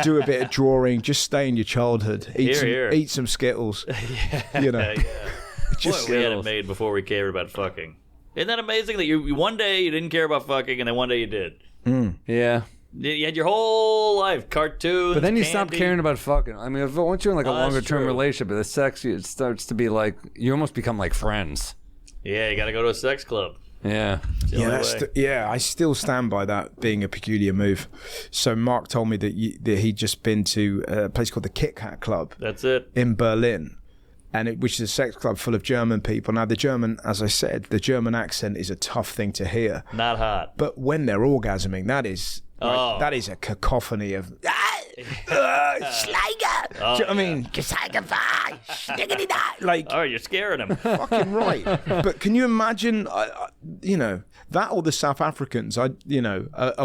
do a bit of drawing, just stay in your childhood, eat some Skittles. Yeah. Just Boy, we had it Skittles. made before we cared about fucking. Isn't that amazing that you one day you didn't care about fucking and then one day you did? Yeah. You had your whole life, cartoons. But then you candy. stop caring about fucking. I mean, once you're in like a Oh, that's longer term true. relationship, the sex, it starts to be like, you almost become like friends. Yeah, you got to go to a sex club. Yeah. It's the Yeah, only way. I still stand by that being a peculiar move. So Mark told me that he'd just been to a place called the Kit Kat Club That's it. in Berlin, which is a sex club full of German people. Now, the German, as I said, the German accent is a tough thing to hear. Not hot. But when they're orgasming, that is that is a cacophony of Schleiger. Do you know what I mean? Like, Oh, you're scaring him. fucking right. But can you imagine, that or the South Africans? A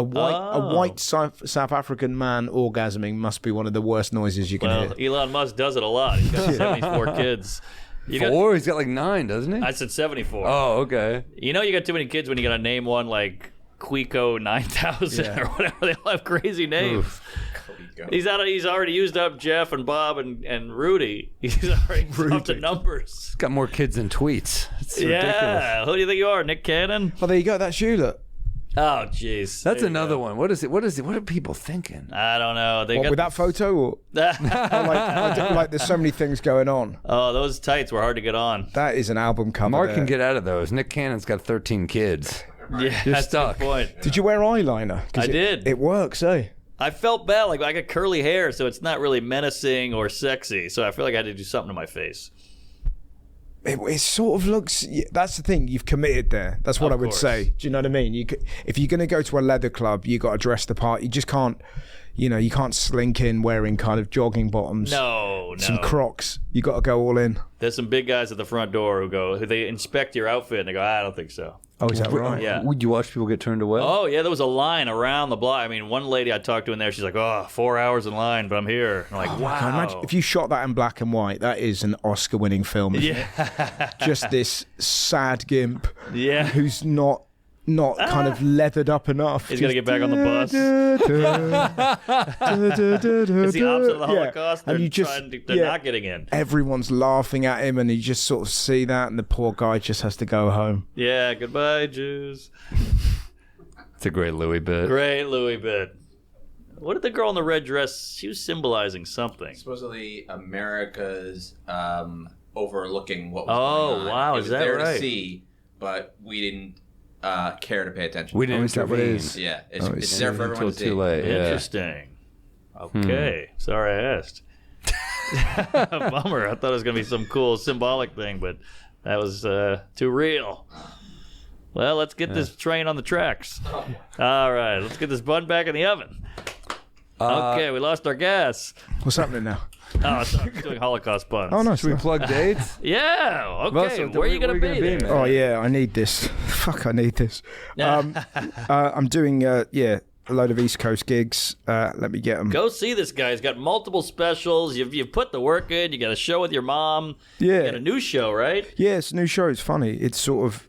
white South African man orgasming must be one of the worst noises you can Well, hear. Elon Musk does it a lot. He's got 74 kids. 4? He's got like 9, doesn't he? I said 74. Oh, okay. You know you got too many kids when you gotta name one like Quico 9000 or whatever. They all have crazy names. He's already used up Jeff and Bob and Rudy. He's already up to numbers. He's got more kids than tweets. It's ridiculous. Who do you think you are, Nick Cannon? Oh, there you go. That's you, look. Oh, jeez. That's another one. What is it? What are people thinking? I don't know. They got With that photo? Or? like there's so many things going on. Oh, those tights were hard to get on. That is an album cover. Mark there. can get out of those. Nick Cannon's got 13 kids. Yeah, You're that's stuck. a good point. Did you wear eyeliner? I did. It works, eh? I felt bad. Like I got curly hair, so it's not really menacing or sexy. So I feel like I had to do something to my face. It sort of looks. That's the thing. You've committed there. That's what I would say. Do you know what I mean? If you're going to go to a leather club, you got to dress the part. You just can't. You can't slink in wearing kind of jogging bottoms. No. Some Crocs. You got to go all in. There's some big guys at the front door who they inspect your outfit and they go, I don't think so. Oh, is that right? Yeah. Would you watch people get turned away? Oh, yeah, there was a line around the block. I mean, one lady I talked to in there, she's like, 4 hours in line, but I'm here. And I'm like, wow. Imagine if you shot that in black and white, that is an Oscar-winning film. Yeah. Just this sad gimp who's not kind of leathered up enough. He's got to get back on the bus. It's the opposite of the Holocaust. And They're not getting in. Everyone's laughing at him, and you just sort of see that, and the poor guy just has to go home. Yeah, goodbye, Jews. It's a great Louis bit. Great Louis bit. What did the girl in the red dress? She was symbolizing something. Supposedly America's overlooking what was going on. Oh, wow, is that there right? to see, but we didn't care to pay attention. We didn't is that what it intervene. is? Yeah, it's there for everyone Until to see. too late. Yeah. Interesting. Okay. Sorry I asked. Bummer. I thought it was going to be some cool symbolic thing, but that was too real. Well, let's get this train on the tracks. All right. Let's get this bun back in the oven. Okay. We lost our gas. What's happening now? Oh, sorry. I'm doing Holocaust puns. Oh, no. Should we plug dates? Yeah. Okay. Russell, where are you going to be there? man? Oh, yeah. I need this. Fuck, I need this. I'm doing, a load of East Coast gigs. Let me get them. Go see this guy. He's got multiple specials. You've put the work in. You got a show with your mom. Yeah. You got a new show, right? Yeah, it's a new show. It's funny. It's sort of...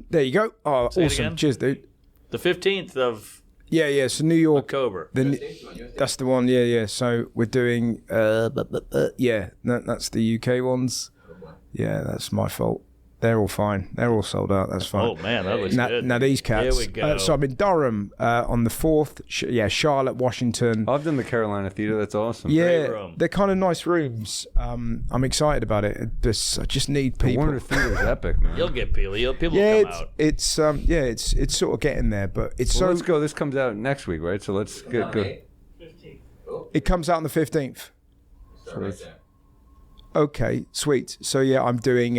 There you go. Oh, Say it awesome. again? Cheers, dude. The 15th of Yeah, it's New York. October. That's the one. Yeah. So we're doing. That's the UK ones. Yeah, that's my fault. They're all fine. They're all sold out. That's fine. Oh, man, that looks good. Now these cats. Here we go. So I'm in Durham on the 4th. Charlotte, Washington. I've done the Carolina Theater. That's awesome. Yeah, room. they're kind of nice rooms. I'm excited about it. I just need The people. Warner Theater is epic, man. You'll get people. People Yeah, will come out. it's sort of getting there, but it's Well, so. let's go. This comes out next week, right? So let's get go. It comes out on the 15th. Okay, sweet. So yeah, I'm doing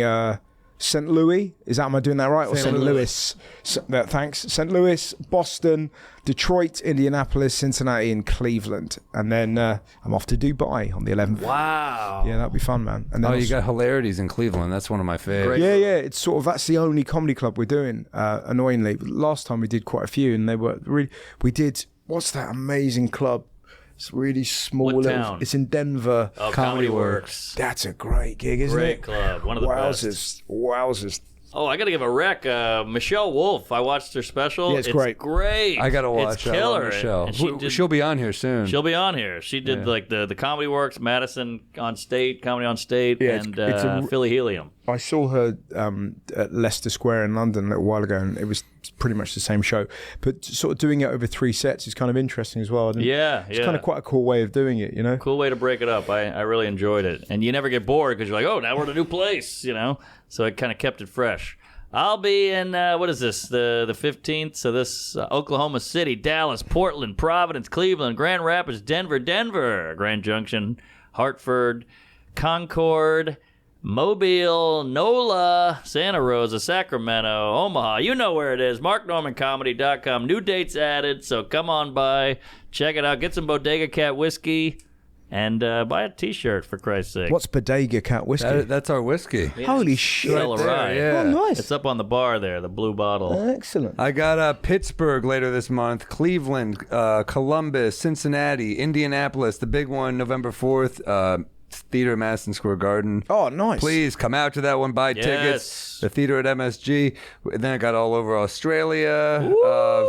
St. Louis. Am I doing that right? Or St. Louis? Thanks. St. Louis, Boston, Detroit, Indianapolis, Cincinnati, and Cleveland. And then I'm off to Dubai on the 11th. Wow. Yeah, that'll be fun, man. And then Oh, you got Hilarities in Cleveland. That's one of my favorites. Yeah. It's sort of, that's the only comedy club we're doing, annoyingly. Last time we did quite a few, and they were really, we did, what's that amazing club? It's really small. What town? It's in Denver. Oh, Comedy Works. That's a great gig, isn't Great it? club. One of the best. Wowzers. Oh, I got to give a rec. Michelle Wolf. I watched her special. Yeah, it's great. Great. I gotta watch. It's killer. Michelle. And She'll be on here soon. She'll be on here. She did like the Comedy Works, Madison on State, Comedy on State, Yeah, and it's a- Philly Helium. I saw her at Leicester Square in London a little while ago, and it was pretty much the same show. But sort of doing it over 3 sets is kind of interesting as well. It's kind of quite a cool way of doing it, you know? Cool way to break it up. I really enjoyed it. And you never get bored because you're like, oh, now we're in a new place, you know? So it kind of kept it fresh. I'll be in, what is this, the 15th? So this Oklahoma City, Dallas, Portland, Providence, Cleveland, Grand Rapids, Denver, Grand Junction, Hartford, Concord, Mobile, NOLA, Santa Rosa, Sacramento, Omaha. You know where it is. MarkNormanComedy.com. New dates added, so come on by. Check it out. Get some Bodega Cat whiskey and buy a T-shirt, for Christ's sake. What's Bodega Cat whiskey? That's our whiskey. Holy shit. Stella Rye. Yeah. Oh, nice. It's up on the bar there, the blue bottle. Excellent. I got Pittsburgh later this month, Cleveland, Columbus, Cincinnati, Indianapolis, the big one, November 4th, Theater at Madison Square Garden. Oh, nice. Please come out to that one. Buy tickets. The theater at MSG. Then I got all over Australia,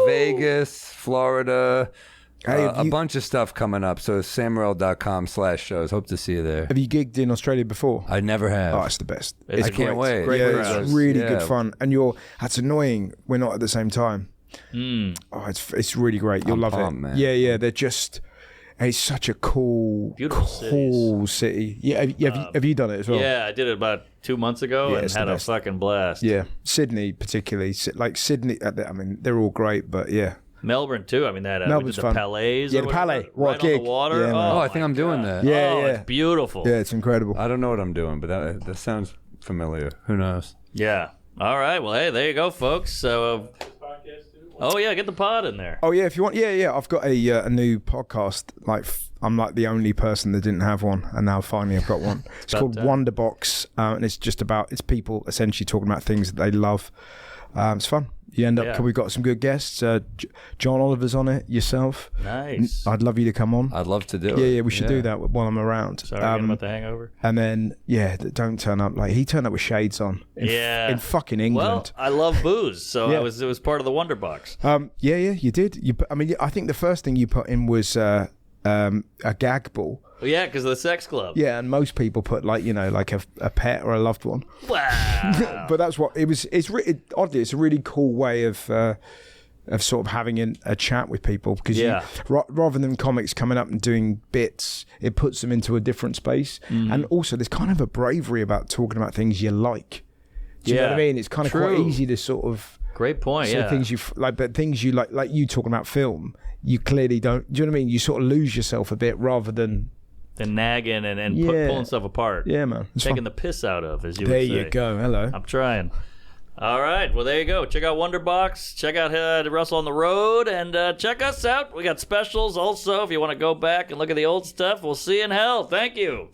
Vegas, Florida. A bunch of stuff coming up. So samuel.com/shows. Hope to see you there. Have you gigged in Australia before? I never have. Oh, it's the best. I can't wait. It's really good fun. And that's annoying. We're not at the same time. Oh, it's really great. You'll love it. Man. Yeah. They're just... It's such a beautiful city. Yeah, have you done it as well? Yeah, I did it about 2 months ago and had a fucking blast. Yeah, Sydney particularly. Like Sydney, I mean, they're all great, but yeah. Melbourne too. I mean, that Melbourne's the fun. Palais. Yeah, the Palais. Right on the water. Yeah, I think I'm doing that. Yeah, it's beautiful. Yeah, it's incredible. I don't know what I'm doing, but that sounds familiar. Who knows? Yeah. All right. Well, hey, there you go, folks. So. Oh yeah, get the pod in there. Oh yeah, if you want. Yeah. I've got a new podcast. Like I'm like the only person that didn't have one, and now finally I've got one. It's called Wonderbox, and it's just it's people essentially talking about things that they love. It's fun. You end up. We've got some good guests. John Oliver's on it. Yourself. Nice. I'd love you to come on. I'd love to do it. Yeah. We should do that while I'm around. Sorry again about the hangover. And then don't turn up like he turned up with shades on. In fucking England. Well, I love booze, so it was part of the Wonderbox. Yeah, you did. I think the first thing you put in was a gag ball. Well, yeah, because of the sex club. Yeah, and most people put like a pet or a loved one. Wow. But that's what it was. Oddly, it's a really cool way of sort of having a chat with people because rather than comics coming up and doing bits, it puts them into a different space. And also, there's kind of a bravery about talking about things you like. Do you know what I mean? It's kind of quite easy to sort of. Great point. Yeah. Things you like, but things you like you talking about film, you clearly don't. Do you know what I mean? You sort of lose yourself a bit rather than. Than nagging and pulling stuff apart. Yeah, man. Taking the piss out of, as you would say. There you go. Hello. I'm trying. All right. Well, there you go. Check out Wonderbox. Check out Russell on the Road. And check us out. We got specials also if you want to go back and look at the old stuff. We'll see you in hell. Thank you.